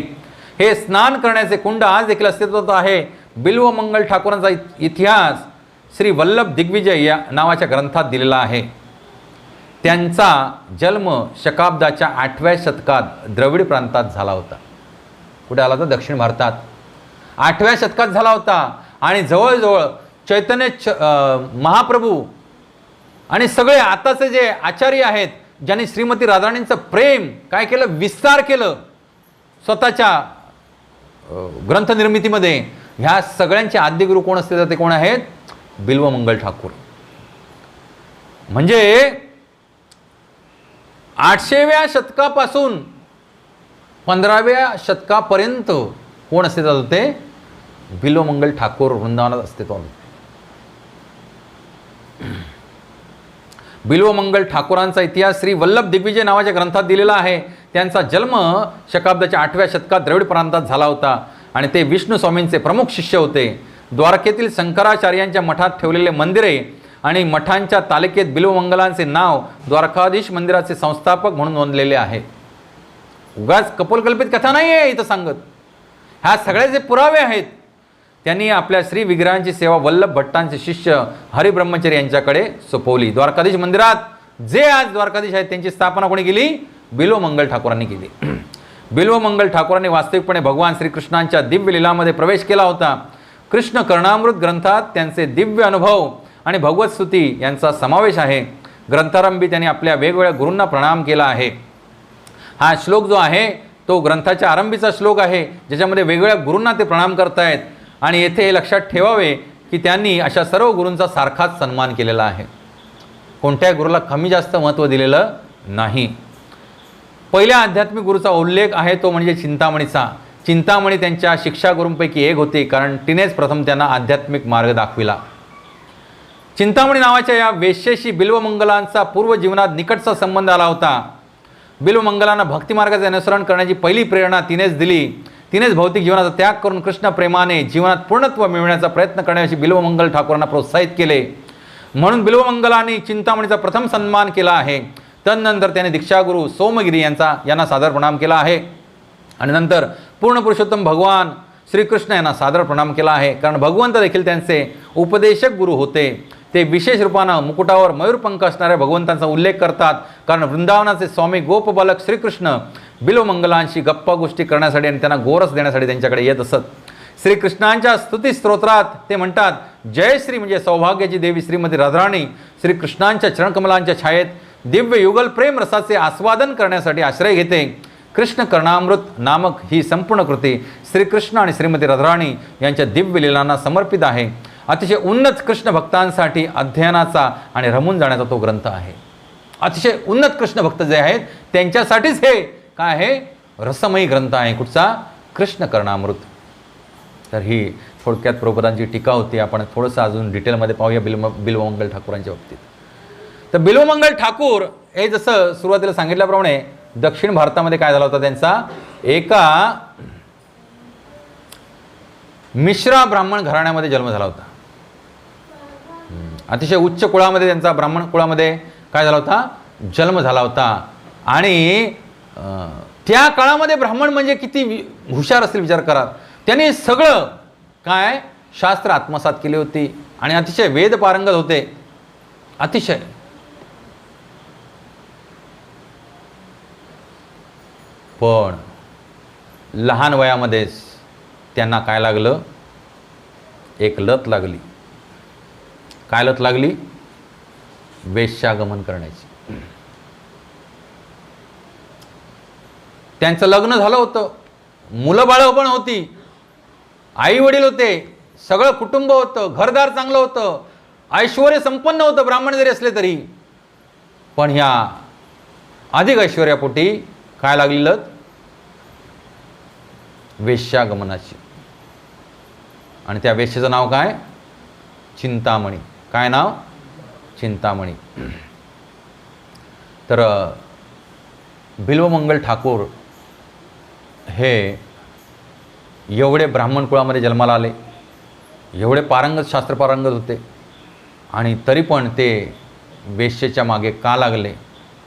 हे स्नान करण्याचे कुंड आज देखील अस्तित्वात आहे. बिल्वमंगल ठाकूरांचा इतिहास श्री वल्लभ दिग्विजय या नावाच्या ग्रंथात दिलेला आहे. त्यांचा जन्म शकाब्दाच्या 8व्या शतकात द्रविड प्रांतात झाला होता. कुठे आला होता? दक्षिण भारतात. 8व्या शतकात झाला होता. आणि जवळजवळ चैतन्य महाप्रभू आणि सगळे आताचे जे आचार्य आहेत, ज्यांनी श्रीमती राधाराणींचं प्रेम काय केलं? विस्तार केलं स्वतःच्या ग्रंथनिर्मितीमध्ये. ह्या सगळ्यांचे आद्यगुरू कोण असते तर ते कोण आहेत? बिल्वमंगल ठाकूर. म्हणजे 800व्या शतकापासून 15व्या शतकापर्यंत कोण अस्तित्वात होते? बिल्वमंगल ठाकूर वृंदावनात अस्तित्वात होते. बिल्वमंगल ठाकूरांचा इतिहास श्री वल्लभ दिग्विजय नावाच्या ग्रंथात दिलेला आहे. त्यांचा जन्म शकाब्दाच्या 8व्या शतकात द्रविड प्रांतात झाला होता आणि ते विष्णू स्वामींचे प्रमुख शिष्य होते. द्वारकेतील शंकराचार्यांच्या मठात ठेवलेले मंदिरे आणि मठांच्या तालिकेत बिल्वमंगलांचे नाव द्वारकाधीश मंदिराचे संस्थापक म्हणून नोंदलेले आहे. उगाच कपोलकल्पित कथा नाही आहे इथं सांगत. ह्या सगळ्याचे पुरावे आहेत. त्यांनी आपल्या श्री विग्रहांची सेवा वल्लभ भट्टांचे शिष्य हरिब्रह्मचारी यांच्याकडे सोपवली. द्वारकाधीश मंदिरात जे आज द्वारकाधीश आहेत त्यांची स्थापना कोणी केली? बिल्वमंगल ठाकूरांनी केली. बिल्वमंगल ठाकूरांनी वास्तविकपणे भगवान श्रीकृष्णांच्या दिव्य लीलामध्ये प्रवेश केला होता. कृष्ण कर्णामृत ग्रंथात त्यांचे दिव्य अनुभव आणि भगवत स्तुती यांचा समावेश आहे. ग्रंथारंभी त्यांनी आपल्या वेगवेगळ्या गुरूंना प्रणाम केला आहे. हा श्लोक जो आहे तो ग्रंथाच्या आरंभीचा श्लोक आहे, ज्याच्यामध्ये वेगवेगळ्या गुरूंना ते प्रणाम करतायत. आणि येथे हे लक्षात ठेवावे की त्यांनी अशा सर्व गुरूंचा सारखाच सन्मान केलेला आहे. कोणत्याही गुरूला कमी जास्त महत्त्व दिलेलं नाही. पहिल्या आध्यात्मिक गुरूचा उल्लेख आहे तो म्हणजे चिंतामणीचा. चिंतामणी त्यांच्या शिक्षा गुरूंपैकी एक होती, कारण तिनेच प्रथम त्यांना आध्यात्मिक मार्ग दाखविला. चिंतामणी नावाच्या या वेश्येशी बिल्वमंगलांचा पूर्व जीवनात निकटचा संबंध आला होता. बिल्वमंगलांना भक्तिमार्गाचे अनुसरण करण्याची पहिली प्रेरणा तिनेच दिली. तिनेच भौतिक जीवनाचा त्याग करून कृष्ण प्रेमाने जीवनात पूर्णत्व मिळवण्याचा प्रयत्न करण्याची बिल्वमंगल ठाकूरांना प्रोत्साहित केले. म्हणून बिल्वमंगलांनी चिंतामणीचा प्रथम सन्मान केला आहे. तदनंतर त्याने दीक्षागुरू सोमगिरी यांना सादर प्रणाम केला आहे. आणि नंतर पूर्ण पुरुषोत्तम भगवान श्रीकृष्ण यांना सादर प्रणाम केला आहे, कारण भगवंत देखील त्यांचे उपदेशक गुरु होते. ते विशेष रूपानं मुकुटावर मयूरपंख असणाऱ्या भगवंतांचा उल्लेख करतात, कारण वृंदावनाचे स्वामी गोपबालक श्रीकृष्ण बिल्वमंगलांशी गप्पा गोष्टी करण्यासाठी आणि त्यांना गोरस देण्यासाठी त्यांच्याकडे येत असत. श्रीकृष्णांच्या स्तुती स्तोत्रात ते म्हणतात, जय श्री म्हणजे सौभाग्याची देवी श्रीमती राधाराणी श्रीकृष्णांच्या चरणकमलांच्या छायेत दिव्य युगल प्रेम रसाचे आस्वादन करण्यासाठी आश्रय घेते. कृष्ण कर्णामृत नामक ही संपूर्ण कृती श्रीकृष्ण आणि श्रीमती राधाराणी यांच्या दिव्य लीलांना समर्पित आहे. अतिशय उन्नत कृष्ण भक्तांसाठी अध्ययनाचा आणि रमून जाण्याचा तो ग्रंथ आहे. अतिशय उन्नत कृष्ण भक्त जे आहेत त्यांच्यासाठीच हे काय आहे? रसमयी ग्रंथ आहे. कुठचा? कृष्ण कर्णामृत. तर ही थोडक्यात प्रभुपादांची टीका होती. आपण थोडंसं अजून डिटेलमध्ये पाहूया बिल्वमंगल ठाकूरांच्या बाबतीत. तर बिल्वमंगल ठाकूर हे जसं सुरुवातीला सांगितल्याप्रमाणे दक्षिण भारतामध्ये काय झाला होता? त्यांचा एका मिश्रा ब्राह्मण घराण्यामध्ये जन्म झाला होता. अतिशय उच्च कुळामध्ये त्यांचा ब्राह्मण कुळामध्ये काय झाला होता? जन्म झाला होता. आणि त्या काळामध्ये ब्राह्मण म्हणजे किती हुशार असतील विचार करा. त्यांनी सगळं काय शास्त्र आत्मसात केली होती आणि अतिशय वेद पारंगत होते, अतिशय. पण लहान वयामध्येच त्यांना काय लागलं, एक लत लागली. काय लत लागली? वेश्यागमन करण्याची. त्यांचं लग्न झालं होतं, मुलं बाळं पण होती, आई वडील होते, सगळं कुटुंब होतं, घरदार चांगलं होतं, ऐश्वर्य संपन्न होतं ब्राह्मण जरी असले तरी. पण ह्या अधिक ऐश्वर्यापोटी काय लागली लत? वेश्यागमनाची. आणि त्या वेश्येचं नाव काय? चिंतामणी. काय नाव? चिंतामणी. तर बिल्वमंगल ठाकूर हे एवढे ब्राह्मण कुळामध्ये जन्माला आले, एवढे पारंगत, शास्त्र पारंगत होते, आणि तरी पण ते वेश्येच्या मागे का लागले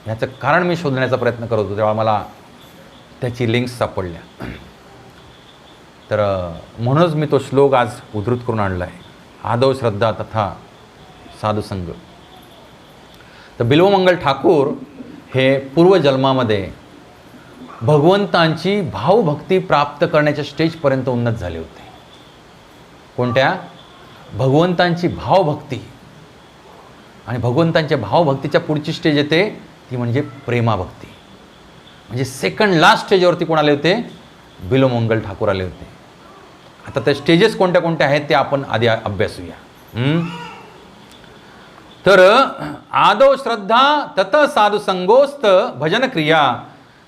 ह्याचं कारण मी शोधण्याचा प्रयत्न करत होतो. तेव्हा मला त्याची लिंक्स सापडल्या. तर म्हणूनच मी तो श्लोक आज उद्धृत करून आणला आहे, आदौ श्रद्धा तथा साधुसंग. तर बिल्वमंगल ठाकूर हे पूर्वजन्मामध्ये भगवंतांची भावभक्ती प्राप्त करण्याच्या स्टेजपर्यंत उन्नत झाले होते. कोणत्या? भगवंतांची भावभक्ती. आणि भगवंतांच्या भावभक्तीच्या पुढची स्टेज येते ती म्हणजे प्रेमाभक्ती. म्हणजे सेकंड लास्ट स्टेजवरती कोण आले होते? बिल्वमंगल ठाकूर आले होते. आता त्या स्टेजेस कोणत्या कोणत्या आहेत ते आपण आधी अभ्यासूया. तर आदौ श्रद्धा तत साधुसंगोस्त भजन क्रिया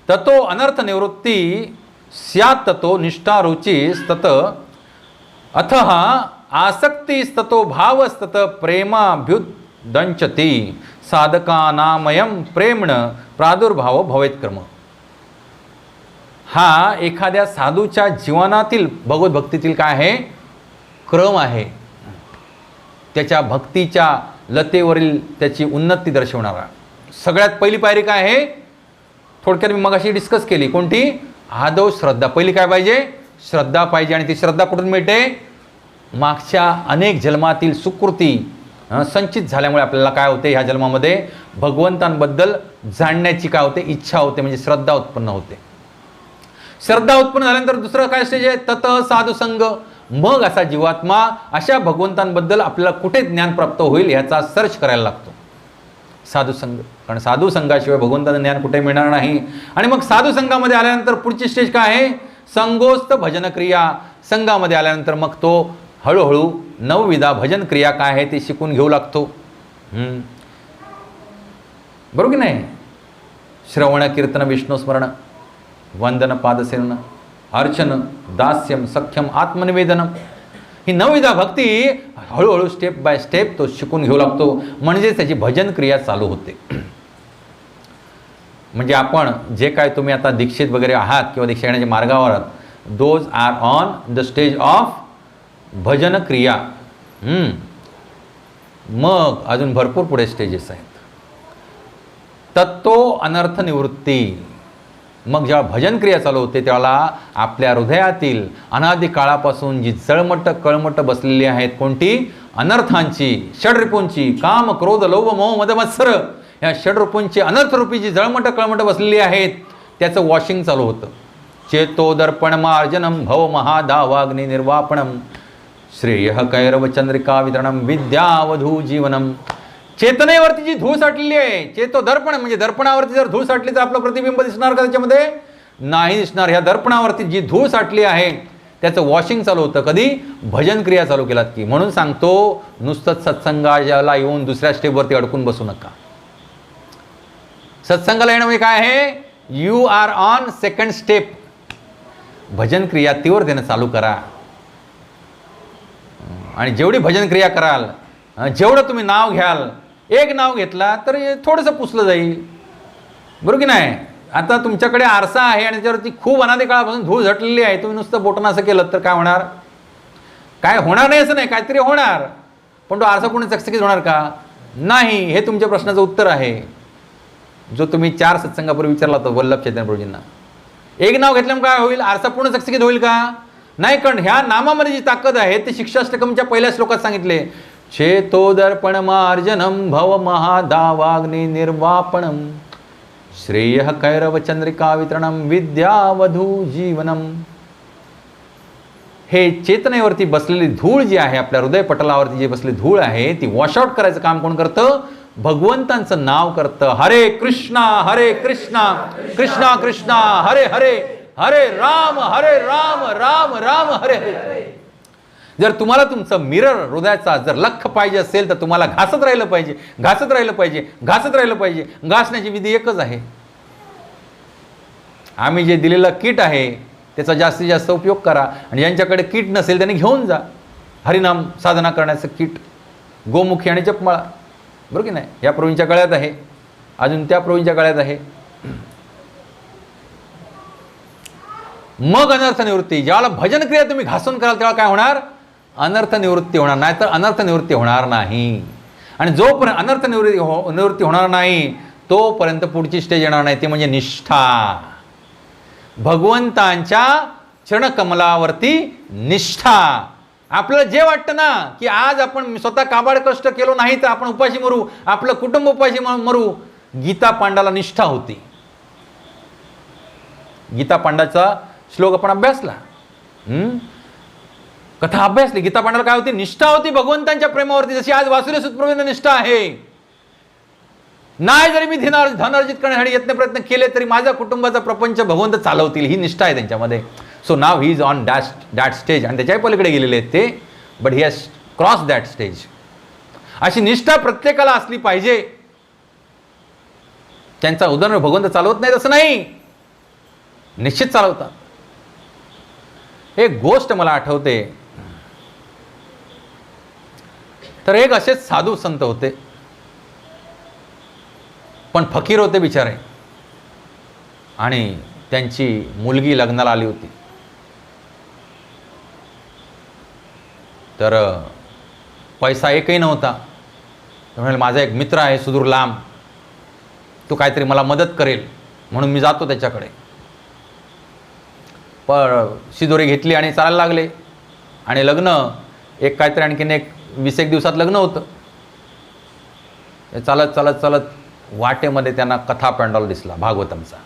ततो अनर्थ निवृत्ती स्यात् ततो निष्ठा रुचिस्तत अथः आसक्तिस्ततो भावस्तत प्रेमाभ्युदंचति साधकानामयं प्रेम्ण प्रादुर्भाव भवेत क्रम. हा एखाद्या साधूच्या जीवनातील भगवत भक्तीतील काय आहे? क्रम आहे. त्याच्या भक्तीच्या लतेवरील त्याची उन्नती दर्शवणारा सगळ्यात पहिली पायरी काय आहे? थोडक्यात मी मगाशी डिस्कस केली. कोणती? आदौ श्रद्धा. पहिली काय पाहिजे? श्रद्धा पाहिजे. आणि ती श्रद्धा कुठून मिळते? मागच्या अनेक जन्मातील सुकृती संचित झाल्यामुळे आपल्याला काय होते? ह्या जन्मामध्ये भगवंतांबद्दल जाणण्याची काय होते? इच्छा होते, म्हणजे श्रद्धा उत्पन्न होते. श्रद्धा उत्पन्न झाल्यानंतर दुसरं काय स्टेज आहे? तत साधुसंग. मग असा जीवात्मा अशा भगवंतांबद्दल आपल्याला कुठे ज्ञान प्राप्त होईल याचा सर्च करायला लागतो. साधुसंग. कारण साधुसंगाशिवाय भगवंताचं ज्ञान कुठे मिळणार नाही. आणि मग साधुसंगामध्ये आल्यानंतर पुढची स्टेज काय आहे? संगोस्त भजन क्रिया. संघामध्ये आल्यानंतर मग तो हळूहळू नवविधा भजन क्रिया काय आहे ते शिकून घेऊ लागतो. बरोबर की नाही? श्रवण कीर्तन विष्णुस्मरण वंदन पादसेवन अर्चन दास्यम सख्यम आत्मनिवेदनम. ही नवविधा भक्ती हळूहळू स्टेप बाय स्टेप तो शिकून घेऊ लागतो. म्हणजे त्याची भजन क्रिया चालू होते. म्हणजे आपण जे काय तुम्ही आता दीक्षित वगैरे आहात किंवा दीक्षा घेण्याच्या मार्गावर आहात, those are on the stage of भजन क्रिया. मग अजून भरपूर पुढे स्टेजेस आहेत. तत्तो अनर्थ निवृत्ती. मग जेव्हा भजन क्रिया चालू होते त्याला आपल्या हृदयातील अनादी काळापासून जी जळमट कळमट बसलेली आहेत, कोणती? अनर्थांची, षड्रिपूंची, काम क्रोध लोभ मोह मद मत्सर, ह्या षड्रिपूंची अनर्थरूपी जी जळमट कळमट बसलेली आहेत त्याचं वॉशिंग चालू होतं. चेतो दर्पण मार्जनम भव महादावाग्नि निर्वापणम श्रेय कैरव चंद्रिका वितरणम विद्यावधू जीवनम. चेतनेवरती जी धूळ साठलेली आहे, चेतो दर्पण म्हणजे दर्पणावरती जर धूळ साठली तर आपलं प्रतिबिंब दिसणार का त्याच्यामध्ये? नाही दिसणार. ह्या दर्पणावरती जी धूळ साठली आहे त्याचं वॉशिंग चालू होतं. कधी? भजन क्रिया चालू केलात की. म्हणून सांगतो, नुसतंच सत्संगाला येऊन दुसऱ्या स्टेपवरती अडकून बसू नका. सत्संगाला येणं म्हणजे काय आहे? You are on second step. भजन क्रिया तीव्रतेने चालू करा. आणि जेवढी भजन क्रिया कराल, जेवढं तुम्ही नाव घ्याल, एक नाव घेतला तर थोडंसं पुसलं जाईल. बरोबर की नाही? आता तुमच्याकडे आरसा आहे आणि त्याच्यावरती खूप अनादी काळापासून धूळ झटलेली आहे. तुम्ही नुसतं बोटानं असं केलं तर काय होणार? काय होणार नाही असं नाही, काहीतरी होणार. पण तो आरसा पूर्ण चकचकीत होणार का? नाही. हे तुमच्या प्रश्नाचं उत्तर आहे जो तुम्ही 4 सत्संगापूर्वी विचारला होता वल्लभ चैतन्य प्रभूजींना. एक नाव घेतल्यामुळे काय होईल? आरसा पूर्ण चकचकीत होईल का? नाही, कारण ह्या नामामध्ये जी ताकद आहे ते शिक्षाष्टकमच्या पहिल्या श्लोकात सांगितले, चेतो दर्पण मार्जनम भव महादावाग्नि निर्वापणम श्रेय कैरव चंद्रिका वितरणम विद्यावधू जीवनम. हे चेतनेवरती बसलेली धूळ जी आहे, आपल्या हृदयपटलावरती जी बसलेली धूळ आहे, ती वॉशआउट करायचं काम कोण करतं? भगवंतांचं नाव करतं. हरे कृष्णा कृष्णा कृष्णा हरे हरे, हरे राम राम राम हरे हरे. जर तुम्हाला तुमचं मिरर हृदयाचा जर लख पाहिजे असेल तर तुम्हाला घासत राहिलं पाहिजे, घासत राहिलं पाहिजे, घासत राहिलं पाहिजे. घासण्याची विधी एकच आहे. आम्ही जे दिलेलं किट आहे त्याचा जास्तीत जास्त उपयोग करा, आणि ज्यांच्याकडे किट नसेल त्यांनी घेऊन जा हरिनाम साधना करण्याचं किट. गोमुखी आणि जपमाळा, बरोबर की नाही? या प्रवीणच्या गळ्यात आहे, अजून त्या प्रवीणच्या गळ्यात आहे. मग अनर्थ निवृत्ती. ज्यावेळेला भजन क्रिया तुम्ही घासून कराल तेव्हा काय होणार? अनर्थ निवृत्ती होणार, नाही तर अनर्थ निवृत्ती होणार नाही. आणि जोपर्यंत अनर्थ निवृत्ती होणार नाही तोपर्यंत पुढची स्टेज येणार नाही, ते म्हणजे निष्ठा. भगवंतांच्या चरणकमलावरती निष्ठा. आपल्याला जे वाटतं ना की आज आपण स्वतः काबाड कष्ट केलो नाही तर आपण उपाशी मरू, आपलं कुटुंब उपाशी मरू, गीता पांडाला निष्ठा होती. गीता पांडाचा श्लोक आपण अभ्यासला, कथा अभ्यासली. गीता पांडाला काय होती? निष्ठा होती भगवंतांच्या प्रेमावरती. जशी आज वासुदेव सुतप्रभूंना निष्ठा आहे. नाही जरी मी धन अर्जित करण्यासाठी यत्न प्रयत्न केले तरी माझ्या कुटुंबाचा प्रपंच भगवंत चालवतील, ही निष्ठा आहे त्यांच्यामध्ये. So now he is on that stage. आणि त्याच्याही पलीकडे गेलेले आहेत ते, but he has cross that stage. अशी निष्ठा प्रत्येकाला असली पाहिजे. त्यांचा उदाहरण भगवंत चालवत नाही असं नाही, निश्चित चालवतात. एक गोष्ट मला आठवते, तर एक असेच साधू संत होते, पण फकीर होते बिचारे, आणि त्यांची मुलगी लग्नाला आली होती. तर पैसा एकही नव्हता. तर म्हणाले माझा एक मित्र आहे सुदूर लांब, तो काहीतरी मला मदत करेल म्हणून मी जातो त्याच्याकडे. पण शिदोरी घेतली आणि चालायला लागले. आणि लग्न एक काहीतरी आणखीन 20-21 दिवसात लग्न होतं. चालत चालत चालत वाटेमध्ये त्यांना कथा पेंडॉल दिसला भागवतमचा.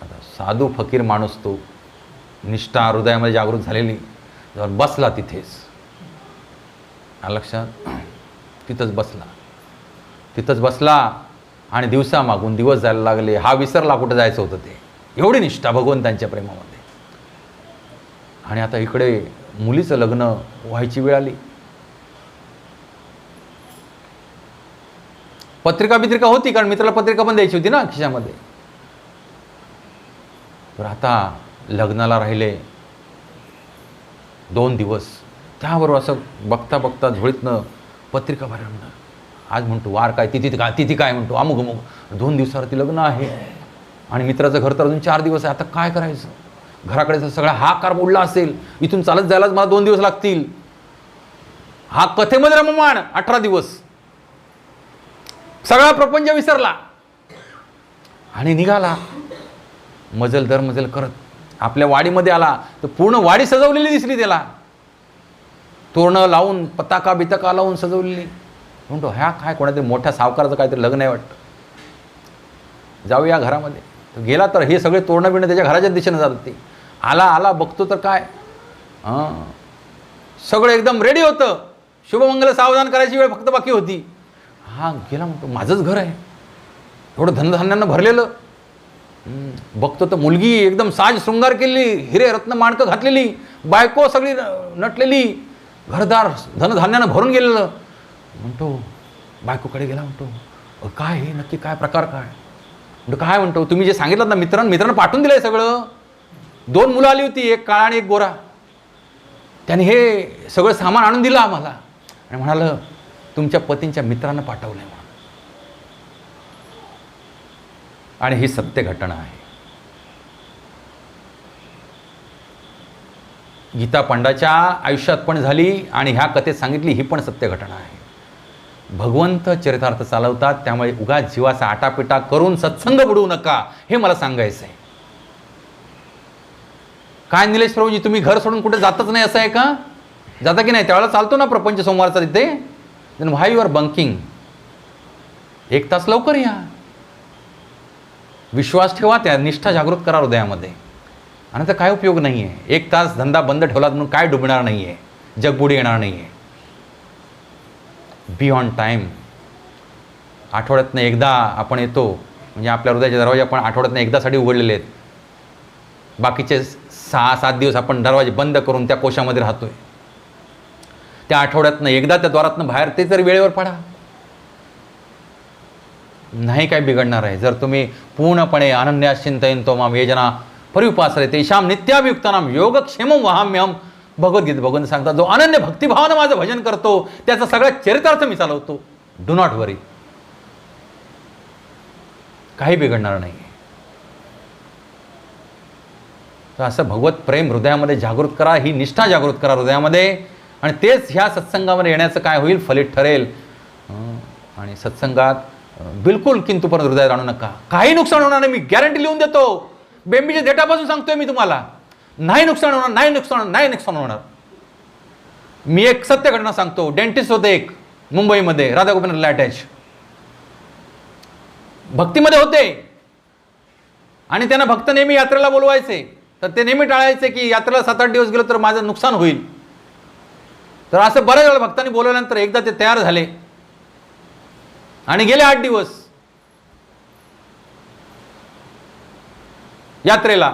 आता साधू फकीर माणूस तो, निष्ठा हृदयामध्ये जागृत झालेली, बसला तिथेच. लक्षात, तिथंच बसला आणि दिवसामागून दिवस जायला लागले. हा विसरला कुठं जायचं होतं ते. एवढी निष्ठा भगवंतांच्या प्रेमामध्ये. आणि आता इकडे मुलीचं लग्न व्हायची वेळ आली. पत्रिका होती, कारण मित्राला पत्रिका पण द्यायची होती ना खिशामध्ये. तर आता लग्नाला राहिले 2 दिवस. त्याबरोबर असं बघता बघता झोळीतनं पत्रिका बाहेर आणणार. आज म्हणतो वार काय, तिथी काय म्हणतो, अमुक अमुक. 2 दिवसावरती लग्न आहे आणि मित्राचं घर तर अजून 4 दिवस आहे. आता काय करायचं? घराकडे सगळा हाकार मोडला असेल, इथून चालत जायलाच मला 2 दिवस लागतील. हा कथेमध्ये रममाण 18 दिवस सगळा प्रपंच विसरला आणि निघाला मजल दर मजल करत. आपल्या वाडीमध्ये आला तर पूर्ण वाडी सजवलेली दिसली त्याला, तोरणं लावून पताका बिताका लावून सजवलेली. म्हणतो ह्या काय, कोणातरी मोठ्या सावकाराचं काहीतरी लग्न आहे वाटतं, जाऊया घरामध्ये. गेला तर हे सगळे तोरणं बिणं त्याच्या घराच्या दिशेने जात होते. आला बघतो तर काय, सगळं एकदम रेडी होतं. शुभमंगल सावधान करायची वेळ फक्त बाकी होती. हा गेला, म्हणतो माझंच घर आहे, एवढं धनधान्यानं भरलेलं. बघतो तर मुलगी एकदम साज शृंगार केलेली, हिरे रत्न माणकं घातलेली, बायको सगळी नटलेली, घरदार धनधान्यानं भरून गेलेलं. म्हणतो बायकोकडे गेला, म्हणतो काय हे नक्की काय प्रकार काय? म्हणतो काय? म्हणतो तुम्ही जे सांगितलं ना मित्रांनं पाठवून दिलंय सगळं. 2 मुलं आली होती, एक काळा आणि एक गोरा. त्याने हे सगळं सामान आणून दिलं आम्हाला आणि म्हणालं तुमच्या पतींच्या मित्रांना पाठवलंय म्हणून. आणि ही सत्य घटना आहे. गीता पांडाच्या आयुष्यात पण झाली आणि ह्या कथेत सांगितली ही पण सत्य घटना आहे. भगवंत चरितार्थ चालवतात, त्यामुळे उगाच जीवाचा आटापिटा करून सत्संग बुडवू नका, हे मला सांगायचं आहे. काय निलेश प्रभूजी, तुम्ही घर सोडून कुठे जातच नाही असं आहे का? जाता की नाही? त्यावेळेला चालतो ना प्रपंच सोमवारचा तिथे. Then why you are bunking? 1 तास लवकर या. विश्वास ठेवा, त्या निष्ठा जागृत करा हृदयामध्ये. आणि तर काय उपयोग नाही आहे. 1 तास धंदा बंद ठेवला म्हणून काय डुबणार नाही आहे, जगबुडी येणार नाही आहे. Be on time. आठवड्यातनं एकदा आपण येतो, म्हणजे आपल्या हृदयाचे दरवाजे आपण आठवड्यातनं एकदासाठी उघडलेले आहेत. बाकीचे 6-7 दिवस आपण दरवाजे बंद करून त्या कोशामध्ये राहतोय. त्या आठवड्यातनं एकदा त्या द्वारातनं बाहेर ते जर वेळेवर पडा, नाही काय बिघडणार आहे. जर तुम्ही पूर्णपणे अनन्यास चिंतयन्तो माम ये जना परिउपासते तेषां नित्याभियुक्तानां योगक्षेमं वहाम्यहं. भगवद्गीता भगवंत सांगतात, जो अनन्य भक्तिभावानं माझं भजन करतो त्याचा सगळा चरितार्थ मी चालवतो. डू नॉट वरी. काही बिघडणार नाही. तर असं भगवत प्रेम हृदयामध्ये जागृत करा, ही निष्ठा जागृत करा हृदयामध्ये, आणि तेच ह्या सत्संगामध्ये येण्याचं काय होईल, फलित ठरेल. आणि सत्संगात बिलकुल किंतु परत हृदयात आणू नका. काही नुकसान होणार नाही, मी गॅरंटी लिहून देतो. बेंबीच्या देठापासून सांगतोय मी तुम्हाला, नाही नुकसान होणार, नाही नुकसान होणार. मी एक सत्य घटना सांगतो. डेंटिस्ट होते एक मुंबईमध्ये, राधागोविंद अटॅच, भक्तीमध्ये होते. आणि त्यांना भक्त नेहमी यात्रेला बोलवायचे, तर ते नेहमी टाळायचे की यात्रेला 7-8 दिवस गेलो तर माझं नुकसान होईल. तर असं बऱ्याच वेळा भक्तांनी बोलवल्यानंतर एकदा ते तयार झाले आणि गेले 8 दिवस यात्रेला.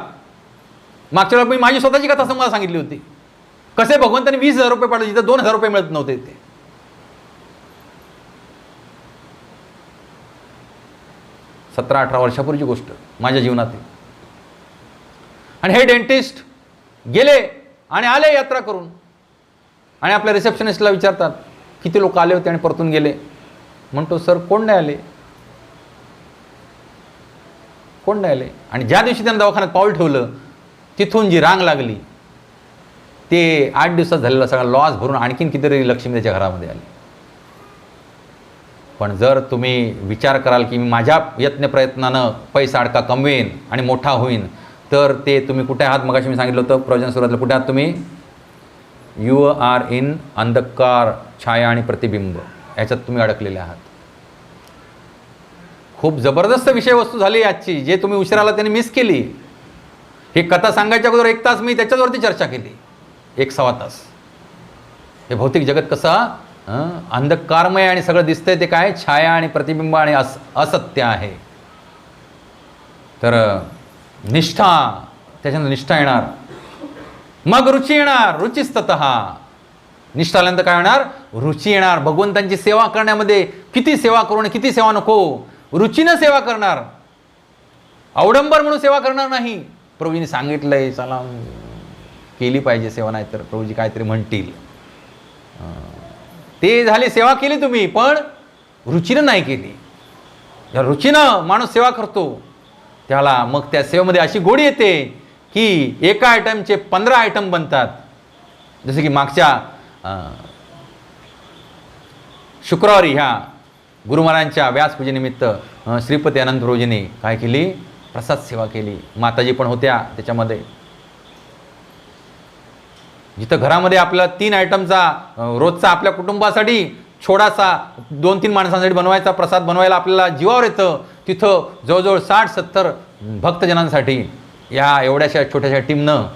मागच्या वेळेला मी माझी स्वतःची कथा तुम्हाला सांगितली होती, कसे भगवंतांनी 20,000 रुपये पाठवले जिथे 2,000 रुपये मिळत नव्हते. ते 17-18 वर्षापूर्वीची गोष्ट माझ्या जीवनातील. आणि हे डेंटिस्ट गेले आणि आले यात्रा करून, आणि आपल्या रिसेप्शनिस्टला विचारतात किती लोक आले होते आणि परतून गेले. म्हणतो, सर कोण नाही आले, कोण नाही आले. आणि ज्या दिवशी त्यांना दवाखान्यात पाऊल ठेवलं तिथून जी रांग लागली, ते 8 दिवसात झालेला सगळा लॉस भरून आणखीन कितीतरी लक्ष्मी त्याच्या घरामध्ये आली. पण जर तुम्ही विचार कराल की मी माझ्या यत्न प्रयत्नानं पैसा अडका कमवेन आणि मोठा होईन, तर ते तुम्ही कुठे आहात? मगाशी मी सांगितलं होतं प्रवचन सुरुवातीला, कुठे आहात तुम्ही? यू आर इन अंधकार, छाया आणि प्रतिबिंब, याच्यात तुम्ही अडकलेले आहात. खूप जबरदस्त विषयवस्तू झाली आजची, जे तुम्ही उशिराला त्यांनी मिस केली. ही कथा सांगायच्या अगोदर 1 तास मी त्याच्यावरती चर्चा केली, 1-1.25 तास. हे भौतिक जगत कसं अंधकारमय आणि सगळं दिसतंय ते काय, छाया आणि प्रतिबिंब आणि असत्य आहे. तर निष्ठा, त्याच्यानंतर निष्ठा येणार, मग रुची येणार. रुचिस्ततः निष्ठा आल्यानंतर काय होणार? रुची येणार. भगवंतांची सेवा करण्यामध्ये किती सेवा करू आणि किती सेवा नको, रुचीनं सेवा करणार, अवडंबर म्हणून सेवा करणार नाही. प्रभूजींनी सांगितलंय चला केली पाहिजे सेवा, नाही तर प्रभूजी काहीतरी म्हणतील. ते झाली, सेवा केली तुम्ही, पण रुचीनं नाही केली. या रुचीनं माणूस सेवा करतो त्याला मग त्या सेवेमध्ये अशी गोडी येते की एका आयटमचे 15 आयटम बनतात. जसे की मागच्या शुक्रवारी ह्या गुरुमहाराजांच्या व्यासपूजेनिमित्त श्रीपती अनंत प्रभूजींनी काय केली? प्रसाद सेवा केली. माताजी पण होत्या त्याच्यामध्ये. जिथं घरामध्ये आपल्याला 3 आयटमचा रोजचा आपल्या कुटुंबासाठी छोटासा 2-3 माणसांसाठी बनवायचा प्रसाद बनवायला आपल्याला जीवावर येतं, तिथं जवळजवळ 60-70 भक्तजनांसाठी या एवढ्याशा छोट्याशा टीमनं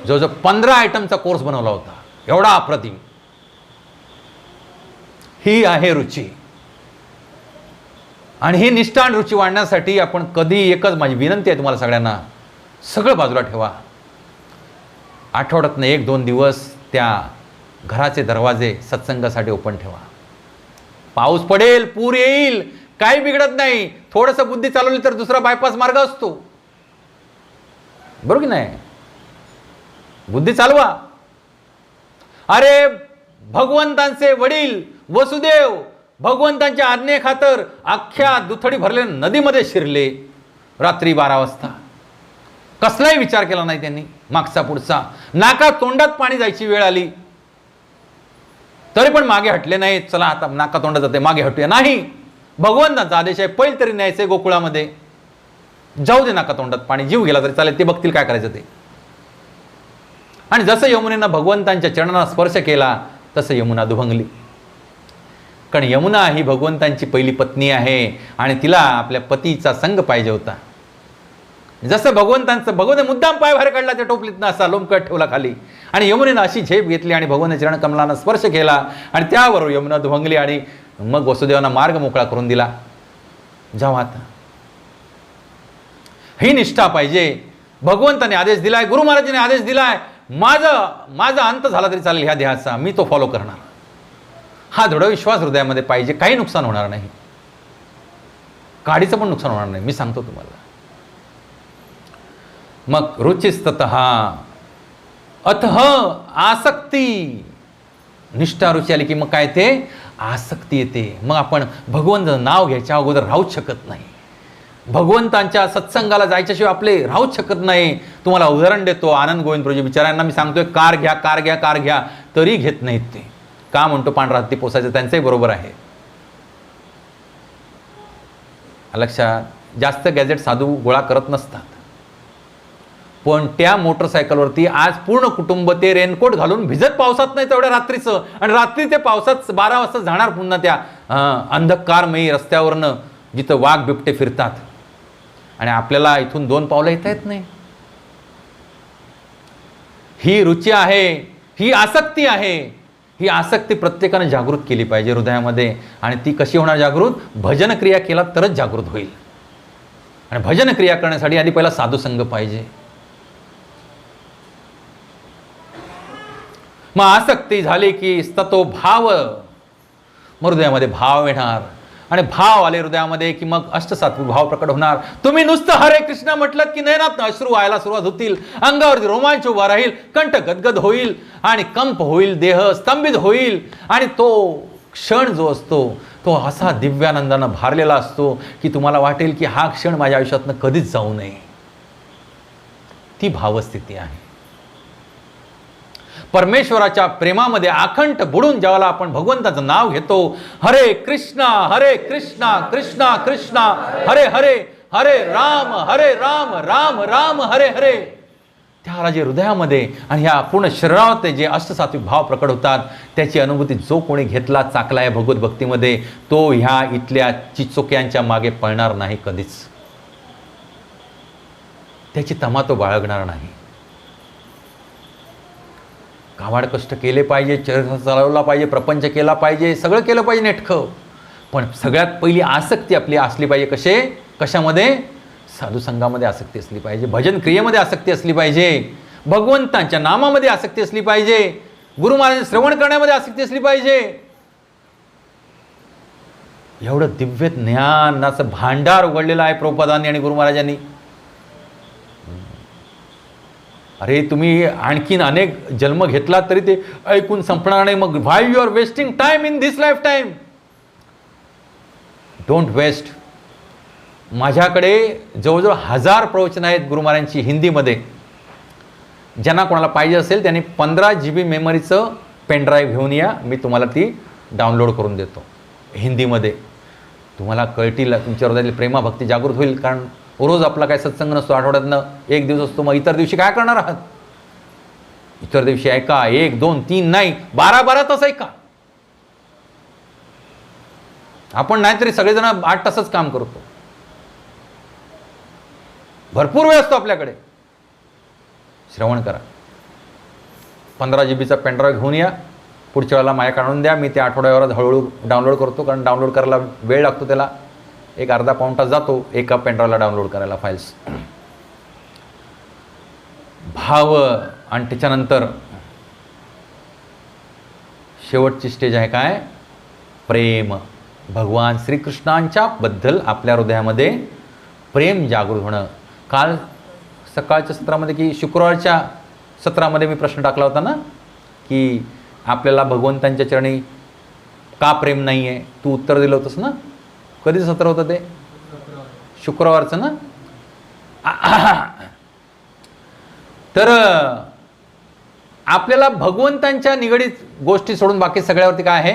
जवळजवळ 15 आयटमचा कोर्स बनवला होता. एवढा अप्रतिम. ही आहे रुची. आणि ही निष्ठा आणि रुची वाढण्यासाठी आपण कधी एकच, माझी विनंती आहे तुम्हाला सगळ्यांना, सगळं बाजूला ठेवा. आठवड्यातनं 1-2 दिवस त्या घराचे दरवाजे सत्संगासाठी ओपन ठेवा. पाऊस पडेल, पूर येईल, काही बिघडत नाही. थोडंसं बुद्धी चालवली तर दुसरा बायपास मार्ग असतो. बरोबर की नाही? बुद्धी चालवा. अरे भगवंतांचे वडील वसुदेव भगवंतांच्या आज्ञेखातर अख्ख्या दुथडी भरलेल्या नदीमध्ये शिरले रात्री 12 वाजता. कसलाही विचार केला नाही त्यांनी मागचा पुढचा. नाका तोंडात पाणी जायची वेळ आली तरी पण मागे हटले नाही. चला आता नाका तोंडात जाते, मागे हटूया. नाही, भगवंतांचा आदेश आहे, पैल तरी न्यायचंय गोकुळामध्ये. जाऊ दे नाका तोंडात पाणी, जीव गेला तरी चालेल, ते बघतील काय करायचं ते. आणि जसं यमुनेनं भगवंतांच्या चरणांना स्पर्श केला तसं यमुना दुभंगली. कारण यमुना ही भगवंतांची पहिली पत्नी आहे आणि तिला आपल्या पतीचा संग पाहिजे होता. जसं भगवंत मुद्दाम पाय बाहेर काढला त्या टोपलीतनं, असा लोंबकट ठेवला खाली आणि यमुनेनं अशी झेप घेतली आणि भगवंताच्या चरणकमलांना स्पर्श केला आणि त्यावर यमुना दुभंगली आणि मग वसुदेवांना मार्ग मोकळा करून दिला. जाऊ आता. ही निष्ठा पाहिजे. भगवंताने आदेश दिलाय, गुरु महाराजांनी आदेश दिलाय, माझा अंत झाला तरी चालेल ह्या देहाचा, मी तो फॉलो करणार. हा दृढ विश्वास हृदयामध्ये पाहिजे. काही नुकसान होणार नाही, काडीचं पण नुकसान होणार नाही, मी सांगतो तुम्हाला. मग रुचिस्ततः अथः आसक्ती. निष्ठा रुची आली की मग काय ते आसक्ती येते. मग आपण भगवंताचं नाव घ्यायच्या अगोदर राहूच शकत नाही. भगवंतांच्या सत्संगाला जायच्याशिवाय आपले राहूच शकत नाही. तुम्हाला उदाहरण देतो. आनंद गोविंद प्रभूजी बिचाऱ्यांना मी सांगतोय कार घ्या, कार घ्या, कार घ्या, तरी घेत नाहीत ते. का म्हणतो पांढरा हत्ती पोसायचं, त्यांचंही बरोबर आहे. लक्षात. जास्त गॅजेट साधू गोळा करत नसतात, पण त्या मोटरसायकलवरती आज पूर्ण कुटुंब ते रेनकोट घालून भिजत पावसात नाही तेवढ्या रात्रीचं, आणि रात्री ते पावसात 12 वाजता जाणार पुन्हा त्या अंधकारमयी रस्त्यावरनं जिथं वाघ बिबटे फिरतात, आणि आपल्याला इथून 2 पावलं येता येत नाही. ही रुची आहे, ही आसक्ती आहे. ही आसक्ती प्रत्येकानं जागृत केली पाहिजे हृदयामध्ये. आणि ती कशी होणार जागृत? भजन क्रिया केला तरच जागृत होईल. आणि भजन क्रिया करण्यासाठी आधी पहिला साधुसंग पाहिजे. मग आसक्ती झाली की ततो भाव, मग हृदयामध्ये भाव येणार. आणि भाव आले हृदयामध्ये की मग अष्टसात्विक भाव प्रकट होणार. तुम्ही नुसतं हरे कृष्ण म्हटलं की नयनात अश्रू व्हायला सुरुवात होतील, अंगावरती रोमांच उभा राहील, कंठ गदगद होईल आणि कंप होईल, देह स्तंभित होईल. आणि तो क्षण जो असतो तो असा दिव्यानंदानं भारलेला असतो की तुम्हाला वाटेल की हा क्षण माझ्या आयुष्यातनं कधीच जाऊ नये. ती भावस्थिती आहे. परमेश्वराच्या प्रेमामध्ये आखंड बुडून ज्यावेळेला आपण भगवंताचं नाव घेतो, हरे कृष्णा कृष्णा कृष्णा हरे हरे, हरे राम राम राम हरे हरे, त्याला जे हृदयामध्ये आणि ह्या पूर्ण शरीरात जे अष्टसात्विक भाव प्रकट होतात, त्याची अनुभूती जो कोणी घेतला, चाकला आहे भगवत भक्तीमध्ये, तो ह्या इथल्या चिचोक्यांच्या मागे पळणार नाही कधीच. त्याची तमा तो बाळगणार नाही. कावाड कष्ट केले पाहिजे, चरित्र चालवला पाहिजे, प्रपंच केला पाहिजे, सगळं केलं पाहिजे नेटकं. पण सगळ्यात पहिली आसक्ती आपली असली पाहिजे. कशामध्ये? साधुसंगामध्ये आसक्ती असली पाहिजे, भजन क्रियेमध्ये आसक्ती असली पाहिजे, भगवंतांच्या नामामध्ये आसक्ती असली पाहिजे, गुरु महाराजांचे श्रवण करण्यामध्ये आसक्ती असली पाहिजे. एवढं दिव्य ज्ञानाचं भांडार उघडलेलं आहे प्रभुपादांनी आणि गुरु महाराजांनी. अरे तुम्ही आणखीन अनेक जन्म घेतला तरी ते ऐकून संपणार नाही. मग why you are wasting time in this lifetime? Don't waste. माझ्याकडे जवळजवळ 1000 प्रवचनं आहेत गुरु महाराजांची हिंदीमध्ये. ज्यांना कोणाला पाहिजे असेल त्यांनी 15 GB मेमरीचं पेनड्राईव्ह घेऊन या, मी तुम्हाला ती डाउनलोड करून देतो हिंदीमध्ये. तुम्हाला कळतील, तुमच्या हृदयातील प्रेमाभक्ती जागृत होईल. कारण रोज आपला काय सत्संग नसतो, आठवड्यातनं 1 दिवस असतो. मग इतर दिवशी काय करणार आहात? इतर दिवशी ऐका, 1, 2, 3 नाही, 12 तास ऐका. आपण नाहीतरी सगळेजण 8 तासच काम करतो. भरपूर वेळ असतो आपल्याकडे. श्रवण करा. 15 GBचा पेनड्राईव्ह घेऊन या. पुढच्या वेळेला माझ्याकडे आणून द्या, मी त्या आठवड्यावर हळूहळू डाउनलोड करतो. कारण डाउनलोड करायला वेळ लागतो, त्याला 1-अर्धा पाऊण तास जातो एका पेनड्राईव्हला डाउनलोड करायला फाईल्स. भाव. आणि त्याच्यानंतर शेवटची स्टेज आहे काय? प्रेम. भगवान श्रीकृष्णांच्या बद्दल आपल्या हृदयामध्ये प्रेम जागृत होणं. काल सकाळच्या सत्रामध्ये की शुक्रवारच्या सत्रामध्ये मी प्रश्न टाकला होता ना, की आपल्याला भगवंतांच्या चरणी का प्रेम नाही आहे? तू उत्तर दिलं होतंस ना. कधी सत्र होतं ते? शुक्रवारचं ना. तर आपल्याला भगवंतांच्या निगडीत गोष्टी सोडून बाकी सगळ्यावरती काय आहे?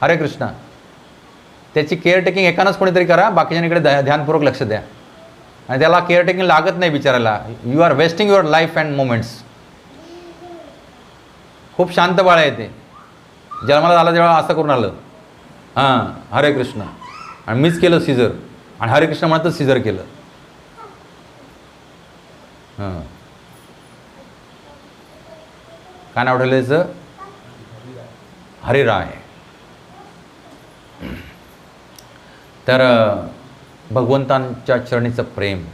हरे कृष्णा. त्याची केअरटेकिंग एकानंच कोणीतरी करा, बाकीच्यांकडे ध्यानपूर्वक लक्ष द्या. आणि त्याला केअरटेकिंग लागत नाही बिचारायला. You are wasting your life and moments. खूप शांत बाळ आहे ते. जन्माला आला तेव्हा असं करून आलं, हां हरे कृष्ण, आणि मीच केलं सिजर, आणि हरे कृष्ण म्हणतच सिजर केलं. हां, काय नाव ठेवलं त्याचं? हरिराय. तर भगवंतांच्या चरणीचं प्रेम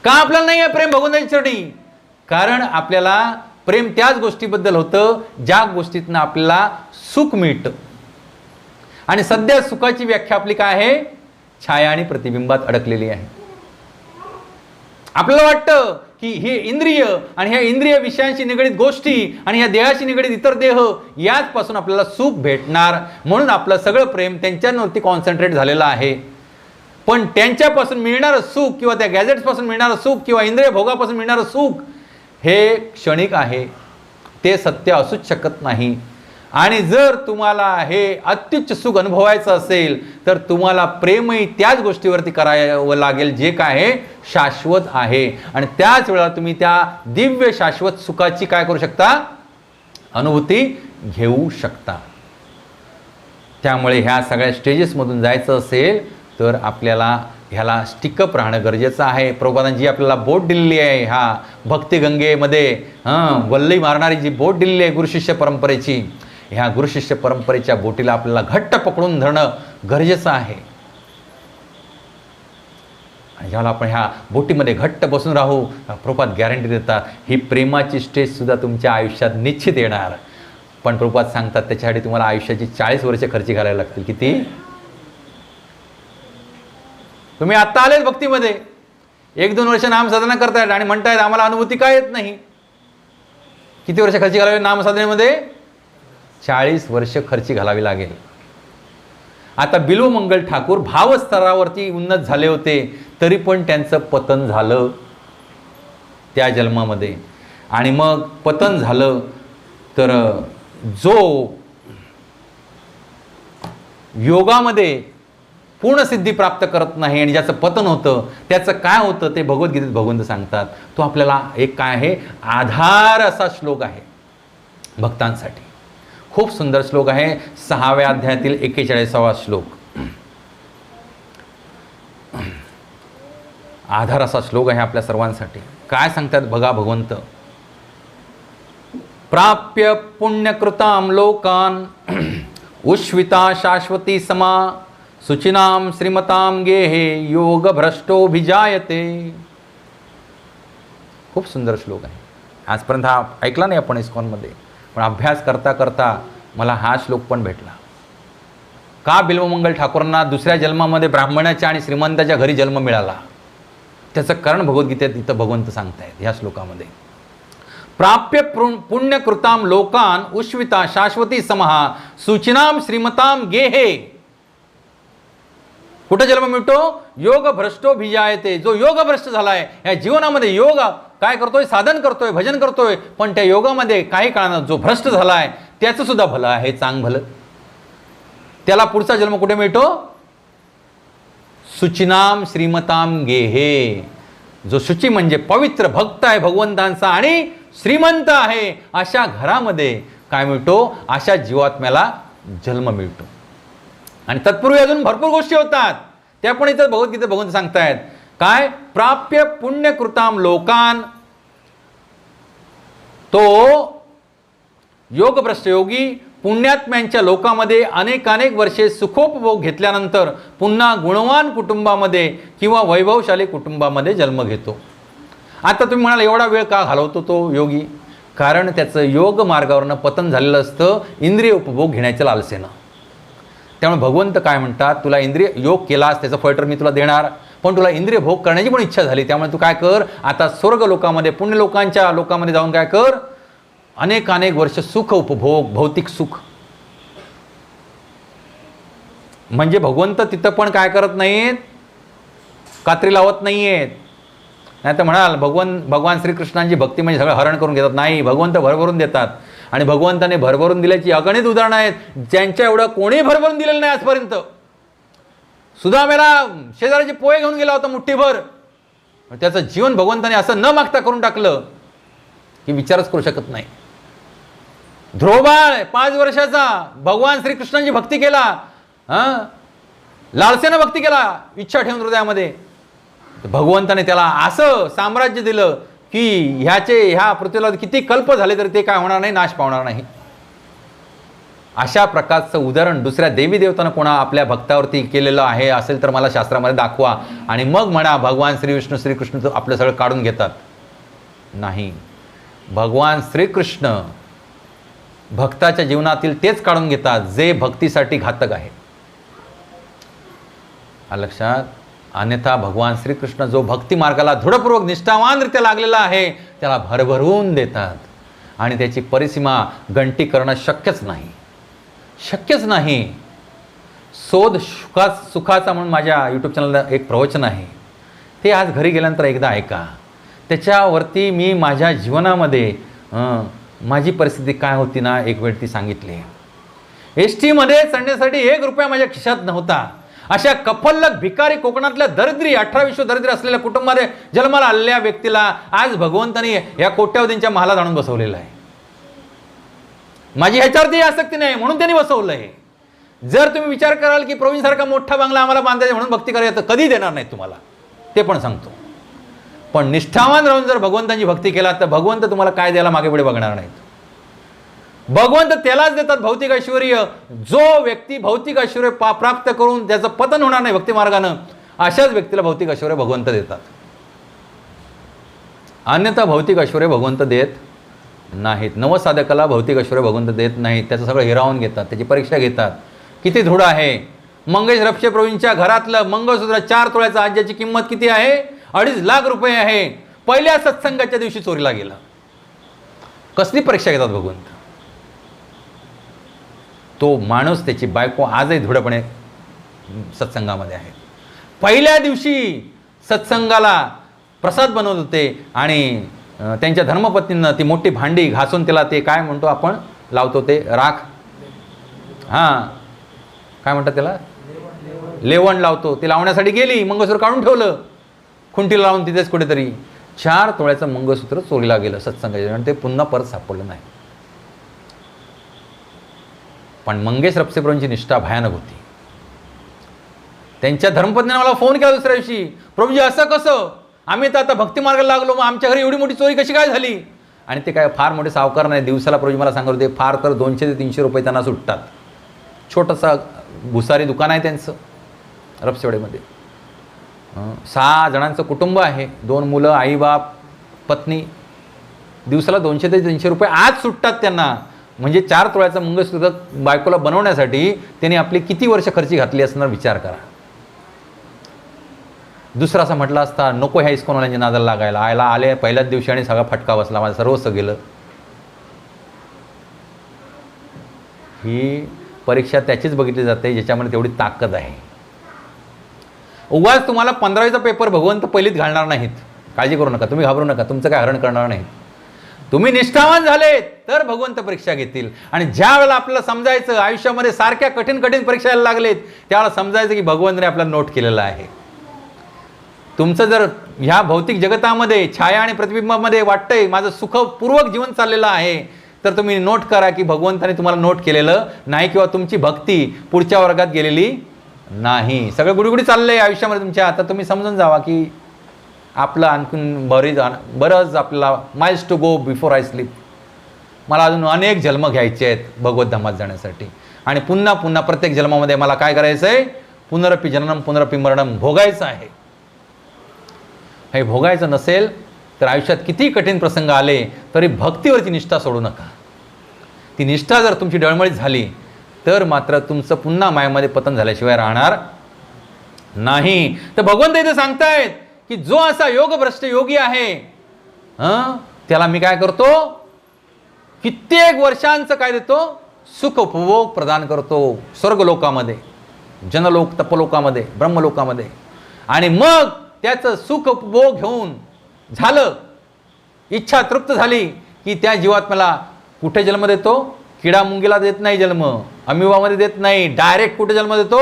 का आपल्याला नाही आहे? प्रेम भगवंतांच्या चरणी कारण आपल्याला प्रेम त्याच गोष्टीबद्दल होतं ज्या गोष्टीतनं आपल्याला सुख मिळतं. आणि सध्या सुखाची व्याख्या आपली काय आहे? छाया आणि प्रतिबिंबात अडकलेली आहे. आपल्याला वाटतं की हे इंद्रिय आणि ह्या इंद्रिय विषयांशी निगडीत गोष्टी आणि ह्या देहाशी निगडीत इतर देह याचपासून आपल्याला सुख भेटणार, म्हणून आपलं सगळं प्रेम त्यांच्यावरती कॉन्सन्ट्रेट झालेलं आहे. पण त्यांच्यापासून मिळणारं सुख किंवा त्या गॅजेट्सपासून मिळणारं सुख किंवा इंद्रिय भोगापासून मिळणारं सुख हे क्षणिक आहे, ते सत्य असूच शकत नाही. आणि जर तुम्हाला हे अत्युच्च सुख अनुभवायचं असेल तर तुम्हाला प्रेमही त्याच गोष्टीवरती करावं लागेल जे काय आहे शाश्वत आहे. आणि त्याच वेळेला तुम्ही त्या दिव्य शाश्वत सुखाची काय करू शकता? अनुभूती घेऊ शकता. त्यामुळे ह्या सगळ्या स्टेजेसमधून जायचं असेल तर आपल्याला ह्याला स्टिकअप राहणं गरजेचं आहे. प्रभुपादांची आपल्याला बोट दिलेली आहे, ह्या भक्तिगंगेमध्ये वल्ली मारणारी जी बोट दिलेली आहे गुरुशिष्य परंपरेची, ह्या गुरुशिष्य परंपरेच्या बोटीला आपल्याला घट्ट पकडून धरणं गरजेचं आहे. आणि ज्याला आपण ह्या बोटीमध्ये घट्ट बसून राहू, प्रभुपाद गॅरंटी देतात ही प्रेमाची स्टेजसुद्धा तुमच्या आयुष्यात निश्चित येणार. पण प्रभुपाद सांगतात त्याच्यासाठी तुम्हाला आयुष्याची 40 वर्षे खर्ची घालायला लागतील. किती? तुम्ही आत्ता आलेच भक्तीमध्ये, 1-2 वर्ष नामसाधना करतायत आणि म्हणतायत आम्हाला अनुभूती काय येत नाही. किती वर्ष खर्ची घालावी नामसाधनेमध्ये? 40 वर्ष खर्ची घालावी लागेल. आता बिल्वमंगल ठाकूर भावस्तरावरती उन्नत झाले होते तरी पण त्यांचं पतन झालं त्या जन्मामध्ये. आणि मग पतन झालं तर जो योगामध्ये पूर्ण सिद्धी प्राप्त करत नाही आणि ज्याचं पतन होतं त्याचं काय होतं ते भगवद्गीतेत भगवंत सांगतात. तो आपल्याला एक काय आहे? आधार असा श्लोक आहे भक्तांसाठी. खूप सुंदर श्लोक आहे, 6व्या अध्यायातील 41वा श्लोक. आधार असा श्लोक आहे आपल्या सर्वांसाठी. काय सांगतात बघा भगवंत? प्राप्य पुण्यकृताम लोकान उश्विता शाश्वती समा सुचिनाम श्रीमताम गेहे योग भ्रष्टोभिजायते. खूप सुंदर श्लोक आहे. आजपर्यंत हा ऐकला नाही आपण इस्कॉनमध्ये, पण अभ्यास करता करता मला हा श्लोक पण भेटला. का बिल्वमंगल ठाकूरांना दुसऱ्या जन्मामध्ये ब्राह्मणाच्या आणि श्रीमंताच्या घरी जन्म मिळाला? त्याचं कारण भगवद्गीतेत इथं भगवंत सांगतायत ह्या श्लोकामध्ये. प्राप्य पुण्यकृताम लोकान उश्विता शाश्वती समहा सूचिनाम श्रीमताम गेहे. कुठं जन्म मिळतो? योग भ्रष्टो भिजायते. जो योग भ्रष्ट झालाय, या जीवनामध्ये योग काय करतोय? साधन करतोय, भजन करतोय, पण त्या योगामध्ये काही काळानं जो भ्रष्ट झालाय त्याचं सुद्धा भलं आहे, चांग भलं. त्याला पुढचा जन्म कुठे मिळतो? शुचिनाम श्रीमताम गेहे. जो शुची म्हणजे पवित्र भक्त आहे भगवंतांचा आणि श्रीमंत आहे, अशा घरामध्ये काय मिळतो? अशा जीवात्म्याला जन्म मिळतो. आणि तत्पूर्वी अजून भरपूर गोष्टी होतात, त्या पण इथं भगवद्गीतेत भगवंत सांगतायत. काय? प्राप्य पुण्यकृताम लोकान. तो योगभ्रष्ट योगी पुण्यात्म्यांच्या लोकामध्ये अनेक वर्षे सुखोपभोग घेतल्यानंतर पुन्हा गुणवान कुटुंबामध्ये किंवा वैभवशाली कुटुंबामध्ये जन्म घेतो. आता तुम्ही म्हणाल एवढा वेळ का घालवतो तो योगी? कारण त्याचं योग मार्गावरनं पतन झालेलं असतं इंद्रिय उपभोग घेण्याच्या लालसेनं. त्यामुळे भगवंत काय म्हणतात? तुला इंद्रिय योग केलास त्याचं फळ तर मी तुला देणार, पण तुला इंद्रिय भोग करण्याची पण इच्छा झाली, त्यामुळे तू काय कर? आता स्वर्ग लोकामध्ये पुण्य लोकांच्या लोकामध्ये जाऊन काय कर? अनेक वर्ष सुख उपभोग, भौतिक सुख. म्हणजे भगवंत तिथं पण काय करत नाहीत? कात्री लावत नाहीयेत. नाही तर म्हणाल भगवान श्रीकृष्णांची भक्ती म्हणजे सगळं हरण करून घेतात. नाही, भगवंत भरभरून देतात. आणि भगवंताने भरभरून दिल्याची अगणित उदाहरणं आहेत, ज्यांच्या एवढं कोणी भरभरून दिलेलं नाही आजपर्यंत. सुदामेला शेजाराचे पोहे घेऊन गेला होता मुठ्ठीभर, त्याचं जीवन भगवंताने असं न मागता करून टाकलं की विचारच करू शकत नाही. ध्रुवबाळ 5 वर्षाचा भगवान श्रीकृष्णांची भक्ती केला, लालसेनं भक्ती केला, इच्छा ठेवून हृदयामध्ये, भगवंताने त्याला असं साम्राज्य दिलं की ह्या पृथ्वीला किती कल्प झाले तरी ते काय होणार नाही, नाश पावणार नाही. अशा प्रकारचं उदाहरण दुसऱ्या देवी देवतानं कोणा आपल्या भक्तावरती केलेलं आहे असेल तर मला शास्त्रामध्ये दाखवा, आणि मग म्हणा भगवान श्रीविष्णू श्रीकृष्ण आपलं सगळं काढून घेतात. नाही, भगवान श्रीकृष्ण भक्ताच्या जीवनातील तेच काढून घेतात जे भक्तीसाठी घातक आहे. लक्षात. अन्यथा भगवान श्रीकृष्ण जो भक्ती मार्गाला दृढपूर्वक निष्ठावानरित्या लागलेला आहे त्याला भरभरून देतात, आणि त्याची परिसीमा गणती करणं शक्यच नाही. शोध सुखाचा म्हणून माझ्या यूट्यूब चॅनलला एक प्रवचन आहे, ते आज घरी गेल्यानंतर एकदा ऐका. त्याच्यावरती मी माझ्या जीवनामध्ये माझी परिस्थिती काय होती ना एक वेळ ती सांगितली. ST मध्ये चढण्यासाठी 1 रुपया माझ्या खिशात नव्हता. अशा कफल्लक भिकारी कोकणातल्या दरिद्री 18 विश्व दरिद्री असलेल्या कुटुंबामध्ये जन्माला आलेल्या व्यक्तीला आज भगवंतानी या कोट्यावधींच्या महालात आणून बसवलेलं आहे. माझी ह्याच्यावरती आसक्ती नाही म्हणून त्यांनी बसवलं आहे. जर तुम्ही विचार कराल की प्रवीणसारखा मोठा बंगला आम्हाला बांधायचा म्हणून भक्ती करायचं, कधी देणार नाही तुम्हाला, ते पण सांगतो. पण निष्ठावान राहून जर भगवंतांची भक्ती केला तर भगवंत तुम्हाला काय द्यायला मागे पुढे बघणार नाहीत. भगवंत त्यालाच देतात भौतिक ऐश्वर्य जो व्यक्ती भौतिक ऐश्वर्य प्राप्त करून त्याचं पतन होणार नाही भक्ती मार्गानं, अशाच व्यक्तीला भौतिक ऐश्वर्य भगवंत देतात. अन्यथा भौतिक ऐश्वर्य भगवंत देत नाहीत. नवसाधकाला भौतिक ऐश्वर्य भगवंत देत नाहीत. त्याचं सगळं हिरावून घेतात, त्याची परीक्षा घेतात. किती दृढ आहे. मंगेश रपशे प्रवीणच्या घरातलं मंगळसूत्र 4 तोळ्याचं आज ज्याची किंमत किती आहे, 2.5 लाख रुपये आहे, पहिल्या सत्संगाच्या दिवशी चोरीला गेला. कसली परीक्षा घेतात भगवंत. तो माणूस त्याची बायको आजही दृढपणे सत्संगामध्ये आहे. पहिल्या दिवशी सत्संगाला प्रसाद बनवत होते आणि त्यांच्या धर्मपत्नींना ती मोठी भांडी घासून त्याला ते काय म्हणतो आपण लावतो ते राख, काय म्हणतात त्याला, लेवण लावतो, ते लावण्यासाठी गेली. मंगळसूत्र काढून ठेवलं खुंटीला लावून तिथेच कुठेतरी. 4 तोळ्याचं मंगळसूत्र चोरीला गेलं सत्संगाच्या, आणि ते पुन्हा परत सापडलं नाही. पण मंगेश रपसे प्रभूंची निष्ठा भयानक होती. त्यांच्या धर्मपत्नीने मला फोन केला दुसऱ्या दिवशी, प्रभूजी असं कसं, आम्ही तर आता भक्ती मार्गाला लागलो, मग आमच्या घरी एवढी मोठी चोरी कशी काय झाली. आणि ते काय फार मोठे सावकार नाही, दिवसाला प्रभूजी मला सांगत होते फार तर 200 ते 300 रुपये त्यांना सुटतात. छोटंसं भुसारी दुकान आहे त्यांचं रपसेवाडीमध्ये. 6 जणांचं कुटुंब आहे, 2 मुलं, आई बाप, पत्नी. दिवसाला 200 ते 300 रुपये आज सुटतात त्यांना. म्हणजे 4 तोळ्याचं मंगळसूत्र बायकोला बनवण्यासाठी त्यांनी आपली किती वर्ष खर्ची घातली असणार विचार करा. दुसरा असा म्हटला असता नको ह्या इस्कॉनवाल्यांच्या नादाला लागायला, आले पहिल्याच दिवशी आणि सगळा फटका बसला, माझं सर्वस्व गेलं. ही परीक्षा त्याचीच बघितली जाते ज्याच्यामध्ये तेवढी ताकद आहे. उगाच तुम्हाला 15वीचा पेपर भगवंत पहिलीच घालणार नाहीत, काळजी करू नका, तुम्ही घाबरू नका, तुमचं काय हरण करणार नाहीत. तुम्ही निष्ठावान झाले तर भगवंत परीक्षा घेतील. आणि ज्या वेळेला आपल्याला समजायचं आयुष्यामध्ये सारख्या कठीण कठीण परीक्षा यायला लागलेत त्यावेळेला समजायचं की भगवंताने आपल्याला नोट केलेलं आहे. तुमचं जर ह्या भौतिक जगतामध्ये छाया आणि प्रतिबिंबामध्ये वाटतंय माझं सुखपूर्वक जीवन चाललेलं आहे, तर तुम्ही नोट करा की भगवंताने तुम्हाला नोट केलेलं नाही, किंवा तुमची भक्ती पुढच्या वर्गात गेलेली नाही. सगळं गुडीगुडी चाललंय आयुष्यामध्ये तुमच्या. आता तुम्ही समजून जावा की आपलं आणखीन बरंच आपल्याला miles to go before I sleep. मला अजून अनेक जन्म घ्यायचे आहेत भगवत धामात जाण्यासाठी, आणि पुन्हा पुन्हा प्रत्येक जन्मामध्ये मला काय करायचं आहे, पुनरपि जननम पुनरपि मरणम भोगायचं आहे. हे भोगायचं नसेल तर आयुष्यात किती कठीण प्रसंग आले तरी भक्तीवरची निष्ठा सोडू नका. ती निष्ठा जर तुमची डळमळीत झाली तर मात्र तुमचं पुन्हा मायेमध्ये पतन झाल्याशिवाय राहणार नाही. तर भगवंत इथे सांगतायत की जो असा योगभ्रष्ट योगी आहे त्याला मी काय करतो, कित्येक वर्षांचं काय देतो, सुख उपभोग प्रदान करतो स्वर्गलोकामध्ये, जनलोक, तपलोकामध्ये, ब्रह्मलोकामध्ये. आणि मग त्याचं सुख उपभोग घेऊन झालं, इच्छा तृप्त झाली की त्या जीवात्म्याला कुठे जन्म देतो, किडा मुंगीला देत नाही जन्म, अमिवामध्ये देत नाही, डायरेक्ट कुठे जन्म देतो,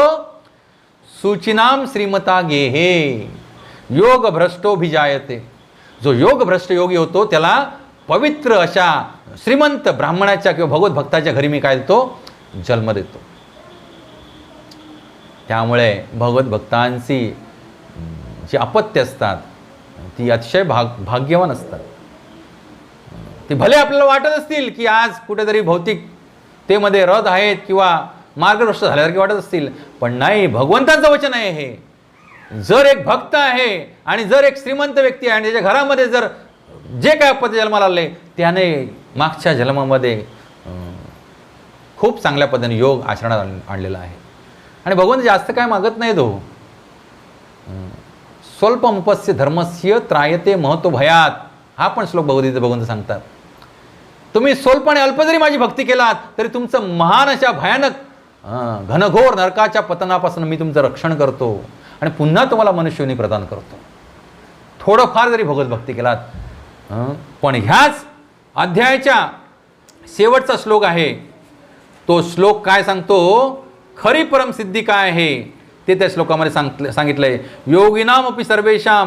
सूचिनाम श्रीमता गेहे योग भ्रष्टोभिजायते. जो योग भ्रष्ट योगी होतो त्याला पवित्र अशा श्रीमंत ब्राह्मणाच्या किंवा भगवत भक्ताच्या घरी मी काय देतो, जन्म देतो. त्यामुळे भगवत भक्तांची जी अपत्य असतात ती अतिशय भाग्यवान असतात. ते भले आपल्याला वाटत असतील की आज कुठेतरी भौतिकतेमध्ये रथ आहेत किंवा मार्गभ्रष्ट झाल्यासारखे वाटत असतील, पण नाही, भगवंताचं वचन आहे हे. जर एक भक्त आहे आणि जर एक श्रीमंत व्यक्ती आहे आणि त्याच्या घरामध्ये जर जे काय अपत्य जन्माला आले, त्याने मागच्या जन्मामध्ये खूप चांगल्या पद्धतीने योग आचरणात आणलेला आहे. आणि भगवंत जास्त काय मागत नाही तो. स्वल्पमुपस्य धर्मस्य त्रायते महतो भयात, हा पण श्लोक भगवद्गीतेत भगवंत सांगतात. तुम्ही स्वल्प आणि अल्प जरी माझी भक्ती केलात तरी तुमचं महान अशा भयानक घनघोर नरकाच्या पतनापासून मी तुमचं रक्षण करतो आणि पुन्हा तुम्हाला मनुष्ययोनी प्रदान करतो. थोडंफार जरी भगवत भक्ती केलात. पण ह्याच अध्यायाच्या शेवटचा श्लोक आहे. तो श्लोक काय सांगतो, खरी परमसिद्धी काय आहे ते त्या श्लोकामध्ये सांगितलंय. योगिनामपि सर्वेषां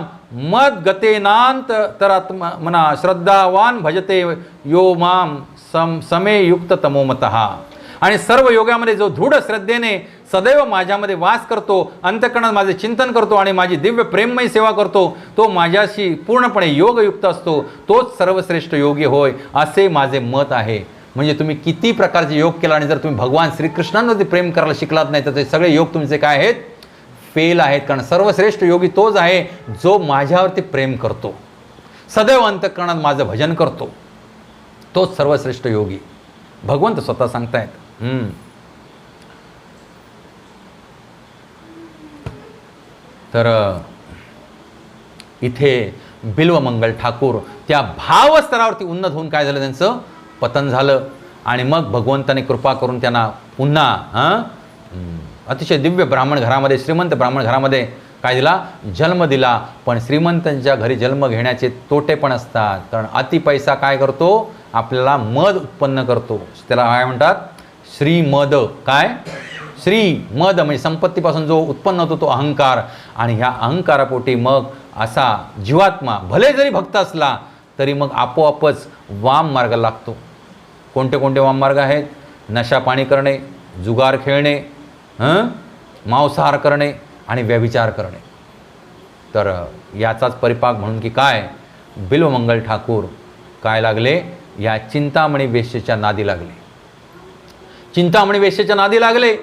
मद गतेनांत तरात्मा मना श्रद्धावान भजते यो माम समे युक्त तमोमतः. आणि सर्व योगामध्ये जो दृढ श्रद्धेने सदैव माझ्यामध्ये वास करतो, अंतःकरणात माझे चिंतन करतो आणि माझी दिव्य प्रेममयी सेवा करतो, तो माझ्याशी पूर्णपणे योगयुक्त असतो, तोच सर्वश्रेष्ठ योगी होय, असे माझे मत आहे. म्हणजे तुम्ही किती प्रकारचे योग केला आणि जर तुम्ही भगवान श्रीकृष्णांवरती प्रेम करायला शिकलात नाही तर ते सगळे योग तुमचे काय आहेत, फेल आहेत. कारण सर्वश्रेष्ठ योगी तोच आहे जो माझ्यावरती प्रेम करतो, सदैव अंतःकरणात माझं भजन करतो, तोच सर्वश्रेष्ठ योगी. भगवंत स्वतः सांगतायत. तर इथे बिल्वमंगल ठाकूर त्या भावस्तरावरती उन्नत होऊन काय झालं, त्यांचं पतन झालं. आणि मग भगवंताने कृपा करून त्यांना पुन्हा अतिशय दिव्य ब्राह्मण घरामध्ये, श्रीमंत ब्राह्मण घरामध्ये काय दिला, जन्म दिला. पण श्रीमंतांच्या घरी जन्म घेण्याचे तोटे पण असतात. कारण अति पैसा काय करतो, आपल्याला मद उत्पन्न करतो. त्याला काय म्हणतात, श्रीमद. काय, श्रीमद म्हणजे संपत्तीपासून जो उत्पन्न होतो तो अहंकार. आणि ह्या अहंकारापोटी मग असा जीवात्मा भले जरी भक्त असला तरी मग आपोआपच वाम मार्गाला लागतो. कोणते कोणते वाम मार्ग आहेत, नशा पाणी करणे, जुगार खेळणे, मांसाहार करणे आणि व्यभिचार करणे. तर याचाच परिपाक म्हणून की काय, बिल्वमंगल ठाकूर काय लागले, या चिंतामणी वेश्येच्या नादी लागले. चिंतामणी वेश्येच्या नादी लागले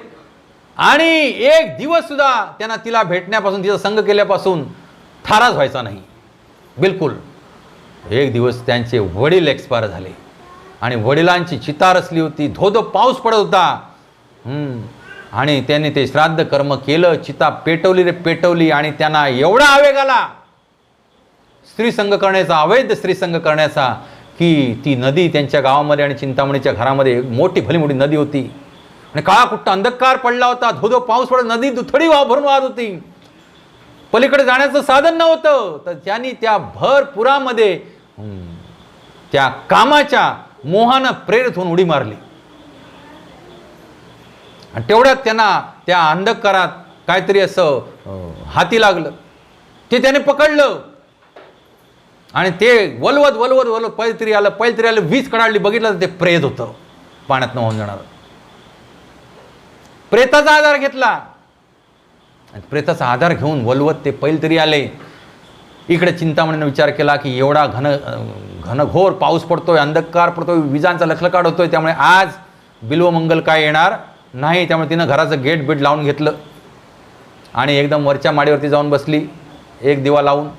आणि एक दिवस सुद्धा त्यांना तिला भेटण्यापासून, तिचा संग केल्यापासून थाराच व्हायचा नाही बिलकुल. एक दिवस त्यांचे वडील एक्सपायर झाले आणि वडिलांची चिता रचली होती, धोधो पाऊस पडत होता. आणि त्यांनी ते श्राद्ध कर्म केलं, चिता पेटवली रे पेटवली. आणि त्यांना एवढा आवेग आला स्त्रीसंग करण्याचा, अवैध स्त्रीसंग करण्याचा, की ती नदी त्यांच्या गावामध्ये आणि चिंतामणीच्या घरामध्ये मोठी भली मोठी नदी होती. आणि काळा कुट्टा अंधकार पडला होता, धोधो पाऊस पडत, नदी दुथडी भरून वाहत होती, पलीकडे जाण्याचं साधन नव्हतं. तर त्यांनी त्या भर पुरामध्ये त्या कामाच्या मोहानं प्रेरित होऊन उडी मारली. आणि तेवढ्यात त्यांना त्या अंधकारात काहीतरी असं हाती लागलं. ते त्याने पकडलं आणि ते वलवत वलवत वलवत पैलतरी आलं, वीज कडाडली, बघितलं तर ते प्रेत होतं, पाण्यात वाहून जाणार. प्रेताचा आधार घेतला. प्रेताचा आधार घेऊन वलवत ते पैलतरी आले. इकडे चिंतामणीने विचार केला की एवढा घनघोर पाऊस पडतोय, अंधकार पडतोय, विजांचा लखलकाट होतोय, त्यामुळे आज बिल्वमंगल काय येणार नाही. त्यामुळे तिनं घराचं गेट बीट लावून घेतलं आणि एकदम वरच्या माडीवरती जाऊन बसली, एक दिवा लावून.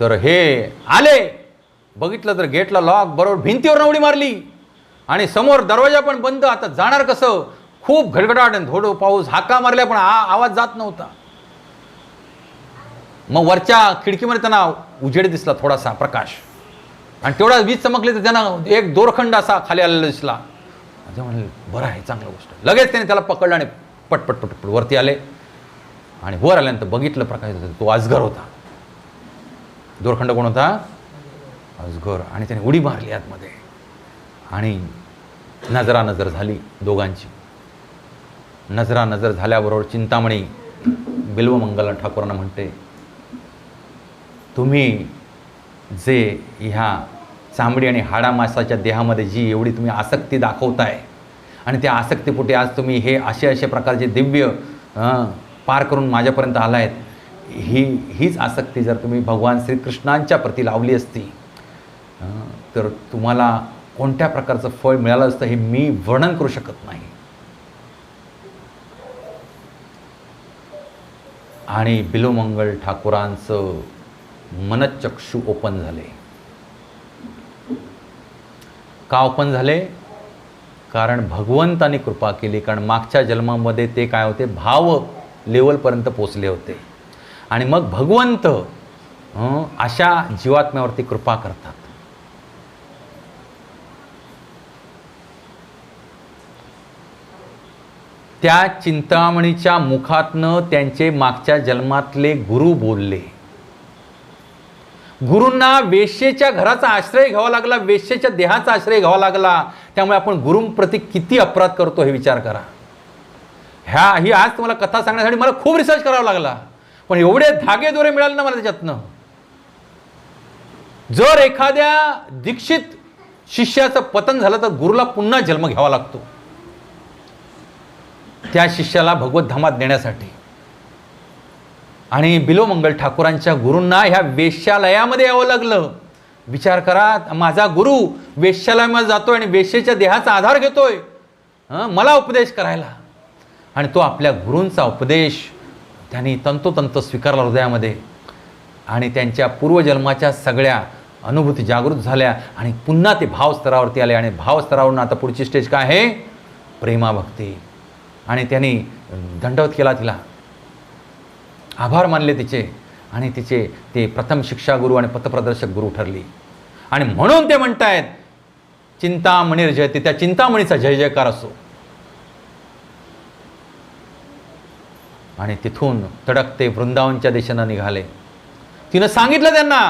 तर हे आले, बघितलं तर गेटला लॉक, बरोबर भिंतीवर उडी मारली आणि समोर दरवाजा पण बंद. आता जाणार कसं, खूप घडघडाट आणि थोडं पाऊस, हाका मारल्या पण आवाज जात नव्हता. मग वरच्या खिडकीमध्ये त्यांना उजेड दिसला, थोडासा प्रकाश, आणि तेवढा वीज चमकली तर त्यांना एक दोरखंड असा खाली आलेला दिसला. ते म्हणले बरं आहे, चांगली गोष्ट. लगेच त्याने त्याला पकडलं आणि पटपट पटपट वरती आले. आणि वर आल्यानंतर बघितलं प्रकाश, तो अजगर होता. दोरखंड कोण होता, अजगर. आणि त्याने उडी मारली आतमध्ये आणि नजरानजर झाली दोघांची. नजरानजर झाल्याबरोबर चिंतामणी बिल्वमंगल ठाकूरांना म्हणते, तुम्ही जे ह्या चांबडी आणि हाडामासाच्या देहामध्ये जी एवढी तुम्ही आसक्ती दाखवताय आणि त्या आसक्तीपोटी आज तुम्ही हे असे प्रकारचे दिव्य पार करून माझ्यापर्यंत आला आहेत, हीच आसक्ती जर तुम्ही भगवान श्रीकृष्णांच्या प्रती लावली असती तर तुम्हाला कोणत्या प्रकारचं फळ मिळालं असतं हे मी वर्णन करू शकत नाही. आणि बिलोमंगल ठाकूरांचं मनचक्षु ओपन झाले. का ओपन झाले? कारण भगवंताने कृपा केली. कारण मागच्या जन्मामध्ये ते काय होते, भाव लेवलपर्यंत पोचले होते आणि मग भगवंत अशा जीवात्म्यावरती कृपा करतात. त्या चिंतामणीच्या मुखातनं त्यांचे मागच्या जन्मातले गुरु बोलले. गुरूंना वेश्येच्या घराचा आश्रय घ्यावा लागला, वेश्येच्या देहाचा आश्रय घ्यावा लागला. त्यामुळे आपण गुरूंप्रती किती अपराध करतो हे विचार करा. ही आज तुम्हाला कथा सांगण्यासाठी मला खूप रिसर्च करावा लागला, पण एवढे धागे दोरे मिळाले ना मला त्याच्यातनं. जर एखाद्या दीक्षित शिष्याचं पतन झालं तर गुरुला पुन्हा जन्म घ्यावा लागतो त्या शिष्याला भगवत धामात नेण्यासाठी. आणि बिलोमंगल ठाकूरांच्या गुरूंना ह्या वेश्यालयामध्ये यावं लागलं. विचार करा, माझा गुरु वेश्यालयामध्ये जातोय आणि वेश्येच्या देहाचा आधार घेतोय मला उपदेश करायला. आणि तो आपल्या गुरूंचा उपदेश त्यांनी तंतोतंत स्वीकारला हृदयामध्ये आणि त्यांच्या पूर्वजन्माच्या सगळ्या अनुभूती जागृत झाल्या आणि पुन्हा ते भावस्तरावरती आले. आणि भावस्तरावरून आता पुढची स्टेज काय आहे, प्रेमाभक्ती. आणि त्यांनी दंडवत केला, तिला आभार मानले तिचे आणि तिचे ते प्रथम शिक्षा गुरु आणि पथप्रदर्शक गुरु ठरली. आणि म्हणून ते म्हणतायत चिंतामणीर जयते, त्या चिंतामणीचा जय जयकार असो. आणि तिथून तडकते वृंदावनच्या दिशेनं निघाले. तिनं सांगितलं त्यांना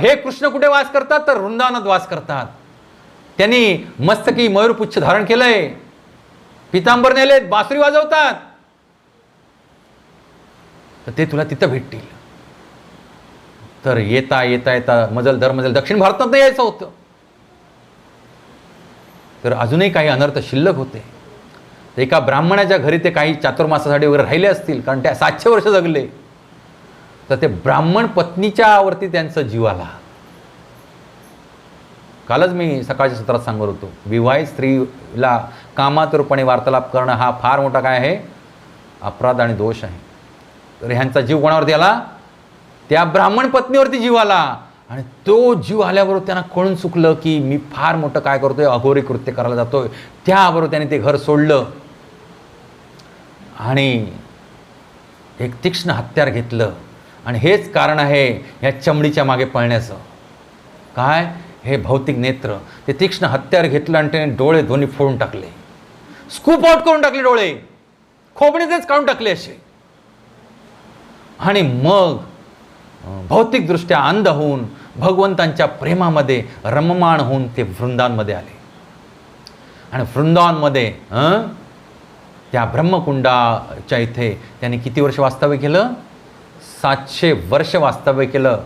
हे कृष्ण कुठे वास करतात, तर वृंदावनात वास करतात. त्यांनी मस्तकी मयूरपुच्छ धारण केलंय, पितांबर नेलेत, बासरी वाजवतात, तर ते तुला तिथं भेटतील. तर येता येता येता मजल दर मजल दक्षिण भारतात यायचं होतं, तर अजूनही काही अनर्थ शिल्लक होते. एका ब्राह्मणाच्या घरी ते काही चातुर्मासासाठी वगैरे राहिले असतील, कारण त्या 700 वर्ष जगले. तर ते ब्राह्मण पत्नीच्या वरती त्यांचा जीव आला. कालच मी सकाळच्या सत्रात सांगत होतो, विवाहित स्त्रीला कामातुरपणे वार्तालाप करणं हा फार मोठा काय आहे, अपराध आणि दोष आहे. तर ह्यांचा जीव कोणावरती आला, त्या ब्राह्मण पत्नीवरती जीव आला. आणि तो जीव आल्याबरोबर त्यांना कळून चुकलं की मी फार मोठं काय करतोय, अघोरी कृत्य करायला जातोय. त्याबरोबर त्याने ते घर सोडलं आणि एक तीक्ष्ण हत्यार घेतलं. आणि हेच कारण आहे ह्या चमडीच्या मागे पळण्याचं. काय, हे भौतिक नेत्र. ते तीक्ष्ण हत्यार घेतलं आणि त्याने डोळे दोन्ही फोडून टाकले, स्कूप आउट करून टाकले, डोळे खोबणीतच काढून टाकले असे. आणि मग भौतिकदृष्ट्या अंध होऊन भगवंतांच्या प्रेमामध्ये रममाण होऊन ते वृंदावनमध्ये आले. आणि वृंदावनमध्ये त्या ब्रह्मकुंडाच्या इथे त्यांनी किती वर्ष वास्तव्य केलं, 700 वर्ष वास्तव्य केलं.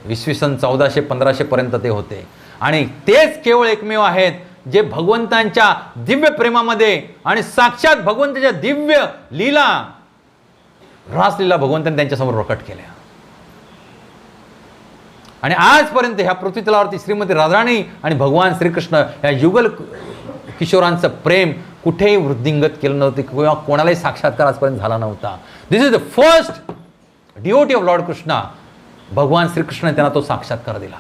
इसवी सन 1400-1500 पर्यंत ते होते. आणि तेच केवळ एकमेव आहेत जे भगवंतांच्या दिव्य प्रेमामध्ये आणि साक्षात भगवंताच्या दिव्य लीला, रासलीला भगवंतांनी त्यांच्यासमोर प्रकट केल्या. आणि आजपर्यंत ह्या पृथ्वीतलावरती श्रीमती राधाराणी आणि भगवान श्रीकृष्ण या युगल किशोरांचं प्रेम कुठेही वृद्धिंगत केलं नव्हतं किंवा कोणालाही साक्षात्कार आजपर्यंत झाला नव्हता. This is the first duty of Lord Krishna. भगवान श्रीकृष्ण त्यांना तो साक्षात्कार दिला.